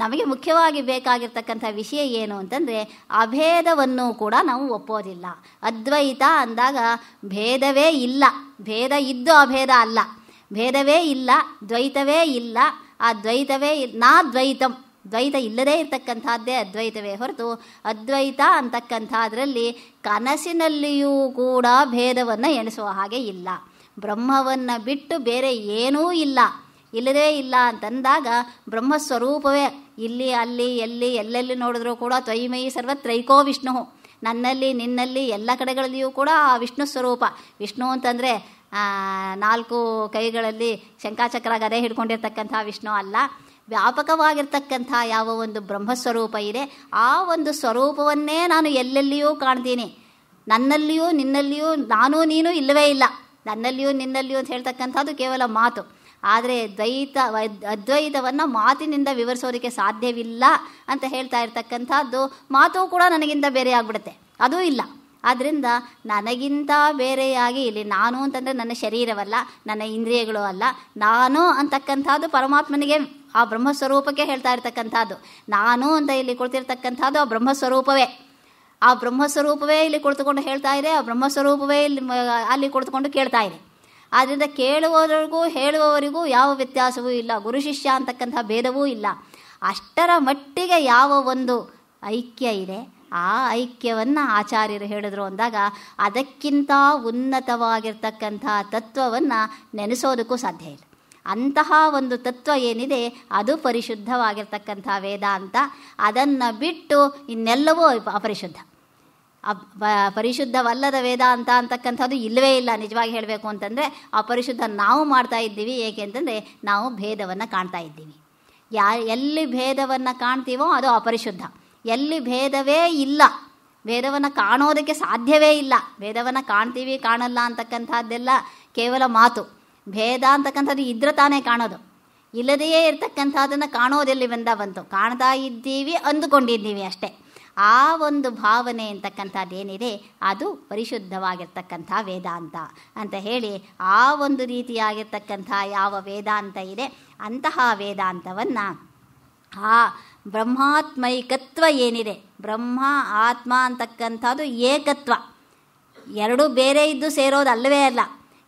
ನಮಗೆ ಮುಖ್ಯವಾಗಿ ಬೇಕಾಗಿರ್ತಕ್ಕಂಥ ವಿಷಯ ಏನು ಅಂತಂದರೆ ಅಭೇದವನ್ನು ಕೂಡ ನಾವು ಒಪ್ಪೋದಿಲ್ಲ. ಅದ್ವೈತ ಅಂದಾಗ ಭೇದವೇ ಇಲ್ಲ, ಭೇದ ಇದ್ದು ಅಭೇದ ಅಲ್ಲ, ಭೇದವೇ ಇಲ್ಲ, ದ್ವೈತವೇ ಇಲ್ಲ. ಆ ದ್ವೈತವೇ ದ್ವೈತಂ, ದ್ವೈತ ಇಲ್ಲದೇ ಇರತಕ್ಕಂಥದ್ದೇ ಅದ್ವೈತವೇ ಹೊರತು ಅದ್ವೈತ ಅಂತಕ್ಕಂಥದ್ರಲ್ಲಿ ಕನಸಿನಲ್ಲಿಯೂ ಕೂಡ ಭೇದವನ್ನು ಎಣಿಸುವ ಹಾಗೆ ಇಲ್ಲ. ಬ್ರಹ್ಮವನ್ನು ಬಿಟ್ಟು ಬೇರೆ ಏನೂ ಇಲ್ಲ, ಇಲ್ಲದೇ ಇಲ್ಲ ಅಂತಂದಾಗ ಬ್ರಹ್ಮಸ್ವರೂಪವೇ ಇಲ್ಲಿ ಅಲ್ಲಿ ಎಲ್ಲೆಲ್ಲಿ ನೋಡಿದ್ರೂ ಕೂಡ ತ್ವಯಿಮಯಿ ಸರ್ವತ್ರೈಕೋ ವಿಷ್ಣು. ನನ್ನಲ್ಲಿ ನಿನ್ನಲ್ಲಿ ಎಲ್ಲ ಕಡೆಗಳಲ್ಲಿಯೂ ಕೂಡ ಆ ವಿಷ್ಣು ಸ್ವರೂಪ. ವಿಷ್ಣು ಅಂತಂದರೆ 4 ಕೈಗಳಲ್ಲಿ ಶಂಖಾಚಕ್ರ ಗದೆ ಹಿಡ್ಕೊಂಡಿರ್ತಕ್ಕಂಥ ವಿಷ್ಣು ಅಲ್ಲ, ವ್ಯಾಪಕವಾಗಿರ್ತಕ್ಕಂಥ ಯಾವ ಒಂದು ಬ್ರಹ್ಮಸ್ವರೂಪ ಇದೆ ಆ ಒಂದು ಸ್ವರೂಪವನ್ನೇ ನಾನು ಎಲ್ಲೆಲ್ಲಿಯೂ ಕಾಣ್ತೀನಿ. ನನ್ನಲ್ಲಿಯೂ ನಿನ್ನಲ್ಲಿಯೂ ನಾನು ನೀನು ಇಲ್ಲವೇ ಇಲ್ಲ. ನನ್ನಲ್ಲಿಯೂ ನಿನ್ನಲ್ಲಿಯೂ ಅಂತ ಹೇಳ್ತಕ್ಕಂಥದ್ದು ಕೇವಲ ಮಾತು. ಆದರೆ ಅದ್ವೈತವನ್ನು ಮಾತಿನಿಂದ ವಿವರಿಸೋದಕ್ಕೆ ಸಾಧ್ಯವಿಲ್ಲ ಅಂತ ಹೇಳ್ತಾ ಇರ್ತಕ್ಕಂಥದ್ದು ಮಾತು ಕೂಡ ನನಗಿಂತ ಬೇರೆ ಆಗಿಬಿಡುತ್ತೆ, ಅದೂ ಇಲ್ಲ. ಆದ್ದರಿಂದ ನನಗಿಂತ ಬೇರೆಯಾಗಿ ಇಲ್ಲಿ ನಾನು ಅಂತಂದರೆ ನನ್ನ ಶರೀರವಲ್ಲ, ನನ್ನ ಇಂದ್ರಿಯಗಳು ಅಲ್ಲ, ನಾನು ಅಂತಕ್ಕಂಥದ್ದು ಪರಮಾತ್ಮನಿಗೆ ಆ ಬ್ರಹ್ಮಸ್ವರೂಪಕ್ಕೆ ಹೇಳ್ತಾ ಇರ್ತಕ್ಕಂಥದ್ದು. ನಾನು ಅಂತ ಇಲ್ಲಿ ಕುಳಿತಿರ್ತಕ್ಕಂಥದ್ದು ಆ ಬ್ರಹ್ಮಸ್ವರೂಪವೇ. ಆ ಬ್ರಹ್ಮಸ್ವರೂಪವೇ ಇಲ್ಲಿ ಕುಳಿತುಕೊಂಡು ಹೇಳ್ತಾ ಇದೆ, ಆ ಬ್ರಹ್ಮಸ್ವರೂಪವೇ ಅಲ್ಲಿ ಕುಳಿತುಕೊಂಡು ಕೇಳ್ತಾ ಇದೆ. ಆದ್ದರಿಂದ ಕೇಳುವವರಿಗೂ ಹೇಳುವವರಿಗೂ ಯಾವ ವ್ಯತ್ಯಾಸವೂ ಇಲ್ಲ, ಗುರು ಶಿಷ್ಯ ಅಂತಕ್ಕಂಥ ಭೇದವೂ ಇಲ್ಲ. ಅಷ್ಟರ ಮಟ್ಟಿಗೆ ಯಾವ ಒಂದು ಐಕ್ಯ ಇದೆ ಆ ಐಕ್ಯವನ್ನು ಆಚಾರ್ಯರು ಹೇಳಿದ್ರು ಅಂದಾಗ ಅದಕ್ಕಿಂತ ಉನ್ನತವಾಗಿರ್ತಕ್ಕಂಥ ತತ್ವವನ್ನು ನೆನೆಸೋದಕ್ಕೂ ಸಾಧ್ಯ ಇಲ್ಲ. ಅಂತಹ ಒಂದು ತತ್ವ ಏನಿದೆ ಅದು ಪರಿಶುದ್ಧವಾಗಿರ್ತಕ್ಕಂಥ ವೇದಾಂತ. ಅದನ್ನು ಬಿಟ್ಟು ಇನ್ನೆಲ್ಲವೂ ಅಪರಿಶುದ್ಧ. ಪರಿಶುದ್ಧವಲ್ಲದ ವೇದಾಂತ ಅಂತಕ್ಕಂಥದ್ದು ಇಲ್ಲವೇ ಇಲ್ಲ. ನಿಜವಾಗಿ ಹೇಳಬೇಕು ಅಂತಂದರೆ ಅಪರಿಶುದ್ಧ ನಾವು ಮಾಡ್ತಾ ಇದ್ದೀವಿ. ಏಕೆ ಅಂತಂದರೆ ನಾವು ಭೇದವನ್ನು ಕಾಣ್ತಾ ಇದ್ದೀವಿ. ಎಲ್ಲಿ ಭೇದವನ್ನು ಕಾಣ್ತೀವೋ ಅದು ಅಪರಿಶುದ್ಧ. ಎಲ್ಲಿ ಭೇದವೇ ಇಲ್ಲ, ಭೇದವನ್ನು ಕಾಣೋದಕ್ಕೆ ಸಾಧ್ಯವೇ ಇಲ್ಲ. ಭೇದವನ್ನು ಕಾಣ್ತೀವಿ ಕಾಣಲ್ಲ ಅಂತಕ್ಕಂಥದ್ದೆಲ್ಲ ಕೇವಲ ಮಾತು. ಭೇದ ಅಂತಕ್ಕಂಥದ್ದು ಇದ್ರೆ ತಾನೇ ಕಾಣೋದು. ಇಲ್ಲದೆಯೇ ಇರ್ತಕ್ಕಂಥದ್ದನ್ನು ಕಾಣೋದೆಲ್ಲಿ ಬಂತು, ಕಾಣ್ತಾ ಇದ್ದೀವಿ ಅಂದುಕೊಂಡಿದ್ದೀವಿ ಅಷ್ಟೇ. ಆ ಒಂದು ಭಾವನೆ ಅಂತಕ್ಕಂಥದ್ದೇನಿದೆ ಅದು ಪರಿಶುದ್ಧವಾಗಿರ್ತಕ್ಕಂಥ ವೇದಾಂತ ಅಂತ ಹೇಳಿ, ಆ ಒಂದು ರೀತಿಯಾಗಿರ್ತಕ್ಕಂಥ ಯಾವ ವೇದಾಂತ ಇದೆ ಅಂತಹ ವೇದಾಂತವನ್ನು ಆ ಬ್ರಹ್ಮಾತ್ಮೈಕತ್ವ ಏನಿದೆ, ಬ್ರಹ್ಮ ಆತ್ಮ ಅಂತಕ್ಕಂಥದ್ದು ಏಕತ್ವ. ಎರಡೂ ಬೇರೆ ಇದ್ದು ಸೇರೋದಲ್ಲವೇ ಅಲ್ಲ,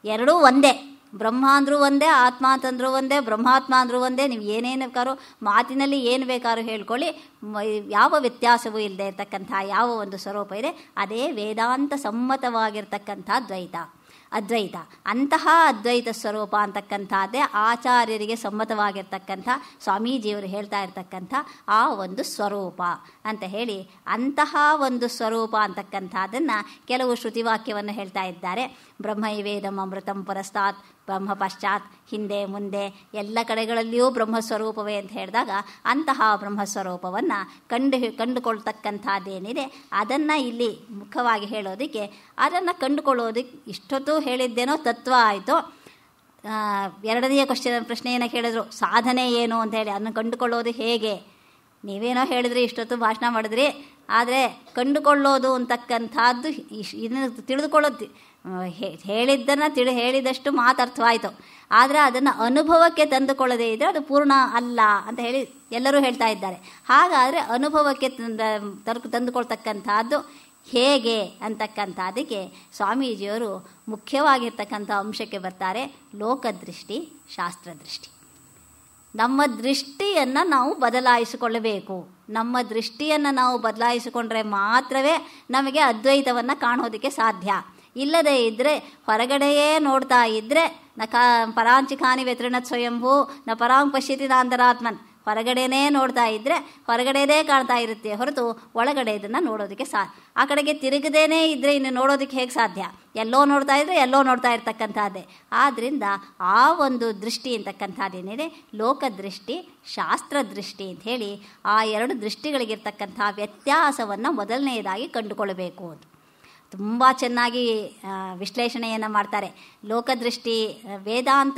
ಎರಡೂ ಒಂದೇ. ಬ್ರಹ್ಮ ಅಂದರೂ ಒಂದೇ, ಆತ್ಮ ಅಂತಂದ್ರೂ ಒಂದೇ, ಬ್ರಹ್ಮಾತ್ಮ ಅಂದರೂ ಒಂದೇ. ನೀವು ಏನೇನು ಬೇಕಾದ್ರೂ ಮಾತಿನಲ್ಲಿ ಏನು ಬೇಕಾದ್ರೂ ಹೇಳ್ಕೊಳ್ಳಿ, ಯಾವ ವ್ಯತ್ಯಾಸವೂ ಇಲ್ಲದೆ ಇರತಕ್ಕಂಥ ಯಾವ ಒಂದು ಸ್ವರೂಪ ಇದೆ ಅದೇ ವೇದಾಂತ ಸಮ್ಮತವಾಗಿರ್ತಕ್ಕಂಥ ಅದ್ವೈತ. ಅಂತಹ ಅದ್ವೈತ ಸ್ವರೂಪ ಅಂತಕ್ಕಂಥದ್ದೇ ಆಚಾರ್ಯರಿಗೆ ಸಮ್ಮತವಾಗಿರ್ತಕ್ಕಂಥ ಸ್ವಾಮೀಜಿಯವರು ಹೇಳ್ತಾ ಇರ್ತಕ್ಕಂಥ ಆ ಒಂದು ಸ್ವರೂಪ ಅಂತ ಹೇಳಿ, ಅಂತಹ ಒಂದು ಸ್ವರೂಪ ಅಂತಕ್ಕಂಥದ್ದನ್ನು ಕೆಲವು ಶ್ರುತಿವಾಕ್ಯವನ್ನು ಹೇಳ್ತಾ ಇದ್ದಾರೆ. ಬ್ರಹ್ಮೈವೇದಂ ಅಮೃತಂ ಪರಸ್ತಾತ್, ಬ್ರಹ್ಮ ಪಶ್ಚಾತ್, ಹಿಂದೆ ಮುಂದೆ ಎಲ್ಲ ಕಡೆಗಳಲ್ಲಿಯೂ ಬ್ರಹ್ಮಸ್ವರೂಪವೇ ಅಂತ ಹೇಳಿದಾಗ ಅಂತಹ ಬ್ರಹ್ಮಸ್ವರೂಪವನ್ನು ಕಂಡುಕೊಳ್ತಕ್ಕಂಥದ್ದೇನಿದೆ ಅದನ್ನು ಇಲ್ಲಿ ಮುಖ್ಯವಾಗಿ ಹೇಳೋದಕ್ಕೆ, ಅದನ್ನು ಕಂಡುಕೊಳ್ಳೋದಕ್ಕೆ ಇಷ್ಟೊತ್ತು ಹೇಳಿದ್ದೇನೋ ತತ್ವ ಆಯಿತು. ಎರಡನೆಯ ಪ್ರಶ್ನೆಯನ್ನು ಕೇಳಿದ್ರು, ಸಾಧನೆ ಏನು ಅಂತ ಹೇಳಿ, ಅದನ್ನು ಕಂಡುಕೊಳ್ಳೋದು ಹೇಗೆ? ನೀವೇನೋ ಹೇಳಿದ್ರಿ, ಇಷ್ಟೊತ್ತು ಭಾಷಣ ಮಾಡಿದ್ರಿ, ಆದರೆ ಕಂಡುಕೊಳ್ಳೋದು ಅಂತಕ್ಕಂಥದ್ದು ಇದನ್ನು ತಿಳಿದುಕೊಳ್ಳೋದು, ಹೇಳಿದ್ದನ್ನು ಹೇಳಿದಷ್ಟು ಮಾತರ್ಥವಾಯಿತು. ಆದರೆ ಅದನ್ನು ಅನುಭವಕ್ಕೆ ತಂದುಕೊಳ್ಳದೇ ಇದ್ದರೆ ಅದು ಪೂರ್ಣ ಅಲ್ಲ ಅಂತ ಹೇಳಿ ಎಲ್ಲರೂ ಹೇಳ್ತಾ ಇದ್ದಾರೆ. ಹಾಗಾದರೆ ಅನುಭವಕ್ಕೆ ತಂದುಕೊಳ್ತಕ್ಕಂಥದ್ದು ಹೇಗೆ ಅಂತಕ್ಕಂಥದ್ದಕ್ಕೆ ಸ್ವಾಮೀಜಿಯವರು ಮುಖ್ಯವಾಗಿರ್ತಕ್ಕಂಥ ಅಂಶಕ್ಕೆ ಬರ್ತಾರೆ. ಲೋಕದೃಷ್ಟಿ, ಶಾಸ್ತ್ರದೃಷ್ಟಿ. ನಮ್ಮ ದೃಷ್ಟಿಯನ್ನು ನಾವು ಬದಲಾಯಿಸಿಕೊಳ್ಳಬೇಕು. ನಮ್ಮ ದೃಷ್ಟಿಯನ್ನು ನಾವು ಬದಲಾಯಿಸಿಕೊಂಡ್ರೆ ಮಾತ್ರವೇ ನಮಗೆ ಅದ್ವೈತವನ್ನು ಕಾಣೋದಕ್ಕೆ ಸಾಧ್ಯ. ಇಲ್ಲದೇ ಇದ್ದರೆ ಹೊರಗಡೆಯೇ ನೋಡ್ತಾ ಇದ್ದರೆ ಪರಾಂಚಿಖಾನಿ ವ್ಯತೃಣತ್ ಸ್ವಯಂಭೂ ನ ಪರಾಂ ಪಶ್ಯತಿ ನಾಂತರಾತ್ಮನ್. ಹೊರಗಡೆನೇ ನೋಡ್ತಾ ಇದ್ದರೆ ಹೊರಗಡೆದೇ ಕಾಣ್ತಾ ಇರುತ್ತೆ ಹೊರತು ಒಳಗಡೆ ಇದನ್ನು ನೋಡೋದಕ್ಕೆ ಆ ಕಡೆಗೆ ತಿರುಗದೇನೇ ಇದ್ದರೆ ಇನ್ನು ನೋಡೋದಕ್ಕೆ ಹೇಗೆ ಸಾಧ್ಯ? ಎಲ್ಲೋ ನೋಡ್ತಾ ಇದ್ದರೆ ಎಲ್ಲೋ ನೋಡ್ತಾ ಇರ್ತಕ್ಕಂಥದ್ದೇ. ಆದ್ದರಿಂದ ಆ ಒಂದು ದೃಷ್ಟಿ ಅಂತಕ್ಕಂಥದ್ದೇನಿದೆ ಲೋಕದೃಷ್ಟಿ, ಶಾಸ್ತ್ರದೃಷ್ಟಿ ಅಂತ ಹೇಳಿ ಆ ಎರಡು ದೃಷ್ಟಿಗಳಿಗಿರ್ತಕ್ಕಂಥ ವ್ಯತ್ಯಾಸವನ್ನು ಮೊದಲನೆಯದಾಗಿ ಕಂಡುಕೊಳ್ಳಬೇಕು ಅಂತ ತುಂಬ ಚೆನ್ನಾಗಿ ವಿಶ್ಲೇಷಣೆಯನ್ನು ಮಾಡ್ತಾರೆ. ಲೋಕದೃಷ್ಟಿ ವೇದಾಂತ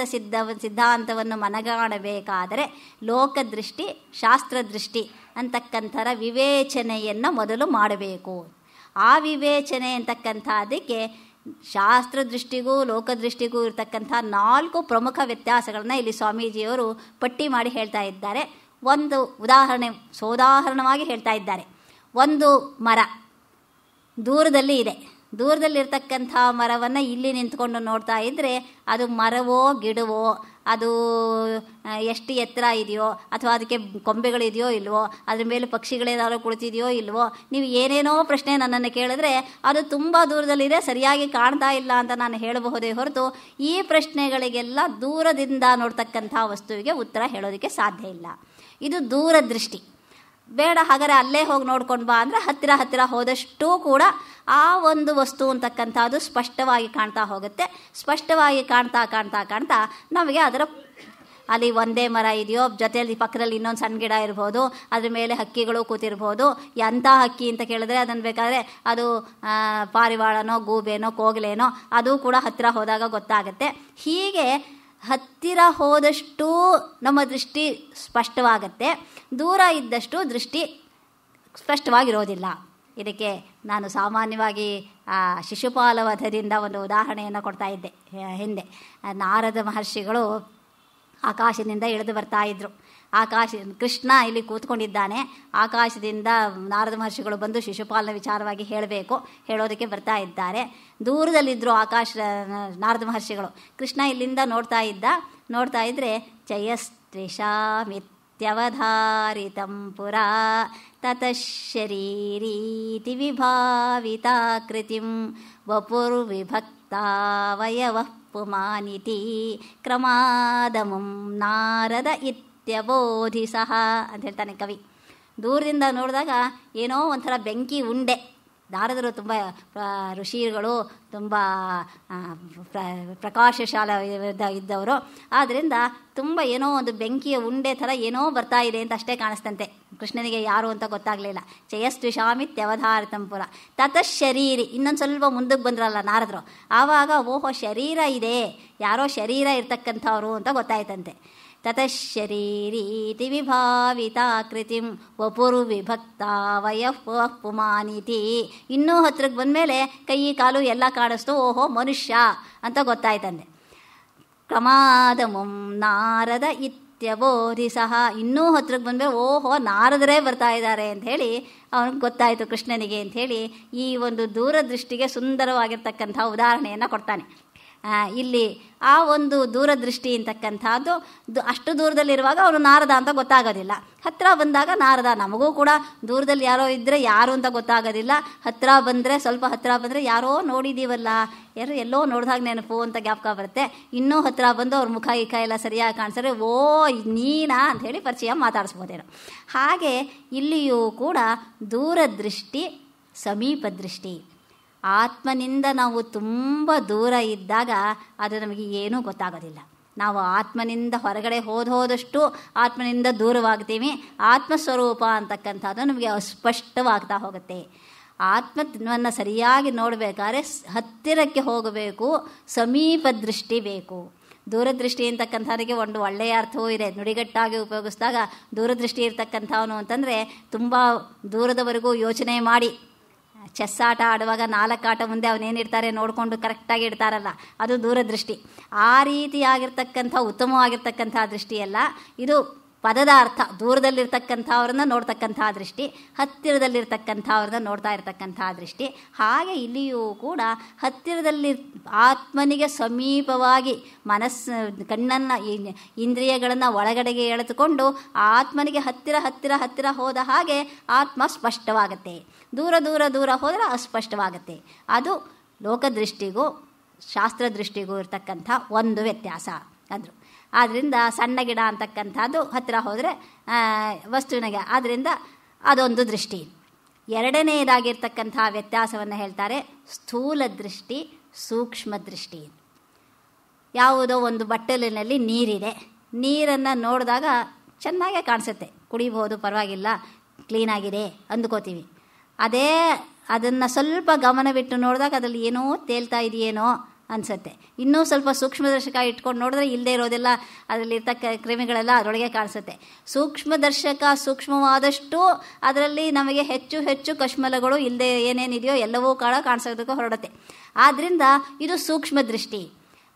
ಸಿದ್ಧಾಂತವನ್ನು ಮನಗಾಣಬೇಕಾದರೆ ಲೋಕದೃಷ್ಟಿ, ಶಾಸ್ತ್ರದೃಷ್ಟಿ ಅಂತಕ್ಕಂಥರ ವಿವೇಚನೆಯನ್ನು ಮೊದಲು ಮಾಡಬೇಕು. ಆ ವಿವೇಚನೆ ಅಂತಕ್ಕಂಥದ್ದಕ್ಕೆ ಶಾಸ್ತ್ರದೃಷ್ಟಿಗೂ ಲೋಕದೃಷ್ಟಿಗೂ ಇರತಕ್ಕಂಥ 4 ಪ್ರಮುಖ ವ್ಯತ್ಯಾಸಗಳನ್ನು ಇಲ್ಲಿ ಸ್ವಾಮೀಜಿಯವರು ಪಟ್ಟಿ ಮಾಡಿ ಹೇಳ್ತಾ ಇದ್ದಾರೆ. ಒಂದು ಸೋದಾಹರಣವಾಗಿ ಹೇಳ್ತಾ ಇದ್ದಾರೆ. ಒಂದು ಮರ ದೂರದಲ್ಲಿ ಇದೆ. ದೂರದಲ್ಲಿರ್ತಕ್ಕಂಥ ಮರವನ್ನು ಇಲ್ಲಿ ನಿಂತ್ಕೊಂಡು ನೋಡ್ತಾ ಇದ್ದರೆ ಅದು ಮರವೋ ಗಿಡವೋ, ಅದು ಎಷ್ಟು ಎತ್ತರ ಇದೆಯೋ ಅಥವಾ ಅದಕ್ಕೆ ಕೊಂಬೆಗಳಿದೆಯೋ ಇಲ್ವೋ, ಅದ್ರ ಮೇಲೆ ಪಕ್ಷಿಗಳೇನಾದ್ರು ಕುಳಿತಿದೆಯೋ ಇಲ್ವೋ, ನೀವು ಏನೇನೋ ಪ್ರಶ್ನೆ ನನ್ನನ್ನು ಕೇಳಿದ್ರೆ ಅದು ತುಂಬ ದೂರದಲ್ಲಿದೆ, ಸರಿಯಾಗಿ ಕಾಣ್ತಾ ಇಲ್ಲ ಅಂತ ನಾನು ಹೇಳಬಹುದೇ ಹೊರತು ಈ ಪ್ರಶ್ನೆಗಳಿಗೆಲ್ಲ ದೂರದಿಂದ ನೋಡ್ತಕ್ಕಂಥ ವಸ್ತುವಿಗೆ ಉತ್ತರ ಹೇಳೋದಕ್ಕೆ ಸಾಧ್ಯ ಇಲ್ಲ. ಇದು ದೂರದೃಷ್ಟಿ. ಬೇಡ ಹಾಗಾದರೆ ಅಲ್ಲೇ ಹೋಗಿ ನೋಡ್ಕೊಂಡು ಬಾ ಅಂದರೆ ಹತ್ತಿರ ಹತ್ತಿರ ಹೋದಷ್ಟೂ ಕೂಡ ಆ ಒಂದು ವಸ್ತು ಅಂತಕ್ಕಂಥದ್ದು ಸ್ಪಷ್ಟವಾಗಿ ಕಾಣ್ತಾ ಹೋಗುತ್ತೆ. ಸ್ಪಷ್ಟವಾಗಿ ಕಾಣ್ತಾ ಕಾಣ್ತಾ ಕಾಣ್ತಾ ನಮಗೆ ಅದರ ಅಲ್ಲಿ ಒಂದೇ ಮರ ಇದೆಯೋ, ಜೊತೆಯಲ್ಲಿ ಪಕ್ಕದಲ್ಲಿ ಇನ್ನೊಂದು ಸಣ್ಣ ಗಿಡ ಇರ್ಬೋದು, ಅದ್ರ ಮೇಲೆ ಹಕ್ಕಿಗಳು ಕೂತಿರ್ಬೋದು. ಎಂಥ ಹಕ್ಕಿ ಅಂತ ಕೇಳಿದ್ರೆ ಅದನ್ನು ಬೇಕಾದರೆ ಅದು ಪಾರಿವಾಳನೋ, ಗೂಬೆನೋ, ಕೋಗಿಲೇನೋ, ಅದು ಕೂಡ ಹತ್ತಿರ ಹೋದಾಗ ಗೊತ್ತಾಗುತ್ತೆ. ಹೀಗೆ ಹತ್ತಿರ ಹೋದಷ್ಟು ನಮ್ಮ ದೃಷ್ಟಿ ಸ್ಪಷ್ಟವಾಗುತ್ತೆ, ದೂರ ಇದ್ದಷ್ಟು ದೃಷ್ಟಿ ಸ್ಪಷ್ಟವಾಗಿರೋದಿಲ್ಲ. ಇದಕ್ಕೆ ನಾನು ಸಾಮಾನ್ಯವಾಗಿ ಶಿಶುಪಾಲ ವಧದಿಂದ ಒಂದು ಉದಾಹರಣೆಯನ್ನು ಕೊಡ್ತಾ ಇದ್ದೆ ಹಿಂದೆ. ನಾರದ ಮಹರ್ಷಿಗಳು ಆಕಾಶದಿಂದ ಇಳಿದು ಬರ್ತಾ ಇದ್ದರು. ಕೃಷ್ಣ ಇಲ್ಲಿ ಕೂತ್ಕೊಂಡಿದ್ದಾನೆ, ಆಕಾಶದಿಂದ ನಾರದ ಮಹರ್ಷಿಗಳು ಬಂದು ಶಿಶುಪಾಲನ ವಿಚಾರವಾಗಿ ಹೇಳೋದಕ್ಕೆ ಬರ್ತಾ ಇದ್ದಾರೆ. ದೂರದಲ್ಲಿದ್ದರು ನಾರದ ಮಹರ್ಷಿಗಳು. ಕೃಷ್ಣ ಇಲ್ಲಿಂದ ನೋಡ್ತಾ ಇದ್ದರೆ ಜಯಸ್ತ್ರಿಷಾಮಿತ್ಯವಧಾರಿತಂ ಪುರಾ ತತಃಶರೀರೀತಿ ವಿಭಾವಿತಾಕೃತಿಂ ವಪುರ್ವಿಭಕ್ತಾವಯವಃ ಪುಮಾನಿತಿ ಕ್ರಮಾದಮಂ ನಾರದ ಇತ್ಯಬೋಧಿಸಃ ಅಂತ ಹೇಳ್ತಾನೆ ಕವಿ. ದೂರದಿಂದ ನೋಡಿದಾಗ ಏನೋ ಒಂಥರ ಬೆಂಕಿ ಉಂಡೆ. ನಾರದರು ತುಂಬ ಋಷಿಗಳು, ತುಂಬ ಪ್ರಕಾಶಶಾಲ ಇದ್ದವರು. ಆದ್ದರಿಂದ ತುಂಬ ಏನೋ ಒಂದು ಬೆಂಕಿಯ ಉಂಡೆ ಥರ ಏನೋ ಬರ್ತಾ ಇದೆ ಅಂತ ಅಷ್ಟೇ ಕಾಣಿಸ್ತಂತೆ. ಕೃಷ್ಣನಿಗೆ ಯಾರು ಅಂತ ಗೊತ್ತಾಗಲಿಲ್ಲ. ಜಯಸ್ತ್ವಿಷಾಮಿತ್ಯವಧಾರಿತಂಪುರ ತತಃಶರೀರಿ. ಇನ್ನೊಂದು ಸ್ವಲ್ಪ ಮುಂದಕ್ಕೆ ಬಂದ್ರಲ್ಲ ನಾರದರು, ಆವಾಗ ಓಹೋ ಶರೀರ ಇದೆ, ಯಾರೋ ಶರೀರ ಇರ್ತಕ್ಕಂಥವ್ರು ಅಂತ ಗೊತ್ತಾಯ್ತಂತೆ. ತತಃಶರೀರೀತಿ ವಿಭಾವಿತಾಕೃತಿಂ ವಪುರ್ವಿಭಕ್ತಾವಯಃ ಪುಮಾನಿತಿ. ಇನ್ನೂ ಹತ್ರಕ್ಕೆ ಬಂದಮೇಲೆ ಕೈ ಕಾಲು ಎಲ್ಲ ಕಾಣಿಸ್ತು, ಓಹೋ ಮನುಷ್ಯ ಅಂತ ಗೊತ್ತಾಯ್ತಂದೆ. ಕ್ರಮಾದಮಂ ನಾರದ ಇತ್ಯಬೋಧಿಸಃ. ಇನ್ನೂ ಹತ್ರಕ್ಕೆ ಬಂದಮೇಲೆ ಓಹೋ ನಾರದರೇ ಬರ್ತಾ ಇದ್ದಾರೆ ಅಂಥೇಳಿ ಅವನಿಗೆ ಗೊತ್ತಾಯಿತು ಕೃಷ್ಣನಿಗೆ ಅಂಥೇಳಿ ಈ ಒಂದು ದೂರದೃಷ್ಟಿಗೆ ಸುಂದರವಾಗಿರ್ತಕ್ಕಂಥ ಉದಾಹರಣೆಯನ್ನು ಕೊಡ್ತಾನೆ. ಇಲ್ಲಿ ಆ ಒಂದು ದೂರದೃಷ್ಟಿ ಅಂತಕ್ಕಂಥದ್ದು ಅಷ್ಟು ದೂರದಲ್ಲಿರುವಾಗ ಅವನು ನಾರದ ಅಂತ ಗೊತ್ತಾಗೋದಿಲ್ಲ. ಹತ್ತಿರ ಬಂದಾಗ ನಾರದ. ನಮಗೂ ಕೂಡ ದೂರದಲ್ಲಿ ಯಾರೋ ಇದ್ದರೆ ಯಾರು ಅಂತ ಗೊತ್ತಾಗೋದಿಲ್ಲ. ಸ್ವಲ್ಪ ಹತ್ತಿರ ಬಂದರೆ ಯಾರೋ ನೋಡಿದ್ದೀವಲ್ಲ, ಎಲ್ಲೋ ನೋಡಿದಾಗ ನೆನಪು ಅಂತ ಜ್ಞಾಪಕ ಬರುತ್ತೆ. ಇನ್ನೂ ಹತ್ತಿರ ಬಂದು ಅವ್ರ ಮುಖ ಎಲ್ಲ ಸರಿಯಾಗಿ ಕಾಣಿಸಿದ್ರೆ ಓ ನೀನಾ ಅಂಥೇಳಿ ಪರಿಚಯ ಮಾತಾಡಿಸ್ಬೋದೇನೋ. ಹಾಗೆ ಇಲ್ಲಿಯೂ ಕೂಡ ದೂರದೃಷ್ಟಿ, ಸಮೀಪ ದೃಷ್ಟಿ. ಆತ್ಮನಿಂದ ನಾವು ತುಂಬ ದೂರ ಇದ್ದಾಗ ಅದು ನಮಗೆ ಏನೂ ಗೊತ್ತಾಗೋದಿಲ್ಲ. ನಾವು ಆತ್ಮನಿಂದ ಹೊರಗಡೆ ಹೋದಷ್ಟು ಆತ್ಮನಿಂದ ದೂರವಾಗ್ತೀವಿ. ಆತ್ಮಸ್ವರೂಪ ಅಂತಕ್ಕಂಥದ್ದು ನಮಗೆ ಅಸ್ಪಷ್ಟವಾಗ್ತಾ ಹೋಗುತ್ತೆ. ಆತ್ಮವನ್ನು ಸರಿಯಾಗಿ ನೋಡಬೇಕಾದ್ರೆ ಹತ್ತಿರಕ್ಕೆ ಹೋಗಬೇಕು, ಸಮೀಪ ದೃಷ್ಟಿ ಬೇಕು. ದೂರದೃಷ್ಟಿ ಅಂತಕ್ಕಂಥದಕ್ಕೆ ಒಂದು ಒಳ್ಳೆಯ ಅರ್ಥವೂ ಇದೆ. ನುಡಿಗಟ್ಟಾಗಿ ಉಪಯೋಗಿಸಿದಾಗ ದೂರದೃಷ್ಟಿ ಇರ್ತಕ್ಕಂಥವನು ಅಂತಂದರೆ ತುಂಬ ದೂರದವರೆಗೂ ಯೋಚನೆ ಮಾಡಿ, ಚೆಸ್ ಆಟ ಆಡುವಾಗ 4 ಆಟ ಮುಂದೆ ಅವನೇನಿರ್ತಾರೆ ನೋಡಿಕೊಂಡು ಕರೆಕ್ಟಾಗಿ ಇಡ್ತಾರಲ್ಲ, ಅದು ದೂರದೃಷ್ಟಿ. ಆ ರೀತಿಯಾಗಿರ್ತಕ್ಕಂಥ ಉತ್ತಮವಾಗಿರ್ತಕ್ಕಂಥ ದೃಷ್ಟಿಯಲ್ಲ ಇದು. ಪದದ ಅರ್ಥ ದೂರದಲ್ಲಿರ್ತಕ್ಕಂಥವ್ರನ್ನ ನೋಡ್ತಕ್ಕಂಥ ದೃಷ್ಟಿ, ಹತ್ತಿರದಲ್ಲಿರ್ತಕ್ಕಂಥವ್ರನ್ನ ನೋಡ್ತಾ ಇರ್ತಕ್ಕಂಥ ದೃಷ್ಟಿ. ಹಾಗೆ ಇಲ್ಲಿಯೂ ಕೂಡ ಹತ್ತಿರದಲ್ಲಿ ಆತ್ಮನಿಗೆ ಸಮೀಪವಾಗಿ ಕಣ್ಣನ್ನು, ಇಂದ್ರಿಯಗಳನ್ನು ಒಳಗಡೆಗೆ ಎಳೆದುಕೊಂಡು ಆತ್ಮನಿಗೆ ಹತ್ತಿರ ಹೋದ ಹಾಗೆ ಆತ್ಮ ಸ್ಪಷ್ಟವಾಗುತ್ತೆ. ದೂರ ಹೋದರೆ ಅಸ್ಪಷ್ಟವಾಗುತ್ತೆ. ಅದು ಲೋಕದೃಷ್ಟಿಗೂ ಶಾಸ್ತ್ರದೃಷ್ಟಿಗೂ ಇರ್ತಕ್ಕಂಥ ಒಂದು ವ್ಯತ್ಯಾಸ ಅಂದರು. ಆದ್ದರಿಂದ ಸಣ್ಣ ಗಿಡ ಅಂತಕ್ಕಂಥದ್ದು ಹತ್ತಿರ ಹೋದರೆ ವಸ್ತುವಿನಾಗೆ, ಆದ್ದರಿಂದ ಅದೊಂದು ದೃಷ್ಟಿ. ಎರಡನೆಯದಾಗಿರ್ತಕ್ಕಂಥ ವ್ಯತ್ಯಾಸವನ್ನು ಹೇಳ್ತಾರೆ ಸ್ಥೂಲ ದೃಷ್ಟಿ, ಸೂಕ್ಷ್ಮ ದೃಷ್ಟಿ. ಯಾವುದೋ ಒಂದು ಬಟ್ಟಲಿನಲ್ಲಿ ನೀರಿದೆ, ನೀರನ್ನು ನೋಡಿದಾಗ ಚೆನ್ನಾಗೇ ಕಾಣಿಸುತ್ತೆ, ಕುಡಿಬೋದು, ಪರವಾಗಿಲ್ಲ, ಕ್ಲೀನಾಗಿದೆ ಅಂದ್ಕೋತೀವಿ. ಅದನ್ನು ಸ್ವಲ್ಪ ಗಮನವಿಟ್ಟು ನೋಡಿದಾಗ ಅದರಲ್ಲಿ ಏನೋ ತೇಲ್ತಾ ಇದೆಯೇನೋ ಅನಿಸುತ್ತೆ. ಇನ್ನೂ ಸ್ವಲ್ಪ ಸೂಕ್ಷ್ಮದರ್ಶಕ ಇಟ್ಕೊಂಡು ನೋಡಿದ್ರೆ ಇಲ್ಲದೆ ಇರೋದೆಲ್ಲ ಅದರಲ್ಲಿರ್ತಕ್ಕ ಕ್ರಿಮಿಗಳೆಲ್ಲ ಅದರೊಳಗೆ ಕಾಣಿಸುತ್ತೆ. ಸೂಕ್ಷ್ಮದರ್ಶಕ ಸೂಕ್ಷ್ಮವಾದಷ್ಟು ಅದರಲ್ಲಿ ನಮಗೆ ಹೆಚ್ಚು ಕಶ್ಮಲಗಳು ಇಲ್ಲದೆ ಏನೇನಿದೆಯೋ ಎಲ್ಲವೂ ಕಾಣಿಸೋದಕ್ಕೆ ಹೊರಡುತ್ತೆ. ಆದ್ದರಿಂದ ಇದು ಸೂಕ್ಷ್ಮ ದೃಷ್ಟಿ.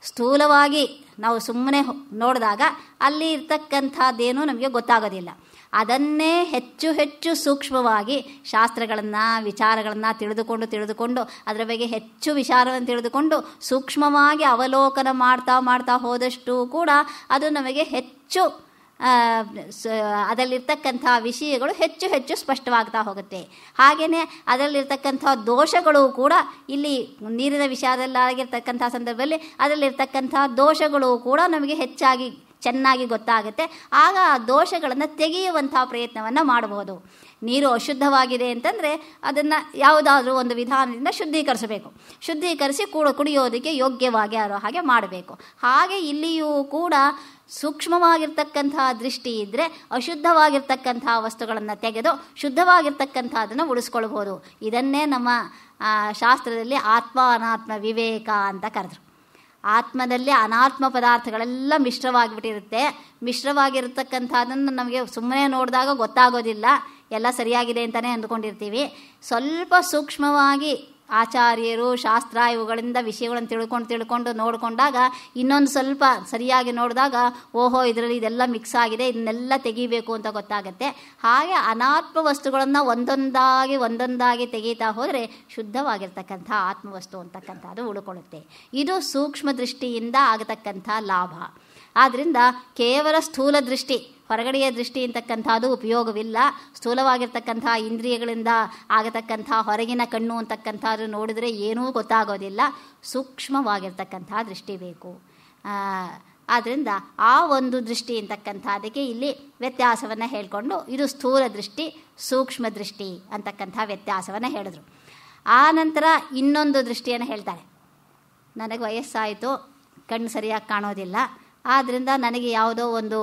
ಸ್ಥೂಲವಾಗಿ ನಾವು ಸುಮ್ಮನೆ ನೋಡಿದಾಗ ಅಲ್ಲಿ ಇರ್ತಕ್ಕಂಥದ್ದೇನೂ ನಮಗೆ ಗೊತ್ತಾಗೋದಿಲ್ಲ. ಅದನ್ನೇ ಹೆಚ್ಚು ಸೂಕ್ಷ್ಮವಾಗಿ ಶಾಸ್ತ್ರಗಳನ್ನು, ವಿಚಾರಗಳನ್ನು ತಿಳಿದುಕೊಂಡು ಅದರ ಬಗ್ಗೆ ಹೆಚ್ಚು ವಿಚಾರವನ್ನು ತಿಳಿದುಕೊಂಡು ಸೂಕ್ಷ್ಮವಾಗಿ ಅವಲೋಕನ ಮಾಡ್ತಾ ಹೋದಷ್ಟು ಕೂಡ ಅದು ನಮಗೆ ಹೆಚ್ಚು ಅದರಲ್ಲಿರ್ತಕ್ಕಂಥ ವಿಷಯಗಳು ಹೆಚ್ಚು ಸ್ಪಷ್ಟವಾಗ್ತಾ ಹೋಗುತ್ತೆ. ಹಾಗೆಯೇ ಅದರಲ್ಲಿರ್ತಕ್ಕಂಥ ದೋಷಗಳು ಕೂಡ ಇಲ್ಲಿ ನೀರಿನ ವಿಷಯದಲ್ಲಾಗಿರ್ತಕ್ಕಂಥ ಸಂದರ್ಭದಲ್ಲಿ ಅದರಲ್ಲಿರ್ತಕ್ಕಂಥ ದೋಷಗಳು ಕೂಡ ನಮಗೆ ಹೆಚ್ಚಾಗಿ ಚೆನ್ನಾಗಿ ಗೊತ್ತಾಗುತ್ತೆ. ಆಗ ಆ ದೋಷಗಳನ್ನು ತೆಗೆಯುವಂಥ ಪ್ರಯತ್ನವನ್ನು ಮಾಡಬಹುದು. ನೀರು ಅಶುದ್ಧವಾಗಿದೆ ಅಂತಂದರೆ ಅದನ್ನು ಯಾವುದಾದ್ರೂ ಒಂದು ವಿಧಾನದಿಂದ ಶುದ್ಧೀಕರಿಸಬೇಕು. ಶುದ್ಧೀಕರಿಸಿ ಕುಡಿಯೋದಕ್ಕೆ ಯೋಗ್ಯವಾಗಿ ಆರೋ ಹಾಗೆ ಮಾಡಬೇಕು. ಹಾಗೆ ಇಲ್ಲಿಯೂ ಕೂಡ ಸೂಕ್ಷ್ಮವಾಗಿರ್ತಕ್ಕಂಥ ದೃಷ್ಟಿ ಇದ್ದರೆ ಅಶುದ್ಧವಾಗಿರ್ತಕ್ಕಂಥ ವಸ್ತುಗಳನ್ನು ತೆಗೆದು ಶುದ್ಧವಾಗಿರ್ತಕ್ಕಂಥದ್ದನ್ನು ಉಳಿಸ್ಕೊಳ್ಬೋದು. ಇದನ್ನೇ ನಮ್ಮ ಶಾಸ್ತ್ರದಲ್ಲಿ ಆತ್ಮ ಅನಾತ್ಮ ವಿವೇಕ ಅಂತ ಕರೆದ್ರು. ಆತ್ಮದಲ್ಲಿ ಅನಾತ್ಮ ಪದಾರ್ಥಗಳೆಲ್ಲ ಮಿಶ್ರವಾಗಿಬಿಟ್ಟಿರುತ್ತೆ. ಮಿಶ್ರವಾಗಿರ್ತಕ್ಕಂಥದ್ದನ್ನು ನಮಗೆ ಸುಮ್ಮನೆ ನೋಡಿದಾಗ ಗೊತ್ತಾಗೋದಿಲ್ಲ, ಎಲ್ಲ ಸರಿಯಾಗಿದೆ ಅಂತಲೇ ಅಂದ್ಕೊಂಡಿರ್ತೀವಿ. ಸ್ವಲ್ಪ ಸೂಕ್ಷ್ಮವಾಗಿ ಆಚಾರ್ಯರು ಶಾಸ್ತ್ರ ಇವುಗಳಿಂದ ವಿಷಯಗಳನ್ನು ತಿಳ್ಕೊಂಡು ನೋಡಿಕೊಂಡಾಗ ಇನ್ನೊಂದು ಸ್ವಲ್ಪ ಸರಿಯಾಗಿ ನೋಡಿದಾಗ ಓಹೋ ಇದರಲ್ಲಿ ಇದೆಲ್ಲ ಮಿಕ್ಸ್ ಆಗಿದೆ, ಇದನ್ನೆಲ್ಲ ತೆಗಿಬೇಕು ಅಂತ ಗೊತ್ತಾಗುತ್ತೆ. ಹಾಗೆ ಅನಾತ್ಮ ವಸ್ತುಗಳನ್ನು ಒಂದೊಂದಾಗಿ ತೆಗೀತಾ ಹೋದರೆ ಶುದ್ಧವಾಗಿರ್ತಕ್ಕಂಥ ಆತ್ಮವಸ್ತು ಅಂತಕ್ಕಂಥದ್ದು ಉಳ್ಕೊಳ್ಳುತ್ತೆ. ಇದು ಸೂಕ್ಷ್ಮ ದೃಷ್ಟಿಯಿಂದ ಆಗತಕ್ಕಂಥ ಲಾಭ. ಆದ್ದರಿಂದ ಕೇವಲ ಸ್ಥೂಲ ದೃಷ್ಟಿ, ಹೊರಗಡೆಯ ದೃಷ್ಟಿ ಅಂತಕ್ಕಂಥದ್ದು ಉಪಯೋಗವಿಲ್ಲ. ಸ್ಥೂಲವಾಗಿರ್ತಕ್ಕಂಥ ಇಂದ್ರಿಯಗಳಿಂದ ಆಗತಕ್ಕಂಥ ಹೊರಗಿನ ಕಣ್ಣು ಅಂತಕ್ಕಂಥದ್ದು ನೋಡಿದರೆ ಏನೂ ಗೊತ್ತಾಗೋದಿಲ್ಲ. ಸೂಕ್ಷ್ಮವಾಗಿರ್ತಕ್ಕಂಥ ದೃಷ್ಟಿ ಬೇಕು. ಆದ್ದರಿಂದ ಆ ಒಂದು ದೃಷ್ಟಿ ಅಂತಕ್ಕಂಥದ್ದಕ್ಕೆ ಇಲ್ಲಿ ವ್ಯತ್ಯಾಸವನ್ನು ಹೇಳಿಕೊಂಡು ಇದು ಸ್ಥೂಲ ದೃಷ್ಟಿ, ಸೂಕ್ಷ್ಮ ದೃಷ್ಟಿ ಅಂತಕ್ಕಂಥ ವ್ಯತ್ಯಾಸವನ್ನು ಹೇಳಿದ್ರು. ಆ ನಂತರ ಇನ್ನೊಂದು ದೃಷ್ಟಿಯನ್ನು ಹೇಳ್ತಾರೆ. ನನಗೆ ವಯಸ್ಸಾಯಿತು, ಕಣ್ಣು ಸರಿಯಾಗಿ ಕಾಣೋದಿಲ್ಲ, ಆದ್ದರಿಂದ ನನಗೆ ಯಾವುದೋ ಒಂದು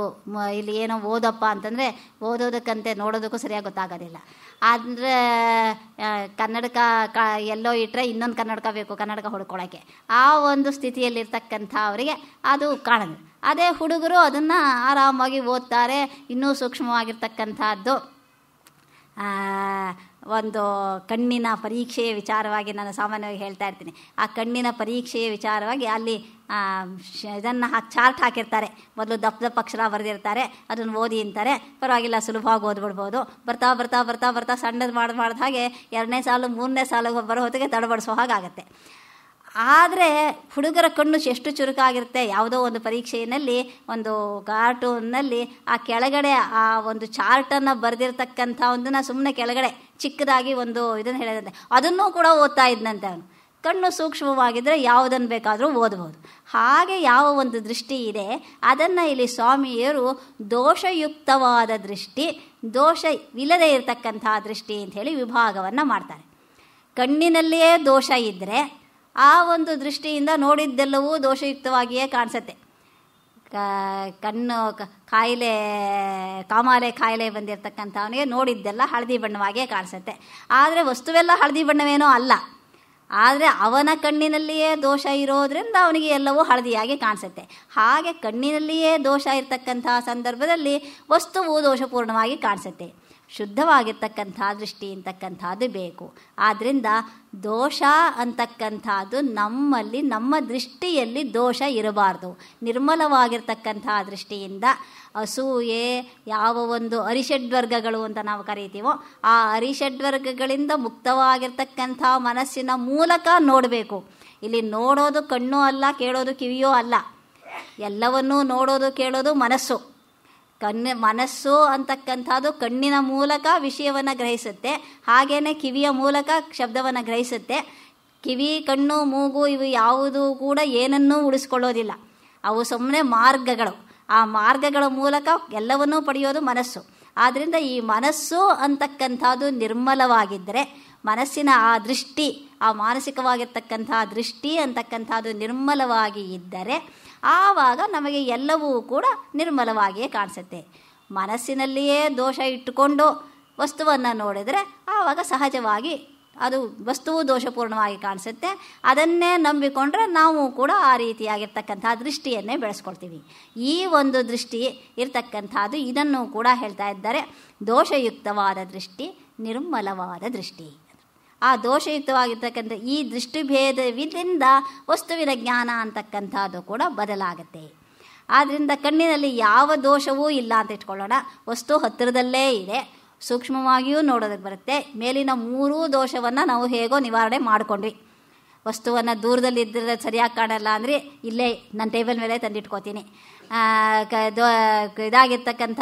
ಇಲ್ಲಿ ಏನೋ ಓದಪ್ಪ ಅಂತಂದರೆ ಓದೋದಕ್ಕಂತೆ ನೋಡೋದಕ್ಕೂ ಸರಿಯಾಗಿ ಗೊತ್ತಾಗೋದಿಲ್ಲ. ಆದರೆ ಕನ್ನಡಕ ಎಲ್ಲೋ ಇಟ್ಟರೆ ಇನ್ನೊಂದು ಕನ್ನಡಕ ಬೇಕು ಕನ್ನಡಕ ಹುಡ್ಕೊಳ್ಳೋಕ್ಕೆ. ಆ ಒಂದು ಸ್ಥಿತಿಯಲ್ಲಿರ್ತಕ್ಕಂಥ ಅವರಿಗೆ ಅದು ಕಾಣೋದು. ಅದೇ ಹುಡುಗರು ಅದನ್ನು ಆರಾಮಾಗಿ ಓದ್ತಾರೆ. ಇನ್ನೂ ಸೂಕ್ಷ್ಮವಾಗಿರ್ತಕ್ಕಂಥದ್ದು ಒಂದು ಕಣ್ಣಿನ ಪರೀಕ್ಷೆಯ ವಿಚಾರವಾಗಿ ನಾನು ಸಾಮಾನ್ಯವಾಗಿ ಹೇಳ್ತಾ ಇರ್ತೀನಿ. ಆ ಕಣ್ಣಿನ ಪರೀಕ್ಷೆಯ ವಿಚಾರವಾಗಿ ಅಲ್ಲಿ ಇದನ್ನು ಚಾರ್ಟ್ ಹಾಕಿರ್ತಾರೆ. ಮೊದಲು ದಪ್ಪ ಅಕ್ಷರ ಬರೆದಿರ್ತಾರೆ, ಅದನ್ನು ಓದಿ ಅಂತಾರೆ. ಪರವಾಗಿಲ್ಲ, ಸುಲಭವಾಗಿ ಓದ್ಬಿಡ್ಬೋದು. ಬರ್ತಾ ಬರ್ತಾ ಬರ್ತಾ ಬರ್ತಾ ಸಣ್ಣದು ಮಾಡಿದ ಹಾಗೆ 2ನೇ ಸಾಲು 3ನೇ ಸಾಲು ಬರೋ ಹೊತ್ತಿಗೆ ತಡಬಡಿಸೋ ಹಾಗಾಗತ್ತೆ. ಆದರೆ ಹುಡುಗರ ಕಣ್ಣು ಎಷ್ಟು ಚುರುಕಾಗಿರುತ್ತೆ. ಯಾವುದೋ ಒಂದು ಪರೀಕ್ಷೆಯಲ್ಲಿ ಒಂದು ಕಾರ್ಟೂನ್ನಲ್ಲಿ ಆ ಕೆಳಗಡೆ ಆ ಒಂದು ಚಾರ್ಟನ್ನು ಬರೆದಿರ್ತಕ್ಕಂಥ ಒಂದನ್ನು ಸುಮ್ಮನೆ ಕೆಳಗಡೆ ಚಿಕ್ಕದಾಗಿ ಒಂದು ಇದನ್ನು ಹೇಳಿದಂತೆ ಅದನ್ನೂ ಕೂಡ ಓದ್ತಾ ಇದ್ದಂತೆ ಅವನು. ಕಣ್ಣು ಸೂಕ್ಷ್ಮವಾಗಿದ್ದರೆ ಯಾವುದನ್ನು ಬೇಕಾದರೂ ಓದ್ಬೋದು. ಹಾಗೆ ಯಾವ ಒಂದು ದೃಷ್ಟಿ ಇದೆ ಅದನ್ನು ಇಲ್ಲಿ ಸ್ವಾಮಿಯರು ದೋಷಯುಕ್ತವಾದ ದೃಷ್ಟಿ, ದೋಷವಿಲ್ಲದೆ ಇರತಕ್ಕಂಥ ದೃಷ್ಟಿ ಅಂಥೇಳಿ ವಿಭಾಗವನ್ನು ಮಾಡ್ತಾರೆ. ಕಣ್ಣಿನಲ್ಲಿಯೇ ದೋಷ ಇದ್ದರೆ ಆ ಒಂದು ದೃಷ್ಟಿಯಿಂದ ನೋಡಿದ್ದೆಲ್ಲವೂ ದೋಷಯುಕ್ತವಾಗಿಯೇ ಕಾಣಿಸುತ್ತೆ. ಕಣ್ಣು ಕಾಮಾಲೆ ಕಾಯಿಲೆ ಬಂದಿರತಕ್ಕಂಥವನಿಗೆ ನೋಡಿದ್ದೆಲ್ಲ ಹಳದಿ ಬಣ್ಣವಾಗಿಯೇ ಕಾಣಿಸುತ್ತೆ. ಆದರೆ ವಸ್ತುವೆಲ್ಲ ಹಳದಿ ಬಣ್ಣವೇನೋ ಅಲ್ಲ. ಆದರೆ ಅವನ ಕಣ್ಣಿನಲ್ಲಿಯೇ ದೋಷ ಇರೋದ್ರಿಂದ ಅವನಿಗೆ ಎಲ್ಲವೂ ಹಳದಿಯಾಗಿ ಕಾಣಿಸುತ್ತೆ. ಹಾಗೆ ಕಣ್ಣಿನಲ್ಲಿಯೇ ದೋಷ ಇರತಕ್ಕಂಥ ಸಂದರ್ಭದಲ್ಲಿ ವಸ್ತುವು ದೋಷಪೂರ್ಣವಾಗಿ ಕಾಣಿಸುತ್ತೆ. ಶುದ್ಧವಾಗಿರ್ತಕ್ಕಂಥ ದೃಷ್ಟಿ ಅಂತಕ್ಕಂಥದ್ದು ಬೇಕು. ಆದ್ದರಿಂದ ದೋಷ ಅಂತಕ್ಕಂಥದ್ದು ನಮ್ಮಲ್ಲಿ, ನಮ್ಮ ದೃಷ್ಟಿಯಲ್ಲಿ ದೋಷ ಇರಬಾರ್ದು. ನಿರ್ಮಲವಾಗಿರ್ತಕ್ಕಂಥ ದೃಷ್ಟಿಯಿಂದ ಅಸೂಯೆ, ಯಾವ ಒಂದು ಅರಿಷಡ್ವರ್ಗಗಳು ಅಂತ ನಾವು ಕರೀತೀವೋ ಆ ಅರಿಷಡ್ವರ್ಗಗಳಿಂದ ಮುಕ್ತವಾಗಿರ್ತಕ್ಕಂಥ ಮನಸ್ಸಿನ ಮೂಲಕ ನೋಡಬೇಕು. ಇಲ್ಲಿ ನೋಡೋದು ಕಣ್ಣು ಅಲ್ಲ, ಕೇಳೋದು ಕಿವಿಯೋ ಅಲ್ಲ. ಎಲ್ಲವನ್ನೂ ನೋಡೋದು ಕೇಳೋದು ಮನಸ್ಸು. ಮನಸ್ಸು ಅಂತಕ್ಕಂಥದ್ದು ಕಣ್ಣಿನ ಮೂಲಕ ವಿಷಯವನ್ನು ಗ್ರಹಿಸುತ್ತೆ. ಹಾಗೆಯೇ ಕಿವಿಯ ಮೂಲಕ ಶಬ್ದವನ್ನು ಗ್ರಹಿಸುತ್ತೆ. ಕಿವಿ, ಕಣ್ಣು, ಮೂಗು ಇವು ಯಾವುದೂ ಕೂಡ ಏನನ್ನೂ ಉಳಿಸ್ಕೊಳ್ಳೋದಿಲ್ಲ. ಅವು ಸುಮ್ಮನೆ ಮಾರ್ಗಗಳು. ಆ ಮಾರ್ಗಗಳ ಮೂಲಕ ಎಲ್ಲವನ್ನೂ ಪಡೆಯೋದು ಮನಸ್ಸು. ಆದ್ದರಿಂದ ಈ ಮನಸ್ಸು ಅಂತಕ್ಕಂಥದ್ದು ನಿರ್ಮಲವಾಗಿದ್ದರೆ, ಮನಸ್ಸಿನ ಆ ದೃಷ್ಟಿ, ಆ ಮಾನಸಿಕವಾಗಿರ್ತಕ್ಕಂಥ ದೃಷ್ಟಿ ಅಂತಕ್ಕಂಥದ್ದು ನಿರ್ಮಲವಾಗಿ ಇದ್ದರೆ ಆವಾಗ ನಮಗೆ ಎಲ್ಲವೂ ಕೂಡ ನಿರ್ಮಲವಾಗಿಯೇ ಕಾಣಿಸುತ್ತೆ. ಮನಸ್ಸಿನಲ್ಲಿಯೇ ದೋಷ ಇಟ್ಟುಕೊಂಡು ವಸ್ತುವನ್ನು ನೋಡಿದರೆ ಆವಾಗ ಸಹಜವಾಗಿ ಅದು ವಸ್ತುವು ದೋಷಪೂರ್ಣವಾಗಿ ಕಾಣಿಸುತ್ತೆ. ಅದನ್ನೇ ನಂಬಿಕೊಂಡ್ರೆ ನಾವು ಕೂಡ ಆ ರೀತಿಯಾಗಿರ್ತಕ್ಕಂಥ ದೃಷ್ಟಿಯನ್ನೇ ಬೆಳೆಸ್ಕೊಳ್ತೀವಿ. ಈ ಒಂದು ದೃಷ್ಟಿ ಇರ್ತಕ್ಕಂಥದ್ದು ಇದನ್ನು ಕೂಡ ಹೇಳ್ತಾ ಇದ್ದಾರೆ. ದೋಷಯುಕ್ತವಾದ ದೃಷ್ಟಿ, ನಿರ್ಮಲವಾದ ದೃಷ್ಟಿ. ಆ ದೋಷಯುಕ್ತವಾಗಿರ್ತಕ್ಕಂಥ ಈ ದೃಷ್ಟಿಭೇದವಿಂದ ವಸ್ತುವಿನ ಜ್ಞಾನ ಅಂತಕ್ಕಂಥದ್ದು ಕೂಡ ಬದಲಾಗುತ್ತೆ. ಆದ್ದರಿಂದ ಕಣ್ಣಿನಲ್ಲಿ ಯಾವ ದೋಷವೂ ಇಲ್ಲ ಅಂತ ಇಟ್ಕೊಳ್ಳೋಣ. ವಸ್ತು ಹತ್ತಿರದಲ್ಲೇ ಇದೆ, ಸೂಕ್ಷ್ಮವಾಗಿಯೂ ನೋಡೋದಕ್ಕೆ ಬರುತ್ತೆ. ಮೇಲಿನ 3 ದೋಷವನ್ನು ನಾವು ಹೇಗೋ ನಿವಾರಣೆ ಮಾಡಿಕೊಂಡ್ವಿ. ವಸ್ತುವನ್ನು ದೂರದಲ್ಲಿದ್ದರೆ ಸರಿಯಾಗಿ ಕಾಣಲ್ಲ ಅಂದರೆ ಇಲ್ಲೇ ನನ್ನ ಟೇಬಲ್ ಮೇಲೆ ತಂದಿಟ್ಕೋತೀನಿ. ಇದಾಗಿರ್ತಕ್ಕಂಥ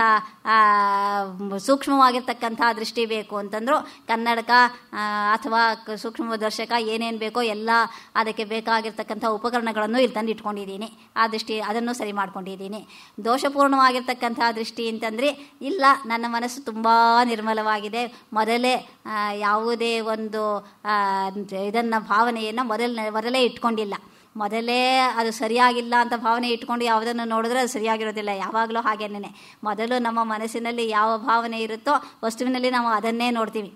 ಸೂಕ್ಷ್ಮವಾಗಿರ್ತಕ್ಕಂಥ ದೃಷ್ಟಿ ಬೇಕು ಅಂತಂದರು ಕನ್ನಡಕ ಅಥವಾ ಸೂಕ್ಷ್ಮದರ್ಶಕ ಏನೇನು ಬೇಕೋ ಎಲ್ಲ ಅದಕ್ಕೆ ಬೇಕಾಗಿರ್ತಕ್ಕಂಥ ಉಪಕರಣಗಳನ್ನು ಇಲ್ಲಿ ತಂದು ಇಟ್ಕೊಂಡಿದ್ದೀನಿ. ಆ ದೃಷ್ಟಿ ಅದನ್ನು ಸರಿ ಮಾಡ್ಕೊಂಡಿದ್ದೀನಿ. ದೋಷಪೂರ್ಣವಾಗಿರ್ತಕ್ಕಂಥ ದೃಷ್ಟಿ ಅಂತಂದರೆ ಇಲ್ಲ, ನನ್ನ ಮನಸ್ಸು ತುಂಬ ನಿರ್ಮಲವಾಗಿದೆ, ಮೊದಲೇ ಯಾವುದೇ ಒಂದು ಇದನ್ನು ಭಾವನೆಯನ್ನು ಮೊದಲೇ ಇಟ್ಕೊಂಡಿಲ್ಲ, ಮೊದಲೇ ಅದು ಸರಿಯಾಗಿಲ್ಲ ಅಂತ ಭಾವನೆ ಇಟ್ಕೊಂಡು ಯಾವುದನ್ನು ನೋಡಿದ್ರೆ ಅದು ಸರಿಯಾಗಿರೋದಿಲ್ಲ. ಯಾವಾಗಲೂ ಹಾಗೇನೆ, ಮೊದಲು ನಮ್ಮ ಮನಸ್ಸಿನಲ್ಲಿ ಯಾವ ಭಾವನೆ ಇರುತ್ತೋ ವಸ್ತುವಿನಲ್ಲಿ ನಾವು ಅದನ್ನೇ ನೋಡ್ತೀವಿ.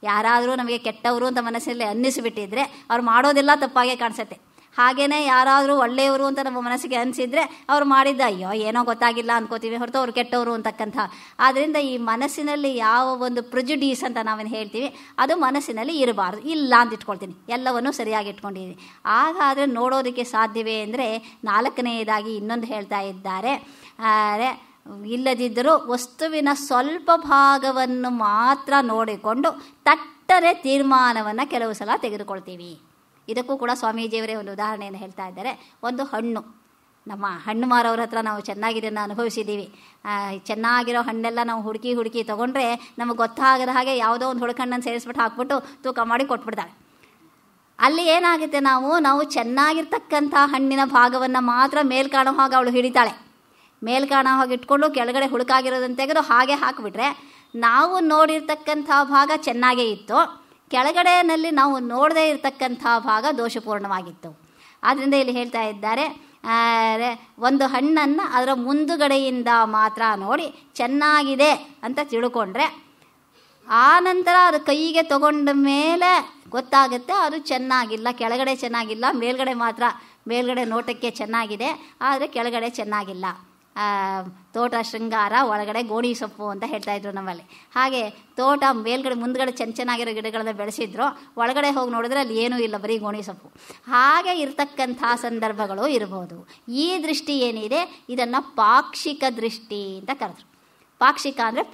ಯಾರಾದರೂ ನಮಗೆ ಕೆಟ್ಟವರು ಅಂತ ಮನಸ್ಸಲ್ಲಿ ಅನ್ನಿಸಿಬಿಟ್ಟಿದ್ರೆ ಅವ್ರು ಮಾಡೋದೆಲ್ಲ ತಪ್ಪಾಗೆ ಕಾಣಿಸುತ್ತೆ. ಹಾಗೆಯೇ ಯಾರಾದರೂ ಒಳ್ಳೆಯವರು ಅಂತ ನಮ್ಮ ಮನಸ್ಸಿಗೆ ಅನಿಸಿದರೆ ಅವ್ರು ಮಾಡಿದ್ದ ಅಯ್ಯೋ ಏನೋ ಗೊತ್ತಾಗಿಲ್ಲ ಅಂದ್ಕೋತೀವಿ ಹೊರತು ಅವ್ರು ಕೆಟ್ಟವರು ಅಂತಕ್ಕಂಥ. ಆದ್ದರಿಂದ ಈ ಮನಸ್ಸಿನಲ್ಲಿ ಯಾವ ಒಂದು ಪ್ರೆಜುಡೀಸ್ ಅಂತ ನಾವೇನು ಹೇಳ್ತೀವಿ ಅದು ಮನಸ್ಸಿನಲ್ಲಿ ಇರಬಾರ್ದು. ಇಲ್ಲ ಅಂತ ಇಟ್ಕೊಳ್ತೀನಿ, ಎಲ್ಲವನ್ನೂ ಸರಿಯಾಗಿ ಇಟ್ಕೊಂಡಿದ್ದೀನಿ. ಹಾಗಾದರೆ ನೋಡೋದಕ್ಕೆ ಸಾಧ್ಯವೇ ಅಂದರೆ ನಾಲ್ಕನೆಯದಾಗಿ ಇನ್ನೊಂದು ಹೇಳ್ತಾ ಇದ್ದಾರೆ. ಇಲ್ಲದಿದ್ದರೂ ವಸ್ತುವಿನ ಸ್ವಲ್ಪ ಭಾಗವನ್ನು ಮಾತ್ರ ನೋಡಿಕೊಂಡು ತಟ್ಟರೆ ತೀರ್ಮಾನವನ್ನು ಕೆಲವು ಸಲ ತೆಗೆದುಕೊಳ್ತೀವಿ. ಇದಕ್ಕೂ ಕೂಡ ಸ್ವಾಮೀಜಿಯವರೇ ಒಂದು ಉದಾಹರಣೆಯನ್ನು ಹೇಳ್ತಾ ಇದ್ದಾರೆ. ಒಂದು ಹಣ್ಣು, ನಮ್ಮ ಹಣ್ಣು ಮಾರೋರ ಹತ್ರ ನಾವು ಚೆನ್ನಾಗಿದ್ದನ್ನು ಅನುಭವಿಸಿದ್ದೀವಿ. ಚೆನ್ನಾಗಿರೋ ಹಣ್ಣೆಲ್ಲ ನಾವು ಹುಡುಕಿ ತೊಗೊಂಡ್ರೆ ನಮಗೆ ಗೊತ್ತಾಗದ ಹಾಗೆ ಯಾವುದೋ ಒಂದು ಹುಡುಕಣ್ಣನ್ನು ಸೇರಿಸ್ಬಿಟ್ಟು ಹಾಕ್ಬಿಟ್ಟು ತೂಕ ಮಾಡಿ ಕೊಟ್ಬಿಡ್ತಾರೆ. ಅಲ್ಲಿ ಏನಾಗುತ್ತೆ, ನಾವು ಚೆನ್ನಾಗಿರ್ತಕ್ಕಂಥ ಹಣ್ಣಿನ ಭಾಗವನ್ನು ಮಾತ್ರ ಮೇಲ್ ಕಾಣೋ ಹಾಗೆ ಅವಳು ಹಿಡಿತಾಳೆ. ಮೇಲ್ ಕಾಣೋ ಹಾಗೆ ಇಟ್ಕೊಂಡು ಕೆಳಗಡೆ ಹುಡುಕಾಗಿರೋದನ್ನು ತೆಗೆದು ಹಾಗೆ ಹಾಕಿಬಿಟ್ರೆ ನಾವು ನೋಡಿರ್ತಕ್ಕಂಥ ಭಾಗ ಚೆನ್ನಾಗೇ ಇತ್ತು, ಕೆಳಗಡೆಯಲ್ಲಿ ನಾವು ನೋಡದೇ ಇರತಕ್ಕಂಥ ಭಾಗ ದೋಷಪೂರ್ಣವಾಗಿತ್ತು. ಆದ್ದರಿಂದ ಇಲ್ಲಿ ಹೇಳ್ತಾ ಇದ್ದಾರೆ, ಒಂದು ಹಣ್ಣನ್ನು ಅದರ ಮುಂದುಗಡೆಯಿಂದ ಮಾತ್ರ ನೋಡಿ ಚೆನ್ನಾಗಿದೆ ಅಂತ ತಿಳ್ಕೊಂಡ್ರೆ ಆನಂತರ ಅದು ಕೈಗೆ ತಗೊಂಡ ಮೇಲೆ ಗೊತ್ತಾಗುತ್ತೆ ಅದು ಚೆನ್ನಾಗಿಲ್ಲ, ಕೆಳಗಡೆ ಚೆನ್ನಾಗಿಲ್ಲ, ಮೇಲ್ಗಡೆ ನೋಟಕ್ಕೆ ಚೆನ್ನಾಗಿದೆ ಆದರೆ ಕೆಳಗಡೆ ಚೆನ್ನಾಗಿಲ್ಲ. ತೋಟ ಶೃಂಗಾರ, ಒಳಗಡೆ ಗೋಣಿ ಸೊಪ್ಪು ಅಂತ ಹೇಳ್ತಾಯಿದ್ರು ನಮ್ಮಲ್ಲಿ. ಹಾಗೆ ತೋಟ ಮುಂದ್ಗಡೆ ಚೆನ್ನಾಗಿರೋ ಗಿಡಗಳನ್ನ ಬೆಳೆಸಿದ್ರು, ಒಳಗಡೆ ಹೋಗಿ ನೋಡಿದ್ರೆ ಅಲ್ಲಿ ಏನೂ ಇಲ್ಲ, ಬರೀ ಗೋಣಿ ಸೊಪ್ಪು. ಹಾಗೆ ಇರ್ತಕ್ಕಂಥ ಸಂದರ್ಭಗಳು ಇರ್ಬೋದು. ಈ ದೃಷ್ಟಿ ಏನಿದೆ ಇದನ್ನು ಪಾಕ್ಷಿಕ ದೃಷ್ಟಿ ಅಂತ ಕರೆದ್ರು. ಪಾಕ್ಷಿಕ ಅಂದರೆ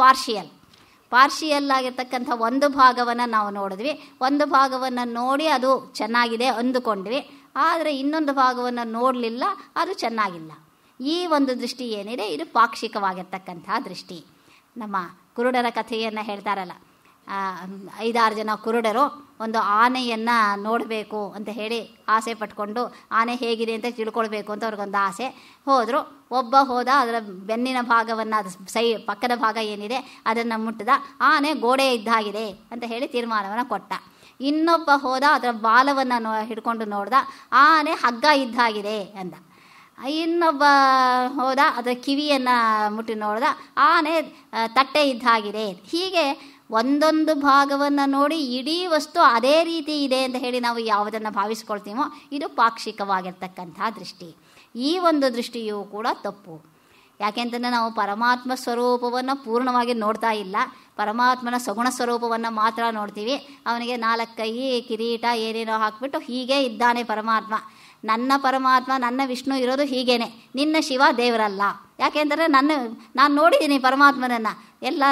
ಪಾರ್ಷಿಯಲ್ ಆಗಿರ್ತಕ್ಕಂಥ ಒಂದು ಭಾಗವನ್ನು ನಾವು ನೋಡಿದ್ವಿ, ಒಂದು ಭಾಗವನ್ನು ನೋಡಿ ಅದು ಚೆನ್ನಾಗಿದೆ ಅಂದುಕೊಂಡ್ವಿ, ಆದರೆ ಇನ್ನೊಂದು ಭಾಗವನ್ನು ನೋಡಲಿಲ್ಲ, ಅದು ಚೆನ್ನಾಗಿಲ್ಲ. ಈ ಒಂದು ದೃಷ್ಟಿ ಏನಿದೆ ಇದು ಪಾಕ್ಷಿಕವಾಗಿರ್ತಕ್ಕಂಥ ದೃಷ್ಟಿ. ನಮ್ಮ ಕುರುಡರ ಕಥೆಯನ್ನು ಹೇಳ್ತಾರಲ್ಲ, 5-6 ಜನ ಕುರುಡರು ಒಂದು ಆನೆಯನ್ನು ನೋಡಬೇಕು ಅಂತ ಹೇಳಿ ಆಸೆ ಪಟ್ಕೊಂಡು ಆನೆ ಹೇಗಿದೆ ಅಂತ ತಿಳ್ಕೊಳ್ಬೇಕು ಅಂತ ಅವ್ರಿಗೊಂದು ಆಸೆ. ಒಬ್ಬ ಹೋದ, ಅದರ ಬೆನ್ನಿನ ಭಾಗವನ್ನು, ಅದು ಪಕ್ಕದ ಭಾಗ ಏನಿದೆ ಅದನ್ನು ಮುಟ್ಟಿದ, ಆನೆ ಗೋಡೆ ಇದ್ದಾಗಿದೆ ಅಂತ ಹೇಳಿ ತೀರ್ಮಾನವನ್ನು ಕೊಟ್ಟ. ಇನ್ನೊಬ್ಬ ಹೋದ, ಅದರ ಬಾಲವನ್ನು ಹಿಡ್ಕೊಂಡು ನೋಡ್ದ, ಆನೆ ಹಗ್ಗ ಇದ್ದಾಗಿದೆ ಅಂದ. ಇನ್ನೊಬ್ಬ ಹೋದ, ಅದರ ಕಿವಿಯನ್ನು ಮುಟ್ಟಿ ನೋಡ್ದ, ಆನೆ ತಟ್ಟೆ ಇದ್ದಾಗಿದೆ. ಹೀಗೆ ಒಂದೊಂದು ಭಾಗವನ್ನು ನೋಡಿ ಇಡೀ ವಸ್ತು ಅದೇ ರೀತಿ ಇದೆ ಅಂತ ಹೇಳಿ ನಾವು ಯಾವುದನ್ನು ಭಾವಿಸ್ಕೊಳ್ತೀವೋ ಇದು ಪಾಕ್ಷಿಕವಾಗಿರ್ತಕ್ಕಂಥ ದೃಷ್ಟಿ. ಈ ಒಂದು ದೃಷ್ಟಿಯೂ ಕೂಡ ತಪ್ಪು. ಯಾಕೆಂತಂದರೆ ನಾವು ಪರಮಾತ್ಮ ಸ್ವರೂಪವನ್ನು ಪೂರ್ಣವಾಗಿ ನೋಡ್ತಾ ಇಲ್ಲ, ಪರಮಾತ್ಮನ ಸಗುಣ ಸ್ವರೂಪವನ್ನು ಮಾತ್ರ ನೋಡ್ತೀವಿ. ಅವನಿಗೆ 4 ಕೈ, ಕಿರೀಟ ಏನೇನೋ ಹಾಕ್ಬಿಟ್ಟು ಹೀಗೆ ಇದ್ದಾನೆ ಪರಮಾತ್ಮ. ನನ್ನ ಪರಮಾತ್ಮ, ನನ್ನ ವಿಷ್ಣು ಇರೋದು ಹೀಗೇನೆ, ನಿನ್ನ ಶಿವ ದೇವರಲ್ಲ. ಯಾಕೆಂದರೆ ನಾನು ನೋಡಿದ್ದೀನಿ ಪರಮಾತ್ಮನನ್ನು, ಎಲ್ಲ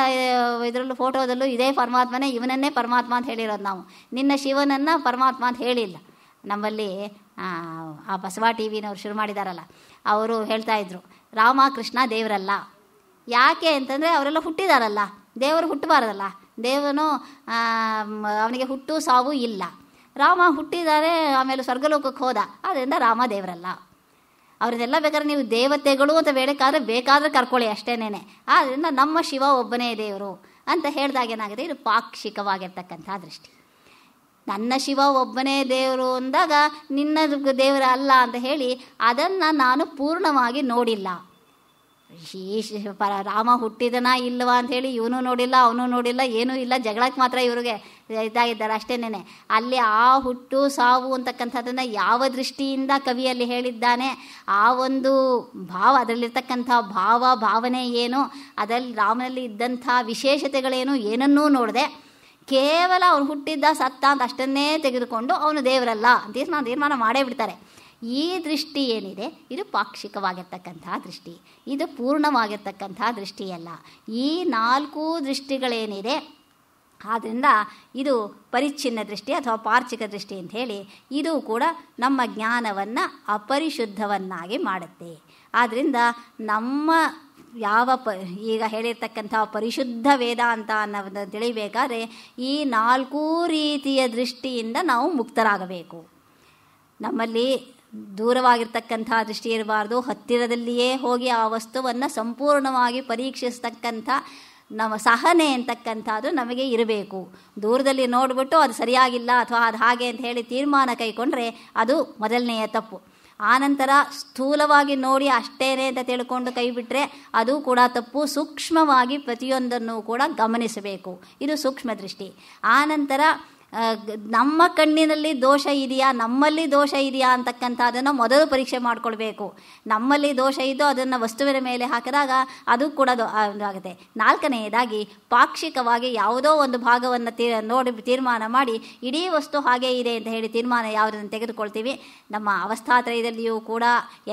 ಇದರಲ್ಲೂ ಫೋಟೋದಲ್ಲೂ ಇದೇ ಪರಮಾತ್ಮನೇ, ಇವನನ್ನೇ ಪರಮಾತ್ಮ ಅಂತ ಹೇಳಿರೋದು ನಾವು. ನಿನ್ನ ಶಿವನನ್ನು ಪರಮಾತ್ಮ ಅಂತ ಹೇಳಿಲ್ಲ. ನಮ್ಮಲ್ಲಿ ಆ ಬಸವ ಟಿ ವಿನವ್ರು ಶುರು ಮಾಡಿದಾರಲ್ಲ, ಅವರು ಹೇಳ್ತಾಯಿದ್ರು ರಾಮ ಕೃಷ್ಣ ದೇವರಲ್ಲ. ಯಾಕೆ ಅಂತಂದರೆ ಅವರೆಲ್ಲ ಹುಟ್ಟಿದಾರಲ್ಲ, ದೇವರು ಹುಟ್ಟಬಾರದಲ್ಲ. ದೇವನು ಅವನಿಗೆ ಹುಟ್ಟು ಸಾವು ಇಲ್ಲ. ರಾಮ ಹುಟ್ಟಿದ್ದಾರೆ, ಆಮೇಲೆ ಸ್ವರ್ಗಲೋಕಕ್ಕೆ ಹೋದ, ಆದ್ದರಿಂದ ರಾಮ ದೇವರಲ್ಲ. ಅವ್ರದ್ದೆಲ್ಲ ಬೇಕಾದ್ರೆ ನೀವು ದೇವತೆಗಳು ಅಂತ ಬೇಕಾದ್ರೆ ಕರ್ಕೊಳ್ಳಿ ಅಷ್ಟೇನೇನೆ. ಆದ್ದರಿಂದ ನಮ್ಮ ಶಿವ ಒಬ್ಬನೇ ದೇವರು ಅಂತ ಹೇಳಿದಾಗ ಏನಾಗುತ್ತೆ, ಇದು ಪಾಕ್ಷಿಕವಾಗಿರ್ತಕ್ಕಂಥ ದೃಷ್ಟಿ. ನನ್ನ ಶಿವ ಒಬ್ಬನೇ ದೇವರು ಅಂದಾಗ ನಿನ್ನ ದೇವರ ಅಲ್ಲ ಅಂತ ಹೇಳಿ ಅದನ್ನು ನಾನು ಪೂರ್ಣವಾಗಿ ನೋಡಿಲ್ಲ. ರಾಮ ಹುಟ್ಟಿದನಾ ಇಲ್ಲವಾ ಅಂಥೇಳಿ ಇವನು ನೋಡಿಲ್ಲ, ಅವನು ನೋಡಿಲ್ಲ, ಏನೂ ಇಲ್ಲ, ಜಗಳಕ್ಕೆ ಮಾತ್ರ ಇವ್ರಿಗೆ ಇದಾಗಿದ್ದಾರೆ ಅಷ್ಟೇನೆ. ಅಲ್ಲಿ ಆ ಹುಟ್ಟು ಸಾವು ಅಂತಕ್ಕಂಥದ್ದನ್ನು ಯಾವ ದೃಷ್ಟಿಯಿಂದ ಕವಿಯಲ್ಲಿ ಹೇಳಿದ್ದಾನೆ, ಆ ಒಂದು ಭಾವ, ಅದರಲ್ಲಿರ್ತಕ್ಕಂಥ ಭಾವನೆ ಏನು, ಅದರಲ್ಲಿ ರಾಮನಲ್ಲಿ ಇದ್ದಂಥ ವಿಶೇಷತೆಗಳೇನು, ಏನನ್ನೂ ನೋಡದೆ ಕೇವಲ ಅವನು ಹುಟ್ಟಿದ್ದ ಸತ್ತ ಅಂತ ಅಷ್ಟನ್ನೇ ತೆಗೆದುಕೊಂಡು ಅವನು ದೇವರಲ್ಲ ಅಂತ ತೀರ್ಮಾನ ಮಾಡೇ ಬಿಡ್ತಾರೆ. ಈ ದೃಷ್ಟಿ ಏನಿದೆ ಇದು ಪಾಕ್ಷಿಕವಾಗಿರ್ತಕ್ಕಂಥ ದೃಷ್ಟಿ, ಇದು ಪೂರ್ಣವಾಗಿರ್ತಕ್ಕಂಥ ದೃಷ್ಟಿಯಲ್ಲ. ಈ 4 ದೃಷ್ಟಿಗಳೇನಿದೆ ಆದ್ದರಿಂದ ಇದು ಪರಿಚ್ಛಿನ್ನ ದೃಷ್ಟಿ ಅಥವಾ ಪಾರ್ಚಿಕ ದೃಷ್ಟಿ ಅಂತ ಹೇಳಿ ಇದು ಕೂಡ ನಮ್ಮ ಜ್ಞಾನವನ್ನು ಅಪರಿಶುದ್ಧವನ್ನಾಗಿ ಮಾಡುತ್ತೆ. ಆದ್ದರಿಂದ ನಮ್ಮ ಈಗ ಹೇಳಿರ್ತಕ್ಕಂಥ ಪರಿಶುದ್ಧ ವೇದಾಂತ ಅನ್ನೋದನ್ನು ತಿಳಿಬೇಕಾದ್ರೆ ಈ 4 ರೀತಿಯ ದೃಷ್ಟಿಯಿಂದ ನಾವು ಮುಕ್ತರಾಗಬೇಕು. ನಮ್ಮಲ್ಲಿ ದೂರವಾಗಿರ್ತಕ್ಕಂಥ ದೃಷ್ಟಿ ಇರಬಾರ್ದು, ಹತ್ತಿರದಲ್ಲಿಯೇ ಹೋಗಿ ಆ ವಸ್ತುವನ್ನು ಸಂಪೂರ್ಣವಾಗಿ ಪರೀಕ್ಷಿಸ್ತಕ್ಕಂಥ ನಮ್ಮ ಸಹನೆ ಅಂತಕ್ಕಂಥದ್ದು ನಮಗೆ ಇರಬೇಕು. ದೂರದಲ್ಲಿ ನೋಡಿಬಿಟ್ಟು ಅದು ಸರಿಯಾಗಿಲ್ಲ ಅಥವಾ ಅದು ಹಾಗೆ ಅಂತ ಹೇಳಿ ತೀರ್ಮಾನ ಕೈಗೊಂಡ್ರೆ ಅದು ಮೊದಲನೆಯ ತಪ್ಪು. ಆನಂತರ ಸ್ಥೂಲವಾಗಿ ನೋಡಿ ಅಷ್ಟೇನೆ ಅಂತ ತಿಳ್ಕೊಂಡು ಕೈ ಬಿಟ್ಟರೆ ಅದು ಕೂಡ ತಪ್ಪು. ಸೂಕ್ಷ್ಮವಾಗಿ ಪ್ರತಿಯೊಂದನ್ನು ಕೂಡ ಗಮನಿಸಬೇಕು, ಇದು ಸೂಕ್ಷ್ಮ ದೃಷ್ಟಿ. ಆನಂತರ ನಮ್ಮ ಕಣ್ಣಿನಲ್ಲಿ ದೋಷ ಇದೆಯಾ, ನಮ್ಮಲ್ಲಿ ದೋಷ ಇದೆಯಾ ಅಂತಕ್ಕಂಥದ್ದನ್ನು ಮೊದಲು ಪರೀಕ್ಷೆ ಮಾಡಿಕೊಳ್ಬೇಕು. ನಮ್ಮಲ್ಲಿ ದೋಷ ಇದ್ದು ಅದನ್ನು ವಸ್ತುವಿನ ಮೇಲೆ ಹಾಕಿದಾಗ ಅದು ಕೂಡ ಆಗುತ್ತೆ. 4ನೇದಾಗಿ ಪಾಕ್ಷಿಕವಾಗಿ ಯಾವುದೋ ಒಂದು ಭಾಗವನ್ನು ನೋಡಿ ತೀರ್ಮಾನ ಮಾಡಿ ಇಡೀ ವಸ್ತು ಹಾಗೇ ಇದೆ ಅಂತ ಹೇಳಿ ತೀರ್ಮಾನ ಯಾವುದನ್ನು ತೆಗೆದುಕೊಳ್ತೀವಿ. ನಮ್ಮ ಅವಸ್ಥಾತ್ರಯದಲ್ಲಿಯೂ ಕೂಡ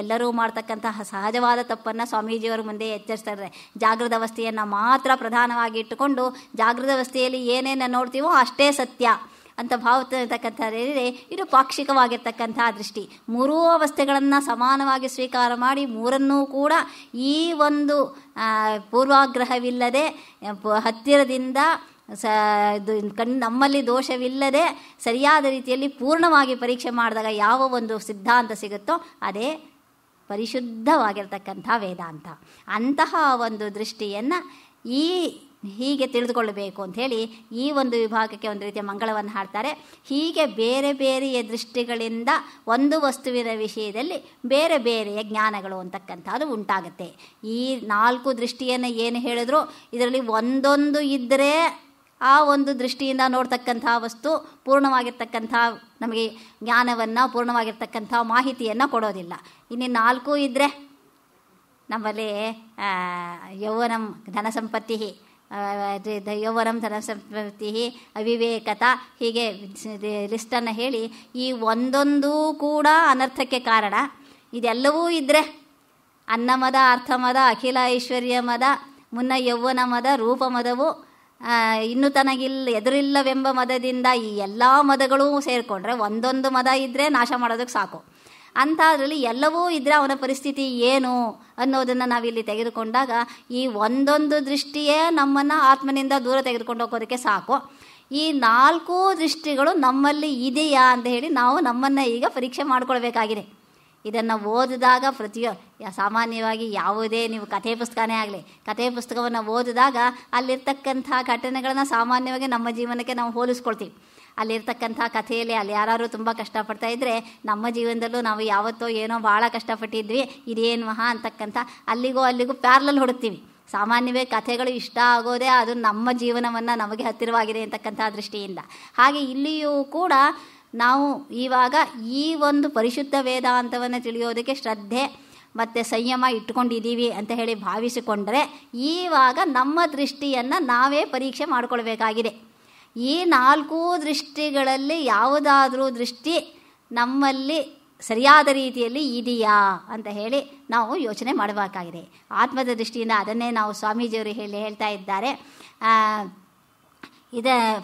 ಎಲ್ಲರೂ ಮಾಡ್ತಕ್ಕಂತಹ ಸಹಜವಾದ ತಪ್ಪನ್ನು ಸ್ವಾಮೀಜಿಯವರು ಮುಂದೆ ಎಚ್ಚರಿಸ್ತಾರೆ. ಜಾಗೃತ ಅವಸ್ಥೆಯನ್ನು ಮಾತ್ರ ಪ್ರಧಾನವಾಗಿ ಇಟ್ಟುಕೊಂಡು ಜಾಗೃತ ಅವಸ್ಥೆಯಲ್ಲಿ ಏನೇನು ನೋಡ್ತೀವೋ ಅಷ್ಟೇ ಸತ್ಯ ಅಂತ ಭಾವಿಸ್ತಕ್ಕಂಥದ್ದಿದೆ. ಇದು ಪಾಕ್ಷಿಕವಾಗಿರ್ತಕ್ಕಂಥ ದೃಷ್ಟಿ. 3 ಅವಸ್ಥೆಗಳನ್ನು ಸಮಾನವಾಗಿ ಸ್ವೀಕಾರ ಮಾಡಿ 3ಅನ್ನೂ ಕೂಡ ಈ ಒಂದು ಪೂರ್ವಾಗ್ರಹವಿಲ್ಲದೆ ಹತ್ತಿರದಿಂದ ನಮ್ಮಲ್ಲಿ ದೋಷವಿಲ್ಲದೆ ಸರಿಯಾದ ರೀತಿಯಲ್ಲಿ ಪೂರ್ಣವಾಗಿ ಪರೀಕ್ಷೆ ಮಾಡಿದಾಗ ಯಾವ ಒಂದು ಸಿದ್ಧಾಂತ ಸಿಗುತ್ತೋ ಅದೇ ಪರಿಶುದ್ಧವಾಗಿರ್ತಕ್ಕಂಥ ವೇದಾಂತ. ಅಂತಹ ಒಂದು ದೃಷ್ಟಿಯನ್ನು ಹೀಗೆ ತಿಳಿದುಕೊಳ್ಳಬೇಕು ಅಂಥೇಳಿ ಈ ಒಂದು ವಿಭಾಗಕ್ಕೆ ಒಂದು ರೀತಿಯ ಮಂಗಳವನ್ನು ಹಾಡ್ತಾರೆ. ಹೀಗೆ ಬೇರೆ ಬೇರೆಯ ದೃಷ್ಟಿಗಳಿಂದ ಒಂದು ವಸ್ತುವಿನ ವಿಷಯದಲ್ಲಿ ಬೇರೆ ಬೇರೆಯ ಜ್ಞಾನಗಳು ಅಂತಕ್ಕಂಥದ್ದು ಉಂಟಾಗುತ್ತೆ. ಈ 4 ದೃಷ್ಟಿಯನ್ನು ಏನು ಹೇಳಿದ್ರು ಇದರಲ್ಲಿ ಒಂದೊಂದು ಇದ್ದರೆ ಆ ಒಂದು ದೃಷ್ಟಿಯಿಂದ ನೋಡ್ತಕ್ಕಂಥ ವಸ್ತು ಪೂರ್ಣವಾಗಿರ್ತಕ್ಕಂಥ ನಮಗೆ ಜ್ಞಾನವನ್ನು ಪೂರ್ಣವಾಗಿರ್ತಕ್ಕಂಥ ಮಾಹಿತಿಯನ್ನು ಕೊಡೋದಿಲ್ಲ. ಇನ್ನು 4 ಇದ್ದರೆ ನಮ್ಮಲ್ಲಿ ಯೌವನಂ ಧನಸಂಪತ್ತಿ, ಯೌವನಂ ಧನಸಂಪತ್ತಿ, ಅವಿವೇಕತ, ಹೀಗೆ ಲಿಸ್ಟನ್ನು ಹೇಳಿ ಈ ಒಂದೊಂದೂ ಕೂಡ ಅನರ್ಥಕ್ಕೆ ಕಾರಣ. ಇದೆಲ್ಲವೂ ಇದ್ದರೆ ಅನ್ನಮದ, ಅರ್ಥಮದ, ಅಖಿಲ ಐಶ್ವರ್ಯ ಮದ, ಮುನ್ನ ಯೌವನ ಮದ, ರೂಪಮದವು, ಇನ್ನು ಎದುರಿಲ್ಲವೆಂಬ ಮದದಿಂದ ಈ ಎಲ್ಲ ಮದಗಳೂ ಸೇರಿಕೊಂಡ್ರೆ ಒಂದೊಂದು ಮದ ಇದ್ದರೆ ನಾಶ ಮಾಡೋದಕ್ಕೆ ಸಾಕು. ಅಂಥದ್ರಲ್ಲಿ ಎಲ್ಲವೂ ಇದ್ದರೆ ಅವನ ಪರಿಸ್ಥಿತಿ ಏನು ಅನ್ನೋದನ್ನು ನಾವಿಲ್ಲಿ ತೆಗೆದುಕೊಂಡಾಗ ಈ ಒಂದೊಂದು ದೃಷ್ಟಿಯೇ ನಮ್ಮನ್ನು ಆತ್ಮನಿಂದ ದೂರ ತೆಗೆದುಕೊಂಡು ಹೋಗೋದಕ್ಕೆ ಸಾಕು. ಈ 4 ದೃಷ್ಟಿಗಳು ನಮ್ಮಲ್ಲಿ ಇದೆಯಾ ಅಂತ ಹೇಳಿ ನಾವು ನಮ್ಮನ್ನು ಈಗ ಪರೀಕ್ಷೆ ಮಾಡಿಕೊಳ್ಬೇಕಾಗಿದೆ. ಇದನ್ನು ಓದಿದಾಗ ಸಾಮಾನ್ಯವಾಗಿ ಯಾವುದೇ ನೀವು ಕಥೆ ಪುಸ್ತಕನೇ ಆಗಲಿ, ಕಥೆ ಪುಸ್ತಕವನ್ನು ಓದಿದಾಗ ಅಲ್ಲಿರ್ತಕ್ಕಂಥ ಘಟನೆಗಳನ್ನು ಸಾಮಾನ್ಯವಾಗಿ ನಮ್ಮ ಜೀವನಕ್ಕೆ ನಾವು ಹೋಲಿಸ್ಕೊಳ್ತೀವಿ. ಅಲ್ಲಿರ್ತಕ್ಕಂಥ ಕಥೆಯಲ್ಲಿ ಅಲ್ಲಿ ಯಾರು ತುಂಬ ಕಷ್ಟಪಡ್ತಾ ಇದ್ದರೆ ನಮ್ಮ ಜೀವನದಲ್ಲೂ ನಾವು ಯಾವತ್ತೋ ಏನೋ ಭಾಳ ಕಷ್ಟಪಟ್ಟಿದ್ವಿ, ಇದೇನು ಮಹಾ ಅಂತಕ್ಕಂಥ ಅಲ್ಲಿಗೂ ಪ್ಯಾರಲಲ್ ಹುಡುಕ್ತೀವಿ. ಸಾಮಾನ್ಯವೇ ಕಥೆಗಳು ಇಷ್ಟ ಆಗೋದೇ ಅದು ನಮ್ಮ ಜೀವನವನ್ನು ನಮಗೆ ಹತ್ತಿರವಾಗಿದೆ ಅಂತಕ್ಕಂಥ ದೃಷ್ಟಿಯಿಂದ. ಹಾಗೆ ಇಲ್ಲಿಯೂ ಕೂಡ ನಾವು ಇವಾಗ ಈ ಒಂದು ಪರಿಶುದ್ಧ ವೇದಾಂತವನ್ನು ತಿಳಿಯೋದಕ್ಕೆ ಶ್ರದ್ಧೆ ಮತ್ತು ಸಂಯಮ ಇಟ್ಕೊಂಡಿದ್ದೀವಿ ಅಂತ ಹೇಳಿ ಭಾವಿಸಿಕೊಂಡ್ರೆ ಈವಾಗ ನಮ್ಮ ದೃಷ್ಟಿಯನ್ನು ನಾವೇ ಪರೀಕ್ಷೆ ಮಾಡಿಕೊಳ್ಬೇಕಾಗಿದೆ. ಈ 4 ದೃಷ್ಟಿಗಳಲ್ಲಿ ಯಾವುದಾದ್ರೂ ದೃಷ್ಟಿ ನಮ್ಮಲ್ಲಿ ಸರಿಯಾದ ರೀತಿಯಲ್ಲಿ ಇದೆಯಾ ಅಂತ ಹೇಳಿ ನಾವು ಯೋಚನೆ ಮಾಡಬೇಕಾಗಿದೆ. ಆತ್ಮದ ದೃಷ್ಟಿಯಿಂದ ಅದನ್ನೇ ನಾವು ಸ್ವಾಮೀಜಿಯವರು ಹೇಳ್ತಾ ಇದ್ದಾರೆ.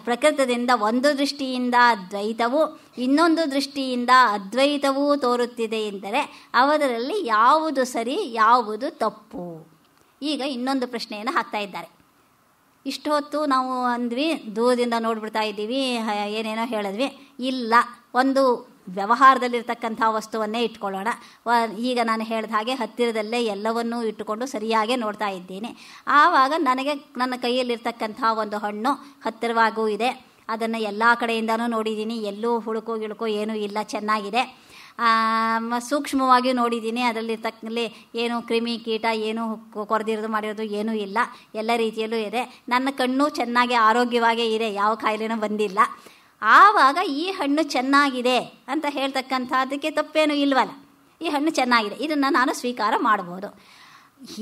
ಪ್ರಕೃತದಿಂದ ಒಂದು ದೃಷ್ಟಿಯಿಂದ ದ್ವೈತವು ಇನ್ನೊಂದು ದೃಷ್ಟಿಯಿಂದ ಅದ್ವೈತವೂ ತೋರುತ್ತಿದೆ ಎಂದರೆ ಅವರಲ್ಲಿ ಯಾವುದು ಸರಿ ಯಾವುದು ತಪ್ಪು. ಈಗ ಇನ್ನೊಂದು ಪ್ರಶ್ನೆಯನ್ನು ಹಾಕ್ತಾ ಇದ್ದಾರೆ. ಇಷ್ಟು ಹೊತ್ತು ನಾವು ಅಂದ್ವಿ, ದೂರದಿಂದ ನೋಡ್ಬಿಡ್ತಾ ಇದ್ದೀವಿ, ಏನೇನೋ ಹೇಳಿದ್ವಿ. ಇಲ್ಲ, ಒಂದು ವ್ಯವಹಾರದಲ್ಲಿರ್ತಕ್ಕಂಥ ವಸ್ತುವನ್ನೇ ಇಟ್ಕೊಳ್ಳೋಣ. ಈಗ ನಾನು ಹೇಳಿದ ಹಾಗೆ ಹತ್ತಿರದಲ್ಲೇ ಎಲ್ಲವನ್ನೂ ಇಟ್ಟುಕೊಂಡು ಸರಿಯಾಗಿ ನೋಡ್ತಾ ಇದ್ದೀನಿ. ಆವಾಗ ನನಗೆ ನನ್ನ ಕೈಯಲ್ಲಿರ್ತಕ್ಕಂಥ ಒಂದು ಹಣ್ಣು ಹತ್ತಿರವಾಗೂ ಇದೆ, ಅದನ್ನು ಎಲ್ಲ ಕಡೆಯಿಂದನೂ ನೋಡಿದ್ದೀನಿ, ಎಲ್ಲೂ ಹುಳುಕೋ ಏನೂ ಇಲ್ಲ, ಚೆನ್ನಾಗಿದೆ. ಸೂಕ್ಷ್ಮವಾಗಿ ನೋಡಿದ್ದೀನಿ, ಅದರಲ್ಲಿ ಏನು ಕ್ರಿಮಿ ಕೀಟ ಏನು ಕೊರೆದಿರೋದು ಮಾಡಿರೋದು ಏನೂ ಇಲ್ಲ, ಎಲ್ಲ ರೀತಿಯಲ್ಲೂ ಇದೆ. ನನ್ನ ಕಣ್ಣು ಚೆನ್ನಾಗಿ ಆರೋಗ್ಯವಾಗೇ ಇದೆ, ಯಾವ ಕಾಯಿಲೆನೂ ಬಂದಿಲ್ಲ. ಆವಾಗ ಈ ಹಣ್ಣು ಚೆನ್ನಾಗಿದೆ ಅಂತ ಹೇಳ್ತಕ್ಕಂಥದ್ದಕ್ಕೆ ತಪ್ಪೇನೂ ಇಲ್ವಲ್ಲ. ಈ ಹಣ್ಣು ಚೆನ್ನಾಗಿದೆ, ಇದನ್ನು ನಾನು ಸ್ವೀಕಾರ ಮಾಡ್ಬೋದು.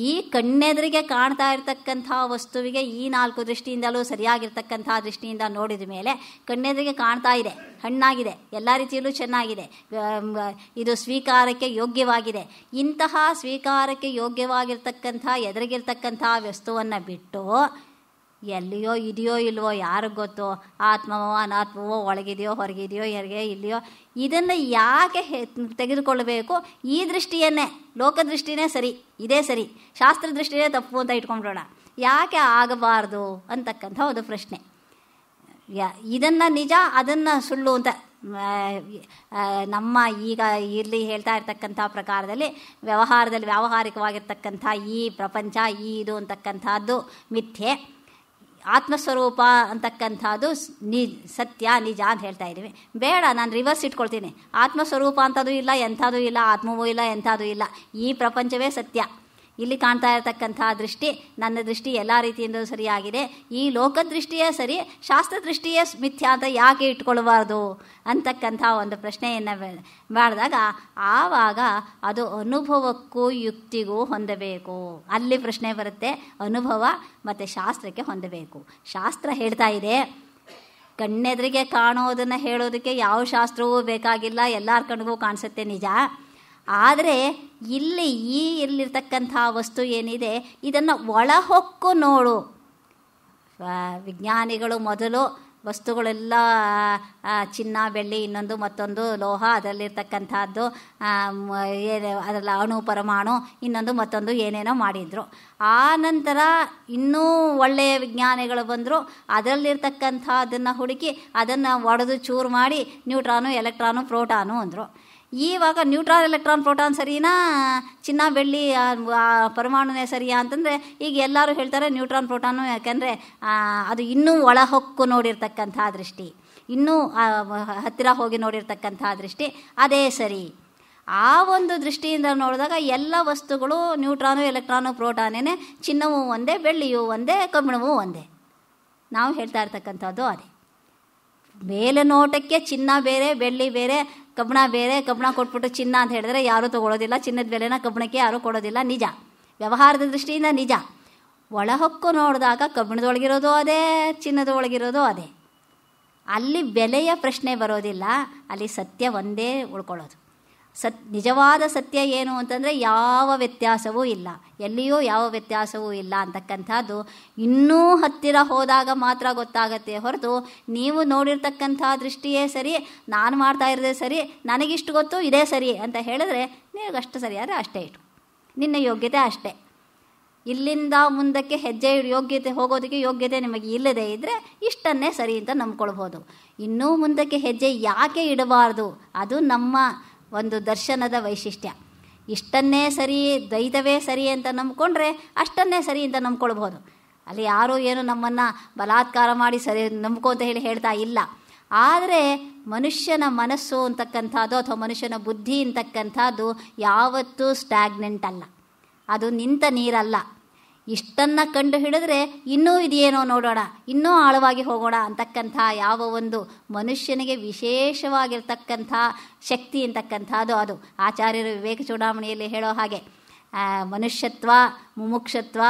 ಈ ಕಣ್ಣೆದುರಿಗೆ ಕಾಣ್ತಾ ಇರ್ತಕ್ಕಂಥ ವಸ್ತುವಿಗೆ ಈ 4 ದೃಷ್ಟಿಯಿಂದಲೂ ಸರಿಯಾಗಿರ್ತಕ್ಕಂಥ ದೃಷ್ಟಿಯಿಂದ ನೋಡಿದ ಮೇಲೆ ಕಣ್ಣೆದುರಿಗೆ ಕಾಣ್ತಾ ಇದೆ, ಹಣ್ಣಾಗಿದೆ, ಎಲ್ಲ ರೀತಿಯಲ್ಲೂ ಚೆನ್ನಾಗಿದೆ, ಇದು ಸ್ವೀಕಾರಕ್ಕೆ ಯೋಗ್ಯವಾಗಿದೆ. ಇಂತಹ ಸ್ವೀಕಾರಕ್ಕೆ ಯೋಗ್ಯವಾಗಿರ್ತಕ್ಕಂಥ ಎದುರಿಗಿರ್ತಕ್ಕಂಥ ವಸ್ತುವನ್ನು ಬಿಟ್ಟು ಎಲ್ಲಿಯೋ ಇದೆಯೋ ಇಲ್ವೋ ಯಾರಿಗೆ ಗೊತ್ತೋ, ಆತ್ಮವೋ ಅನಾತ್ಮವೋ, ಒಳಗಿದೆಯೋ ಹೊರಗಿದೆಯೋ ಹೆರಿಗೆ ಇಲ್ಲಿಯೋ, ಇದನ್ನು ಯಾಕೆ ತೆಗೆದುಕೊಳ್ಳಬೇಕು? ಈ ದೃಷ್ಟಿಯನ್ನೇ, ಲೋಕದೃಷ್ಟಿನೇ ಸರಿ, ಇದೇ ಸರಿ, ಶಾಸ್ತ್ರ ದೃಷ್ಟಿನೇ ತಪ್ಪು ಅಂತ ಇಟ್ಕೊಂಡ್ಬಿಡೋಣ. ಯಾಕೆ ಆಗಬಾರ್ದು ಅಂತಕ್ಕಂಥ ಒಂದು ಪ್ರಶ್ನೆ. ಇದನ್ನು ನಿಜ, ಅದನ್ನು ಸುಳ್ಳು ಅಂತ ನಮ್ಮ ಈಗ ಇಲ್ಲಿ ಹೇಳ್ತಾ ಇರ್ತಕ್ಕಂಥ ಪ್ರಕಾರದಲ್ಲಿ ವ್ಯಾವಹಾರಿಕವಾಗಿರ್ತಕ್ಕಂಥ ಈ ಪ್ರಪಂಚ, ಈ ಇದು ಅಂತಕ್ಕಂಥದ್ದು ಮಿಥ್ಯೆ, ಆತ್ಮಸ್ವರೂಪ ಅಂತಕ್ಕಂಥದ್ದು ಸತ್ಯ ನಿಜ ಅಂತ ಹೇಳ್ತಾ ಇದ್ದೀವಿ. ಬೇಡ, ನಾನು ರಿವರ್ಸ್ ಇಟ್ಕೊಳ್ತೀನಿ. ಆತ್ಮಸ್ವರೂಪ ಅಂಥದ್ದು ಇಲ್ಲ, ಎಂಥದ್ದು ಇಲ್ಲ, ಆತ್ಮವೂ ಇಲ್ಲ, ಎಂಥದ್ದು ಇಲ್ಲ, ಈ ಪ್ರಪಂಚವೇ ಸತ್ಯ. ಇಲ್ಲಿ ಕಾಣ್ತಾ ಇರತಕ್ಕಂಥ ದೃಷ್ಟಿ, ನನ್ನ ದೃಷ್ಟಿ ಎಲ್ಲ ರೀತಿಯಿಂದ ಸರಿಯಾಗಿದೆ, ಈ ಲೋಕದೃಷ್ಟಿಯೇ ಸರಿ, ಶಾಸ್ತ್ರದೃಷ್ಟಿಯೇ ಮಿಥ್ಯಾ ಅಂತ ಯಾಕೆ ಇಟ್ಕೊಳ್ಬಾರ್ದು ಅಂತಕ್ಕಂಥ ಒಂದು ಪ್ರಶ್ನೆಯನ್ನು ಮಾಡಿದಾಗ ಆವಾಗ ಅದು ಅನುಭವಕ್ಕೂ ಯುಕ್ತಿಗೂ ಹೊಂದಬೇಕು. ಅಲ್ಲಿ ಪ್ರಶ್ನೆ ಬರುತ್ತೆ, ಅನುಭವ ಮತ್ತು ಶಾಸ್ತ್ರಕ್ಕೆ ಹೊಂದಬೇಕು. ಶಾಸ್ತ್ರ ಹೇಳ್ತಾ ಇದೆ, ಕಣ್ಣೆದುರಿಗೆ ಕಾಣೋದನ್ನು ಹೇಳೋದಕ್ಕೆ ಯಾವ ಶಾಸ್ತ್ರವೂ ಬೇಕಾಗಿಲ್ಲ, ಎಲ್ಲರ ಕಣ್ಣಿಗೂ ಕಾಣಿಸುತ್ತೆ ನಿಜ. ಆದರೆ ಇಲ್ಲಿರ್ತಕ್ಕಂಥ ವಸ್ತು ಏನಿದೆ ಇದನ್ನು ಒಳಹೊಕ್ಕು ನೋಡು. ವಿಜ್ಞಾನಿಗಳು ಮೊದಲು ವಸ್ತುಗಳೆಲ್ಲ ಚಿನ್ನ, ಬೆಳ್ಳಿ, ಇನ್ನೊಂದು ಮತ್ತೊಂದು ಲೋಹ, ಅದರಲ್ಲಿರ್ತಕ್ಕಂಥದ್ದು ಅದರ ಅಣು, ಪರಮಾಣು, ಇನ್ನೊಂದು ಮತ್ತೊಂದು ಏನೇನೋ ಮಾಡಿದರು. ಆ ನಂತರ ಇನ್ನೂ ಒಳ್ಳೆಯ ವಿಜ್ಞಾನಿಗಳು ಬಂದರು, ಅದರಲ್ಲಿರ್ತಕ್ಕಂಥದ್ದನ್ನು ಹುಡುಕಿ ಅದನ್ನು ಒಡೆದು ಚೂರು ಮಾಡಿ ನ್ಯೂಟ್ರಾನು, ಎಲೆಕ್ಟ್ರಾನು, ಪ್ರೋಟಾನು ಅಂದರು. ಈವಾಗ ನ್ಯೂಟ್ರಾನ್, ಎಲೆಕ್ಟ್ರಾನ್, ಪ್ರೋಟಾನ್ ಸರಿನಾ, ಚಿನ್ನ, ಬೆಳ್ಳಿ, ಪರಮಾಣುನೇ ಸರಿಯಾ ಅಂತಂದರೆ ಈಗ ಎಲ್ಲರೂ ಹೇಳ್ತಾರೆ ನ್ಯೂಟ್ರಾನ್, ಪ್ರೋಟಾನು. ಯಾಕೆಂದರೆ ಅದು ಇನ್ನೂ ಒಳಹೊಕ್ಕು ನೋಡಿರ್ತಕ್ಕಂಥ ದೃಷ್ಟಿ, ಇನ್ನೂ ಹತ್ತಿರ ಹೋಗಿ ನೋಡಿರ್ತಕ್ಕಂಥ ದೃಷ್ಟಿ ಅದೇ ಸರಿ. ಆ ಒಂದು ದೃಷ್ಟಿಯಿಂದ ನೋಡಿದಾಗ ಎಲ್ಲ ವಸ್ತುಗಳು ನ್ಯೂಟ್ರಾನು, ಎಲೆಕ್ಟ್ರಾನು, ಪ್ರೋಟಾನೇನೆ, ಚಿನ್ನವೂ ಒಂದೇ, ಬೆಳ್ಳಿಯೂ ಒಂದೇ, ಕಬ್ಬಿಣವೂ ಒಂದೇ. ನಾವು ಹೇಳ್ತಾ ಇರ್ತಕ್ಕಂಥದ್ದು ಅದೇ. ಮೇಲೆ ನೋಟಕ್ಕೆ ಚಿನ್ನ ಬೇರೆ, ಬೆಳ್ಳಿ ಬೇರೆ, ಕಬ್ಬಣ ಬೇರೆ. ಕಬ್ಬಣ ಕೊಟ್ಬಿಟ್ಟು ಚಿನ್ನ ಅಂತ ಹೇಳಿದ್ರೆ ಯಾರೂ ತೊಗೊಳೋದಿಲ್ಲ, ಚಿನ್ನದ ಬೆಲೆನ ಕಬ್ಬಣಕ್ಕೆ ಯಾರೂ ಕೊಡೋದಿಲ್ಲ, ನಿಜ. ವ್ಯವಹಾರದ ದೃಷ್ಟಿಯಿಂದ ನಿಜ. ಒಳಹೊಕ್ಕು ನೋಡಿದಾಗ ಕಬ್ಬಿಣದೊಳಗಿರೋದು ಅದೇ, ಚಿನ್ನದ ಒಳಗಿರೋದು ಅದೇ. ಅಲ್ಲಿ ಬೆಲೆಯ ಪ್ರಶ್ನೆ ಬರೋದಿಲ್ಲ, ಅಲ್ಲಿ ಸತ್ಯ ಒಂದೇ ಉಳ್ಕೊಳ್ಳೋದು. ನಿಜವಾದ ಸತ್ಯ ಏನು ಅಂತಂದರೆ ಯಾವ ವ್ಯತ್ಯಾಸವೂ ಇಲ್ಲ, ಎಲ್ಲಿಯೂ ಯಾವ ವ್ಯತ್ಯಾಸವೂ ಇಲ್ಲ ಅಂತಕ್ಕಂಥದ್ದು ಇನ್ನೂ ಹತ್ತಿರ ಹೋದಾಗ ಮಾತ್ರ ಗೊತ್ತಾಗತ್ತೆ ಹೊರತು ನೀವು ನೋಡಿರ್ತಕ್ಕಂಥ ದೃಷ್ಟಿಯೇ ಸರಿ, ನಾನು ಮಾಡ್ತಾ ಇರೋದೇ ಸರಿ, ನನಗಿಷ್ಟು ಗೊತ್ತು ಇದೇ ಸರಿ ಅಂತ ಹೇಳಿದ್ರೆ ನಿನಗಷ್ಟು ಸರಿಯಾದರೆ ಅಷ್ಟೇ ಇಟ್ಟು, ನಿನ್ನ ಯೋಗ್ಯತೆ ಅಷ್ಟೇ. ಇಲ್ಲಿಂದ ಮುಂದಕ್ಕೆ ಹೆಜ್ಜೆ ಹೋಗೋದಕ್ಕೆ ಯೋಗ್ಯತೆ ನಿಮಗೆ ಇಲ್ಲದೇ ಇದ್ದರೆ ಇಷ್ಟನ್ನೇ ಸರಿ ಅಂತ ನಂಬ್ಕೊಳ್ಬೋದು. ಇನ್ನೂ ಮುಂದಕ್ಕೆ ಹೆಜ್ಜೆ ಯಾಕೆ ಇಡಬಾರ್ದು, ಅದು ನಮ್ಮ ಒಂದು ದರ್ಶನದ ವೈಶಿಷ್ಟ್ಯ. ಇಷ್ಟನ್ನೇ ಸರಿ, ದ್ವೈತವೇ ಸರಿ ಅಂತ ನಂಬ್ಕೊಂಡ್ರೆ ಅಷ್ಟನ್ನೇ ಸರಿ ಅಂತ ನಂಬ್ಕೊಳ್ಬೋದು. ಅಲ್ಲಿ ಯಾರೂ ಏನು ನಮ್ಮನ್ನು ಬಲಾತ್ಕಾರ ಮಾಡಿ ಸರಿ ನಂಬ್ಕೊ ಅಂತ ಹೇಳ್ತಾ ಇಲ್ಲ. ಆದರೆ ಮನುಷ್ಯನ ಮನಸ್ಸು ಅಂತಕ್ಕಂಥದ್ದು ಅಥವಾ ಮನುಷ್ಯನ ಬುದ್ಧಿ ಅಂತಕ್ಕಂಥದ್ದು ಯಾವತ್ತೂ ಸ್ಟ್ಯಾಗ್ನೆಂಟ್ ಅಲ್ಲ, ಅದು ನಿಂತ ನೀರಲ್ಲ. ಇಷ್ಟನ್ನು ಕಂಡು ಹಿಡಿದ್ರೆ ಇನ್ನೂ ಇದೆಯೇನೋ ನೋಡೋಣ, ಇನ್ನೂ ಆಳವಾಗಿ ಹೋಗೋಣ ಅಂತಕ್ಕಂಥ ಯಾವ ಒಂದು ಮನುಷ್ಯನಿಗೆ ವಿಶೇಷವಾಗಿರ್ತಕ್ಕಂಥ ಶಕ್ತಿ ಅಂತಕ್ಕಂಥದ್ದು ಅದು. ಆಚಾರ್ಯರು ವಿವೇಕ ಚೂಡಾಮಣಿಯಲ್ಲಿ ಹೇಳೋ ಹಾಗೆ ಮನುಷ್ಯತ್ವ, ಮುಮುಕ್ಷತ್ವ,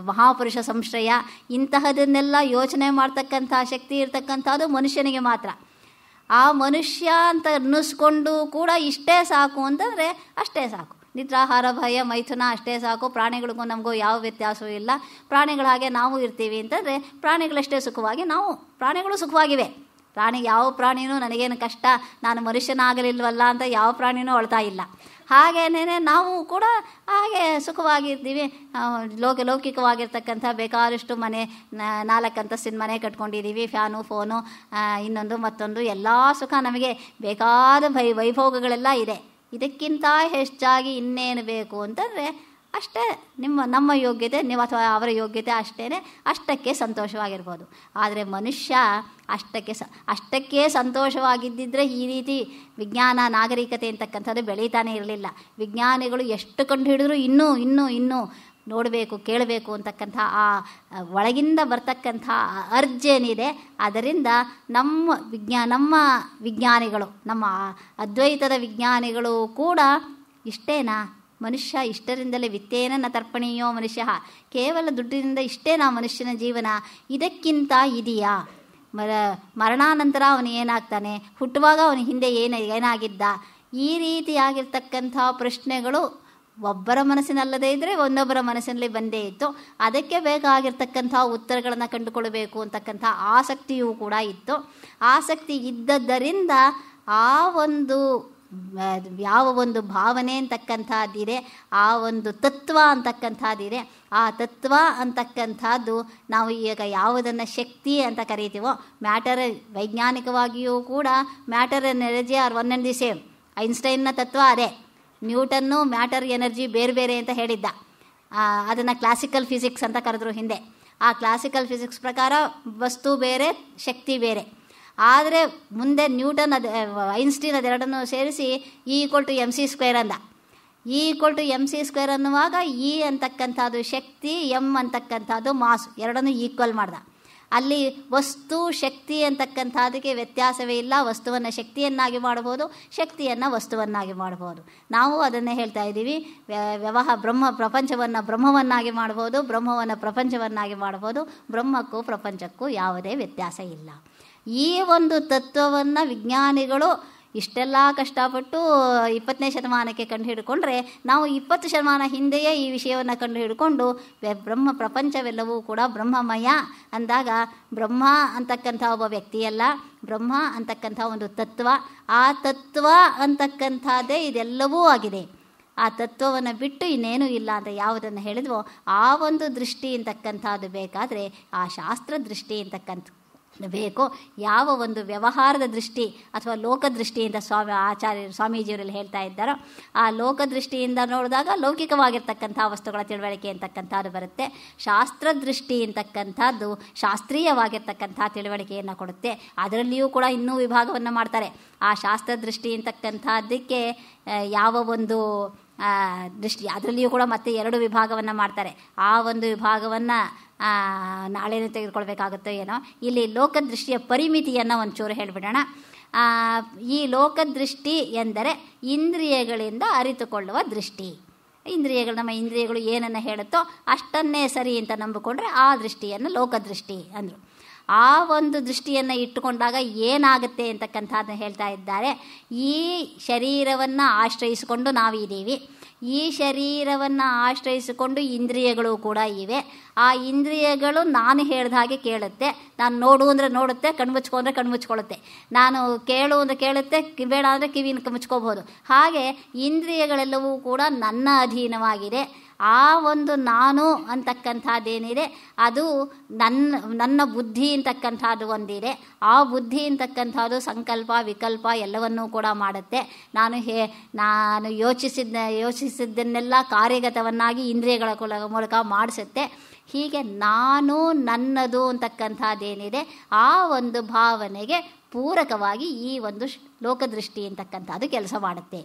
ಮಹಾಪುರುಷ ಸಂಶ್ರಯ ಇಂತಹದನ್ನೆಲ್ಲ ಯೋಚನೆ ಮಾಡ್ತಕ್ಕಂಥ ಶಕ್ತಿ ಇರ್ತಕ್ಕಂಥದ್ದು ಮನುಷ್ಯನಿಗೆ ಮಾತ್ರ. ಆ ಮನುಷ್ಯ ಅಂತ ಅನ್ನಿಸ್ಕೊಂಡು ಕೂಡ ಇಷ್ಟೇ ಸಾಕು ಅಂತಂದರೆ ಅಷ್ಟೇ ಸಾಕು. ನಿದ್ರಾಹಾರ, ಭಯ, ಮೈಥುನ ಅಷ್ಟೇ ಸಾಕು. ಪ್ರಾಣಿಗಳಿಗೂ ನಮಗೂ ಯಾವ ವ್ಯತ್ಯಾಸವೂ ಇಲ್ಲ. ಪ್ರಾಣಿಗಳ ಹಾಗೆ ನಾವು ಇರ್ತೀವಿ ಅಂತಂದರೆ ಪ್ರಾಣಿಗಳಷ್ಟೇ ಸುಖವಾಗಿ, ಪ್ರಾಣಿಗಳು ಸುಖವಾಗಿವೆ. ಯಾವ ಪ್ರಾಣಿನೂ ನನಗೇನು ಕಷ್ಟ, ನಾನು ಮನುಷ್ಯನಾಗಲಿಲ್ವಲ್ಲ ಅಂತ ಯಾವ ಪ್ರಾಣಿನೂ ಅಳ್ತಾ ಇಲ್ಲ. ಹಾಗೇನೇ ನಾವು ಕೂಡ ಹಾಗೆ ಸುಖವಾಗಿರ್ತೀವಿ. ಲೌಕಿಕವಾಗಿರ್ತಕ್ಕಂಥ ಬೇಕಾದಷ್ಟು ಮನೆ, 4 ಅಂತಸ್ತಿನ ಮನೆ ಕಟ್ಕೊಂಡಿದ್ದೀವಿ, ಫ್ಯಾನು, ಫೋನು, ಇನ್ನೊಂದು ಮತ್ತೊಂದು ಎಲ್ಲ ಸುಖ ನಮಗೆ ಬೇಕಾದ ವೈಭೋಗಗಳೆಲ್ಲ ಇದೆ. ಇದಕ್ಕಿಂತ ಹೆಚ್ಚಾಗಿ ಇನ್ನೇನು ಬೇಕು ಅಂತಂದರೆ ಅಷ್ಟೇ ನಮ್ಮ ಯೋಗ್ಯತೆ ಅಥವಾ ಅವರ ಯೋಗ್ಯತೆ ಅಷ್ಟಕ್ಕೆ ಸಂತೋಷವಾಗಿರ್ಬೋದು. ಆದರೆ ಮನುಷ್ಯ ಅಷ್ಟಕ್ಕೆ ಸಂತೋಷವಾಗಿದ್ದಿದ್ರೆ ಈ ರೀತಿ ವಿಜ್ಞಾನ, ನಾಗರಿಕತೆ ಅಂತಕ್ಕಂಥದ್ದು ಬೆಳೀತಾನೆ ಇರಲಿಲ್ಲ. ವಿಜ್ಞಾನಿಗಳು ಎಷ್ಟು ಕಂಡು ಹಿಡಿದ್ರು ಇನ್ನೂ ನೋಡಬೇಕು, ಕೇಳಬೇಕು ಅಂತಕ್ಕಂಥ ಆ ಒಳಗಿಂದ ಬರ್ತಕ್ಕಂಥ ಅರ್ಜೇನಿದೆ. ಅದರಿಂದ ನಮ್ಮ ವಿಜ್ಞಾನಿಗಳು, ನಮ್ಮ ಅದ್ವೈತದ ವಿಜ್ಞಾನಿಗಳು ಕೂಡ ಇಷ್ಟೇನಾ ಮನುಷ್ಯ, ಇಷ್ಟರಿಂದಲೇ ವಿತ್ತೇನ ನ ತರ್ಪಣೀಯೋ ಮನುಷ್ಯ, ಕೇವಲ ದುಡ್ಡಿನಿಂದ ಇಷ್ಟೇನಾ ಮನುಷ್ಯನ ಜೀವನ, ಇದಕ್ಕಿಂತ ಇದೆಯಾ? ಮರಣಾನಂತರ ಅವನು ಏನಾಗ್ತಾನೆ, ಹುಟ್ಟುವಾಗ ಅವನ ಹಿಂದೆ ಏನಾಗಿದ್ದ, ಈ ರೀತಿಯಾಗಿರ್ತಕ್ಕಂಥ ಪ್ರಶ್ನೆಗಳು ಒಬ್ಬರ ಮನಸ್ಸಿನಲ್ಲದೇ ಇದ್ದರೆ ಇನ್ನೊಬ್ಬರ ಮನಸ್ಸಿನಲ್ಲಿ ಬಂದೇ ಇತ್ತು. ಅದಕ್ಕೆ ಬೇಕಾಗಿರ್ತಕ್ಕಂಥ ಉತ್ತರಗಳನ್ನು ಕಂಡುಕೊಳ್ಳಬೇಕು ಅಂತಕ್ಕಂಥ ಆಸಕ್ತಿಯೂ ಕೂಡ ಇತ್ತು. ಆಸಕ್ತಿ ಇದ್ದದ್ದರಿಂದ ಆ ಒಂದು ಯಾವ ಒಂದು ಭಾವನೆ ಅಂತಕ್ಕಂಥದ್ದಿದೆ, ಆ ಒಂದು ತತ್ವ ಅಂತಕ್ಕಂಥದ್ದಿದೆ, ಆ ತತ್ವ ಅಂತಕ್ಕಂಥದ್ದು ನಾವು ಈಗ ಯಾವುದನ್ನು ಶಕ್ತಿ ಅಂತ ಕರಿತೀವೋ, ಮ್ಯಾಟರ್ ವೈಜ್ಞಾನಿಕವಾಗಿಯೂ ಕೂಡ matter energy are one and the same. ಐನ್ಸ್ಟೈನ್ನ ತತ್ವ ಅದೇ. ನ್ಯೂಟನ್ನು ಮ್ಯಾಟರ್ ಎನರ್ಜಿ ಬೇರೆ ಬೇರೆ ಅಂತ ಹೇಳಿದ್ದ. ಅದನ್ನು ಕ್ಲಾಸಿಕಲ್ ಫಿಸಿಕ್ಸ್ ಅಂತ ಕರೆದ್ರು ಹಿಂದೆ. ಆ ಕ್ಲಾಸಿಕಲ್ ಫಿಸಿಕ್ಸ್ ಪ್ರಕಾರ ವಸ್ತು ಬೇರೆ, ಶಕ್ತಿ ಬೇರೆ. ಆದರೆ ಮುಂದೆ ನ್ಯೂಟನ್ ಐನ್ಸ್ಟೀನ್ ಅದೆರಡನ್ನು ಸೇರಿಸಿ E=mc² ಅಂದ. E=mc² ಅನ್ನುವಾಗ E ಅಂತಕ್ಕಂಥದ್ದು ಶಕ್ತಿ, ಎಮ್ ಅಂತಕ್ಕಂಥದ್ದು ಮಾಸ್, ಎರಡನ್ನೂ ಈಕ್ವಲ್ ಮಾಡ್ದ. ಅಲ್ಲಿ ವಸ್ತು ಶಕ್ತಿ ಅಂತಕ್ಕಂಥದಕ್ಕೆ ವ್ಯತ್ಯಾಸವೇ ಇಲ್ಲ. ವಸ್ತುವನ್ನು ಶಕ್ತಿಯನ್ನಾಗಿ ಮಾಡ್ಬೋದು, ಶಕ್ತಿಯನ್ನು ವಸ್ತುವನ್ನಾಗಿ ಮಾಡ್ಬೋದು. ನಾವು ಅದನ್ನೇ ಹೇಳ್ತಾ ಇದ್ದೀವಿ. ಪ್ರಪಂಚವನ್ನು ಬ್ರಹ್ಮವನ್ನಾಗಿ ಮಾಡ್ಬೋದು, ಬ್ರಹ್ಮವನ್ನು ಪ್ರಪಂಚವನ್ನಾಗಿ ಮಾಡ್ಬೋದು. ಬ್ರಹ್ಮಕ್ಕೂ ಪ್ರಪಂಚಕ್ಕೂ ಯಾವುದೇ ವ್ಯತ್ಯಾಸ ಇಲ್ಲ. ಈ ಒಂದು ತತ್ವವನ್ನು ವಿಜ್ಞಾನಿಗಳು ಇಷ್ಟೆಲ್ಲ ಕಷ್ಟಪಟ್ಟು 20ನೇ ಶತಮಾನಕ್ಕೆ ಕಂಡು ಹಿಡ್ಕೊಂಡ್ರೆ, ನಾವು 20 ಶತಮಾನ ಹಿಂದೆಯೇ ಈ ವಿಷಯವನ್ನು ಕಂಡು ಹಿಡ್ಕೊಂಡು ಪ್ರಪಂಚವೆಲ್ಲವೂ ಕೂಡ ಬ್ರಹ್ಮಮಯ ಅಂದಾಗ, ಬ್ರಹ್ಮ ಅಂತಕ್ಕಂಥ ಒಬ್ಬ ವ್ಯಕ್ತಿಯಲ್ಲ, ಬ್ರಹ್ಮ ಅಂತಕ್ಕಂಥ ಒಂದು ತತ್ವ. ಆ ತತ್ವ ಅಂತಕ್ಕಂಥದ್ದೇ ಇದೆಲ್ಲವೂ ಆಗಿದೆ. ಆ ತತ್ವವನ್ನು ಬಿಟ್ಟು ಇನ್ನೇನೂ ಇಲ್ಲ ಅಂತ ಯಾವುದನ್ನು ಹೇಳಿದ್ವೋ ಆ ಒಂದು ದೃಷ್ಟಿ ಅಂತಕ್ಕಂಥದ್ದು ಬೇಕಾದರೆ ಆ ಶಾಸ್ತ್ರ ದೃಷ್ಟಿ ಅಂತಕ್ಕಂಥ ಬೇಕು. ಯಾವ ಒಂದು ವ್ಯವಹಾರದ ದೃಷ್ಟಿ ಅಥವಾ ಲೋಕದೃಷ್ಟಿ ಅಂತ ಸ್ವಾಮೀಜಿಯವರಲ್ಲಿ ಹೇಳ್ತಾ ಇದ್ದಾರೋ, ಆ ಲೋಕದೃಷ್ಟಿಯಿಂದ ನೋಡಿದಾಗ ಲೌಕಿಕವಾಗಿರ್ತಕ್ಕಂಥ ವಸ್ತುಗಳ ತಿಳುವಳಿಕೆ ಅಂತಕ್ಕಂಥದ್ದು ಬರುತ್ತೆ. ಶಾಸ್ತ್ರದೃಷ್ಟಿ ಅಂತಕ್ಕಂಥದ್ದು ಶಾಸ್ತ್ರೀಯವಾಗಿರ್ತಕ್ಕಂಥ ತಿಳುವಳಿಕೆಯನ್ನು ಕೊಡುತ್ತೆ. ಅದರಲ್ಲಿಯೂ ಕೂಡ ಇನ್ನೂ ವಿಭಾಗವನ್ನು ಮಾಡ್ತಾರೆ. ಆ ಶಾಸ್ತ್ರದೃಷ್ಟಿ ಅಂತಕ್ಕಂಥದ್ದಕ್ಕೆ ಯಾವ ಒಂದು ದೃಷ್ಟಿ, ಅದರಲ್ಲಿಯೂ ಕೂಡ ಮತ್ತೆ 2 ವಿಭಾಗವನ್ನು ಮಾಡ್ತಾರೆ. ಆ ಒಂದು ವಿಭಾಗವನ್ನು ನಾಳೆನೇ ತೆಗೆದುಕೊಳ್ಬೇಕಾಗುತ್ತೋ ಏನೋ. ಇಲ್ಲಿ ಲೋಕದೃಷ್ಟಿಯ ಪರಿಮಿತಿಯನ್ನು ಒಂಚೂರು ಹೇಳಿಬಿಡೋಣ. ಈ ಲೋಕದೃಷ್ಟಿ ಎಂದರೆ ಇಂದ್ರಿಯಗಳಿಂದ ಅರಿತುಕೊಳ್ಳುವ ದೃಷ್ಟಿ. ನಮ್ಮ ಇಂದ್ರಿಯಗಳು ಏನನ್ನು ಹೇಳುತ್ತೋ ಅಷ್ಟನ್ನೇ ಸರಿ ಅಂತ ನಂಬಿಕೊಂಡ್ರೆ ಆ ದೃಷ್ಟಿಯನ್ನು ಲೋಕದೃಷ್ಟಿ ಅಂದರು. ಆ ಒಂದು ದೃಷ್ಟಿಯನ್ನು ಇಟ್ಟುಕೊಂಡಾಗ ಏನಾಗುತ್ತೆ ಅಂತಕ್ಕಂಥದ್ದನ್ನು ಹೇಳ್ತಾ ಇದ್ದಾರೆ. ಈ ಶರೀರವನ್ನು ಆಶ್ರಯಿಸಿಕೊಂಡು ನಾವಿದ್ದೀವಿ. ಈ ಶರೀರವನ್ನು ಆಶ್ರಯಿಸಿಕೊಂಡು ಇಂದ್ರಿಯಗಳು ಕೂಡ ಇವೆ. ಆ ಇಂದ್ರಿಯಗಳು ನಾನು ಹೇಳಿದ ಹಾಗೆ ಕೇಳುತ್ತೆ. ನಾನು ನೋಡು ಅಂದರೆ ನೋಡುತ್ತೆ, ಕಣ್ಮುಚ್ಕೊ ಅಂದರೆ ಕಣ್ಮುಚ್ಕೊಳ್ಳುತ್ತೆ. ನಾನು ಕೇಳು ಅಂದರೆ ಕೇಳುತ್ತೆ, ಬೇಡ ಅಂದರೆ ಕಿವಿನ ಮುಚ್ಕೋಬಹುದು. ಹಾಗೆ ಇಂದ್ರಿಯಗಳೆಲ್ಲವೂ ಕೂಡ ನನ್ನ ಅಧೀನವಾಗಿದೆ. ಆ ಒಂದು ನಾನು ಅಂತಕ್ಕಂಥದ್ದೇನಿದೆ ಅದು ನನ್ನ ಬುದ್ಧಿ ಅಂತಕ್ಕಂಥದ್ದು ಒಂದಿದೆ. ಆ ಬುದ್ಧಿ ಅಂತಕ್ಕಂಥದ್ದು ಸಂಕಲ್ಪ ವಿಕಲ್ಪ ಎಲ್ಲವನ್ನೂ ಕೂಡ ಮಾಡುತ್ತೆ. ನಾನು ಯೋಚಿಸಿದ್ದನ್ನೆಲ್ಲ ಕಾರ್ಯಗತವನ್ನಾಗಿ ಇಂದ್ರಿಯಗಳ ಮೂಲಕ ಮಾಡಿಸುತ್ತೆ. ಹೀಗೆ ನಾನು ನನ್ನದು ಅಂತಕ್ಕಂಥದ್ದೇನಿದೆ ಆ ಒಂದು ಭಾವನೆಗೆ ಪೂರಕವಾಗಿ ಈ ಒಂದು ಲೋಕದೃಷ್ಟಿ ಅಂತಕ್ಕಂಥದ್ದು ಕೆಲಸ ಮಾಡುತ್ತೆ.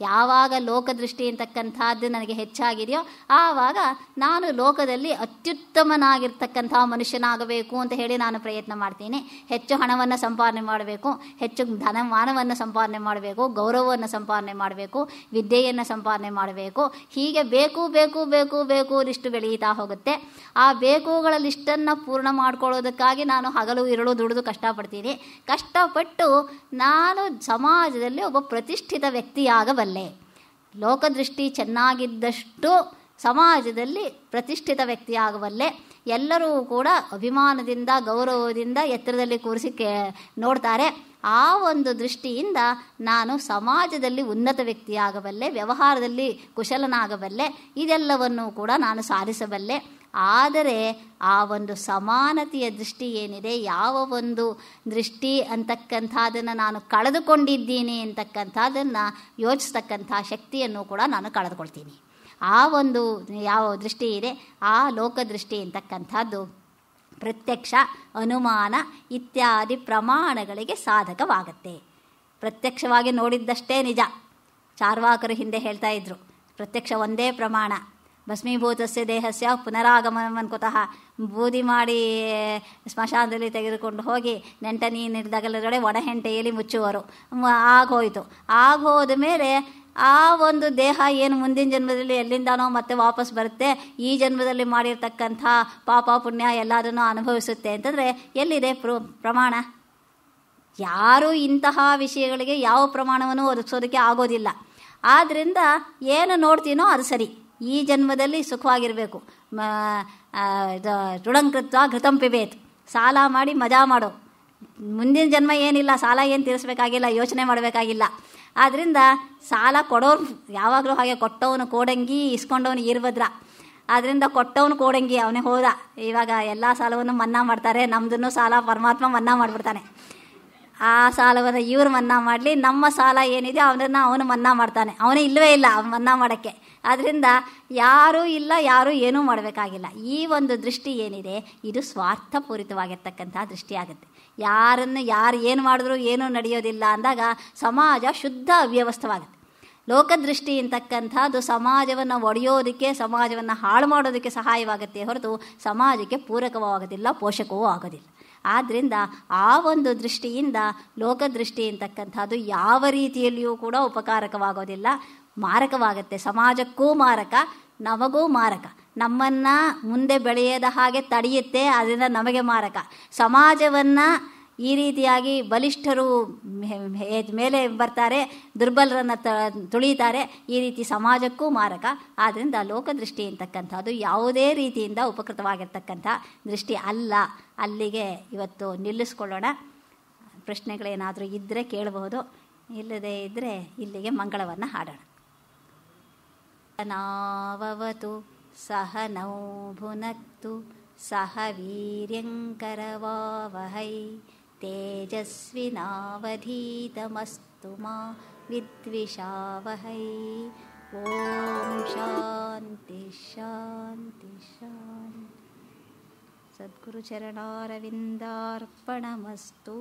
ಯಾವಾಗ ಲೋಕದೃಷ್ಟಿ ಅಂತಕ್ಕಂಥದ್ದು ನನಗೆ ಹೆಚ್ಚಾಗಿದೆಯೋ ಆವಾಗ ನಾನು ಲೋಕದಲ್ಲಿ ಅತ್ಯುತ್ತಮನಾಗಿರ್ತಕ್ಕಂಥ ಮನುಷ್ಯನಾಗಬೇಕು ಅಂತ ಹೇಳಿ ನಾನು ಪ್ರಯತ್ನ ಮಾಡ್ತೀನಿ. ಹೆಚ್ಚು ಹಣವನ್ನು ಸಂಪಾದನೆ ಮಾಡಬೇಕು, ಹೆಚ್ಚು ಧನಮಾನವನ್ನು ಸಂಪಾದನೆ ಮಾಡಬೇಕು, ಗೌರವವನ್ನು ಸಂಪಾದನೆ ಮಾಡಬೇಕು, ವಿದ್ಯೆಯನ್ನು ಸಂಪಾದನೆ ಮಾಡಬೇಕು. ಹೀಗೆ ಬೇಕು ಬೇಕು ಬೇಕು ಬೇಕು ಲಿಸ್ಟು ಬೆಳೀತಾ ಹೋಗುತ್ತೆ. ಆ ಬೇಕುಗಳ ಲಿಸ್ಟನ್ನು ಪೂರ್ಣ ಮಾಡ್ಕೊಳ್ಳೋದಕ್ಕಾಗಿ ನಾನು ಹಗಲು ಇರಳು ದುಡಿದು ಕಷ್ಟಪಡ್ತೀನಿ. ಕಷ್ಟಪಟ್ಟು ನಾನು ಸಮಾಜದಲ್ಲಿ ಒಬ್ಬ ಪ್ರತಿಷ್ಠಿತ ವ್ಯಕ್ತಿಯಾಗಬಲ್ಲೆ. ಲೋಕದೃಷ್ಟಿ ಚೆನ್ನಾಗಿದ್ದಷ್ಟು ಸಮಾಜದಲ್ಲಿ ಪ್ರತಿಷ್ಠಿತ ವ್ಯಕ್ತಿಯಾಗಬಲ್ಲೆ. ಎಲ್ಲರೂ ಕೂಡ ಅಭಿಮಾನದಿಂದ ಗೌರವದಿಂದ ಎತ್ತರದಲ್ಲಿ ಕೂರಿಸಿ ನೋಡ್ತಾರೆ. ಆ ಒಂದು ದೃಷ್ಟಿಯಿಂದ ನಾನು ಸಮಾಜದಲ್ಲಿ ಉನ್ನತ ವ್ಯಕ್ತಿಯಾಗಬಲ್ಲೆ, ವ್ಯವಹಾರದಲ್ಲಿ ಕುಶಲನಾಗಬಲ್ಲೆ, ಇದೆಲ್ಲವನ್ನೂ ಕೂಡ ನಾನು ಸಾಧಿಸಬಲ್ಲೆ. ಆದರೆ ಆ ಒಂದು ಸಮಾನತೆಯ ದೃಷ್ಟಿ ಏನಿದೆ, ಯಾವ ಒಂದು ದೃಷ್ಟಿ ಅಂತಕ್ಕಂಥದ್ದನ್ನು ನಾನು ಕಳೆದುಕೊಂಡಿದ್ದೀನಿ ಅಂತಕ್ಕಂಥದ್ದನ್ನು ಯೋಚಿಸ್ತಕ್ಕಂಥ ಶಕ್ತಿಯನ್ನು ಕೂಡ ನಾನು ಕಳೆದುಕೊಳ್ತೀನಿ. ಆ ಒಂದು ಯಾವ ದೃಷ್ಟಿ ಇದೆ ಆ ಲೋಕದೃಷ್ಟಿ ಅಂತಕ್ಕಂಥದ್ದು ಪ್ರತ್ಯಕ್ಷ, ಅನುಮಾನ ಇತ್ಯಾದಿ ಪ್ರಮಾಣಗಳಿಗೆ ಸಾಧಕವಾಗುತ್ತೆ. ಪ್ರತ್ಯಕ್ಷವಾಗಿ ನೋಡಿದ್ದಷ್ಟೇ ನಿಜ. ಚಾರ್ವಾಕರು ಹಿಂದೆ ಹೇಳ್ತಾ ಇದ್ರು, ಪ್ರತ್ಯಕ್ಷ ಒಂದೇ ಪ್ರಮಾಣ. ಭಸ್ಮೀಭೂತಸ್ಯ ದೇಹಸ್ಯ ಪುನರಾಗಮನ ಕುತಃ. ಬೂದಿ ಮಾಡಿ ಸ್ಮಶಾನದಲ್ಲಿ ತೆಗೆದುಕೊಂಡು ಹೋಗಿ ನೆಂಟ ನೀರಿಡಗಲದೊಡೆ ಒಣಹೆಂಟೆಯಲ್ಲಿ ಮುಚ್ಚುವರು. ಆಗೋಯ್ತು. ಆಗೋದ ಮೇಲೆ ಆ ಒಂದು ದೇಹ ಏನು ಮುಂದಿನ ಜನ್ಮದಲ್ಲಿ ಎಲ್ಲಿಂದಾನೋ ಮತ್ತೆ ವಾಪಸ್ ಬರುತ್ತೆ, ಈ ಜನ್ಮದಲ್ಲಿ ಮಾಡಿರ್ತಕ್ಕಂಥ ಪಾಪ ಪುಣ್ಯ ಎಲ್ಲದನ್ನೂ ಅನುಭವಿಸುತ್ತೆ ಅಂತಂದರೆ ಎಲ್ಲಿದೆ ಪ್ರಮಾಣ? ಯಾರೂ ಇಂತಹ ವಿಷಯಗಳಿಗೆ ಯಾವ ಪ್ರಮಾಣವನ್ನು ಒದಗಿಸೋದಕ್ಕೆ ಆಗೋದಿಲ್ಲ. ಆದ್ದರಿಂದ ಏನು ನೋಡ್ತೀನೋ ಅದು ಸರಿ. ಈ ಜನ್ಮದಲ್ಲಿ ಸುಖವಾಗಿರಬೇಕು. ಋಣಂಕೃತ್ವ ಘೃತಂ ಪಿಬೇತ್, ಸಾಲ ಮಾಡಿ ಮಜಾ ಮಾಡೋ. ಮುಂದಿನ ಜನ್ಮ ಏನಿಲ್ಲ, ಸಾಲ ಏನು ತೀರಿಸ್ಬೇಕಾಗಿಲ್ಲ, ಯೋಚನೆ ಮಾಡಬೇಕಾಗಿಲ್ಲ. ಆದ್ದರಿಂದ ಸಾಲ ಕೊಡೋರು ಯಾವಾಗಲೂ ಹಾಗೆ, ಕೊಟ್ಟವನು ಕೋಡಂಗಿ ಇಸ್ಕೊಂಡವನು ಈರ್ಭದ್ರ. ಆದ್ದರಿಂದ ಕೊಟ್ಟವನು ಕೋಡಂಗಿ, ಅವನೇ ಹೋದ. ಇವಾಗ ಎಲ್ಲ ಸಾಲವನ್ನು ಮನ್ನಾ ಮಾಡ್ತಾರೆ, ನಮ್ಮದನ್ನು ಸಾಲ ಪರಮಾತ್ಮ ಮನ್ನಾ ಮಾಡಿಬಿಡ್ತಾನೆ. ಆ ಸಾಲವನ್ನು ಇವರು ಮನ್ನಾ ಮಾಡಲಿ, ನಮ್ಮ ಸಾಲ ಏನಿದೆ ಅವನನ್ನು ಅವನು ಮನ್ನಾ ಮಾಡ್ತಾನೆ. ಅವನೇ ಇಲ್ಲವೇ ಇಲ್ಲ ಅವನು ಮನ್ನಾ ಮಾಡೋಕ್ಕೆ. ಆದ್ದರಿಂದ ಯಾರೂ ಇಲ್ಲ, ಯಾರೂ ಏನೂ ಮಾಡಬೇಕಾಗಿಲ್ಲ. ಈ ಒಂದು ದೃಷ್ಟಿ ಏನಿದೆ ಇದು ಸ್ವಾರ್ಥಪೂರಿತವಾಗಿರ್ತಕ್ಕಂಥ ದೃಷ್ಟಿಯಾಗುತ್ತೆ. ಯಾರು ಏನು ಮಾಡಿದ್ರೂ ಏನೂ ನಡೆಯೋದಿಲ್ಲ ಅಂದಾಗ ಸಮಾಜ ಶುದ್ಧ ಅವ್ಯವಸ್ಥವಾಗುತ್ತೆ. ಲೋಕದೃಷ್ಟಿ ಅಂತಕ್ಕಂಥದ್ದು ಸಮಾಜವನ್ನು ಒಡೆಯೋದಕ್ಕೆ, ಸಮಾಜವನ್ನು ಹಾಳು ಮಾಡೋದಕ್ಕೆ ಸಹಾಯವಾಗುತ್ತೆ ಹೊರತು ಸಮಾಜಕ್ಕೆ ಪೂರಕವಾಗೋದಿಲ್ಲ, ಪೋಷಕವೂ ಆಗೋದಿಲ್ಲ. ಆದ್ದರಿಂದ ಆ ಒಂದು ದೃಷ್ಟಿಯಿಂದ ಲೋಕದೃಷ್ಟಿ ಅಂತಕ್ಕಂಥದ್ದು ಯಾವ ರೀತಿಯಲ್ಲಿಯೂ ಕೂಡ ಉಪಕಾರಕವಾಗೋದಿಲ್ಲ, ಮಾರಕವಾಗುತ್ತೆ. ಸಮಾಜಕ್ಕೂ ಮಾರಕ, ನಮಗೂ ಮಾರಕ. ನಮ್ಮನ್ನು ಮುಂದೆ ಬೆಳೆಯದ ಹಾಗೆ ತಡೆಯುತ್ತೆ, ಅದರಿಂದ ನಮಗೆ ಮಾರಕ. ಸಮಾಜವನ್ನು ಈ ರೀತಿಯಾಗಿ ಬಲಿಷ್ಠರು ಮೇಲೆ ಬರ್ತಾರೆ, ದುರ್ಬಲರನ್ನು ತುಳಿತಾರೆ, ಈ ರೀತಿ ಸಮಾಜಕ್ಕೂ ಮಾರಕ. ಆದ್ದರಿಂದ ಲೋಕದೃಷ್ಟಿ ಅಂತಕ್ಕಂಥದ್ದು ಯಾವುದೇ ರೀತಿಯಿಂದ ಉಪಕೃತವಾಗಿರ್ತಕ್ಕಂಥ ದೃಷ್ಟಿ ಅಲ್ಲ. ಅಲ್ಲಿಗೆ ಇವತ್ತು ನಿಲ್ಲಿಸ್ಕೊಳ್ಳೋಣ. ಪ್ರಶ್ನೆಗಳೇನಾದರೂ ಇದ್ದರೆ ಕೇಳಬಹುದು, ಇಲ್ಲದೇ ಇದ್ದರೆ ಇಲ್ಲಿಗೆ ಮಂಗಳವನ್ನು ಹಾಡೋಣ. ನಾವವತು ಸಹನೌ ಭುನಕ್ತು ಸಹ ವೀರ್ಯಂಕರವಾವಹೈ ತೇಜಸ್ವಿನಾವಧೀತಮಸ್ತು ಮಾ ವಿದ್ವಿಷಾವಹೈ. ಓಂ ಶಾಂತಿ ಶಾಂತಿ ಶಾಂತಿ. ಸದ್ಗುರು ಚರಣಾರವಿಂದಾರ್ಪಣಮಸ್ತು.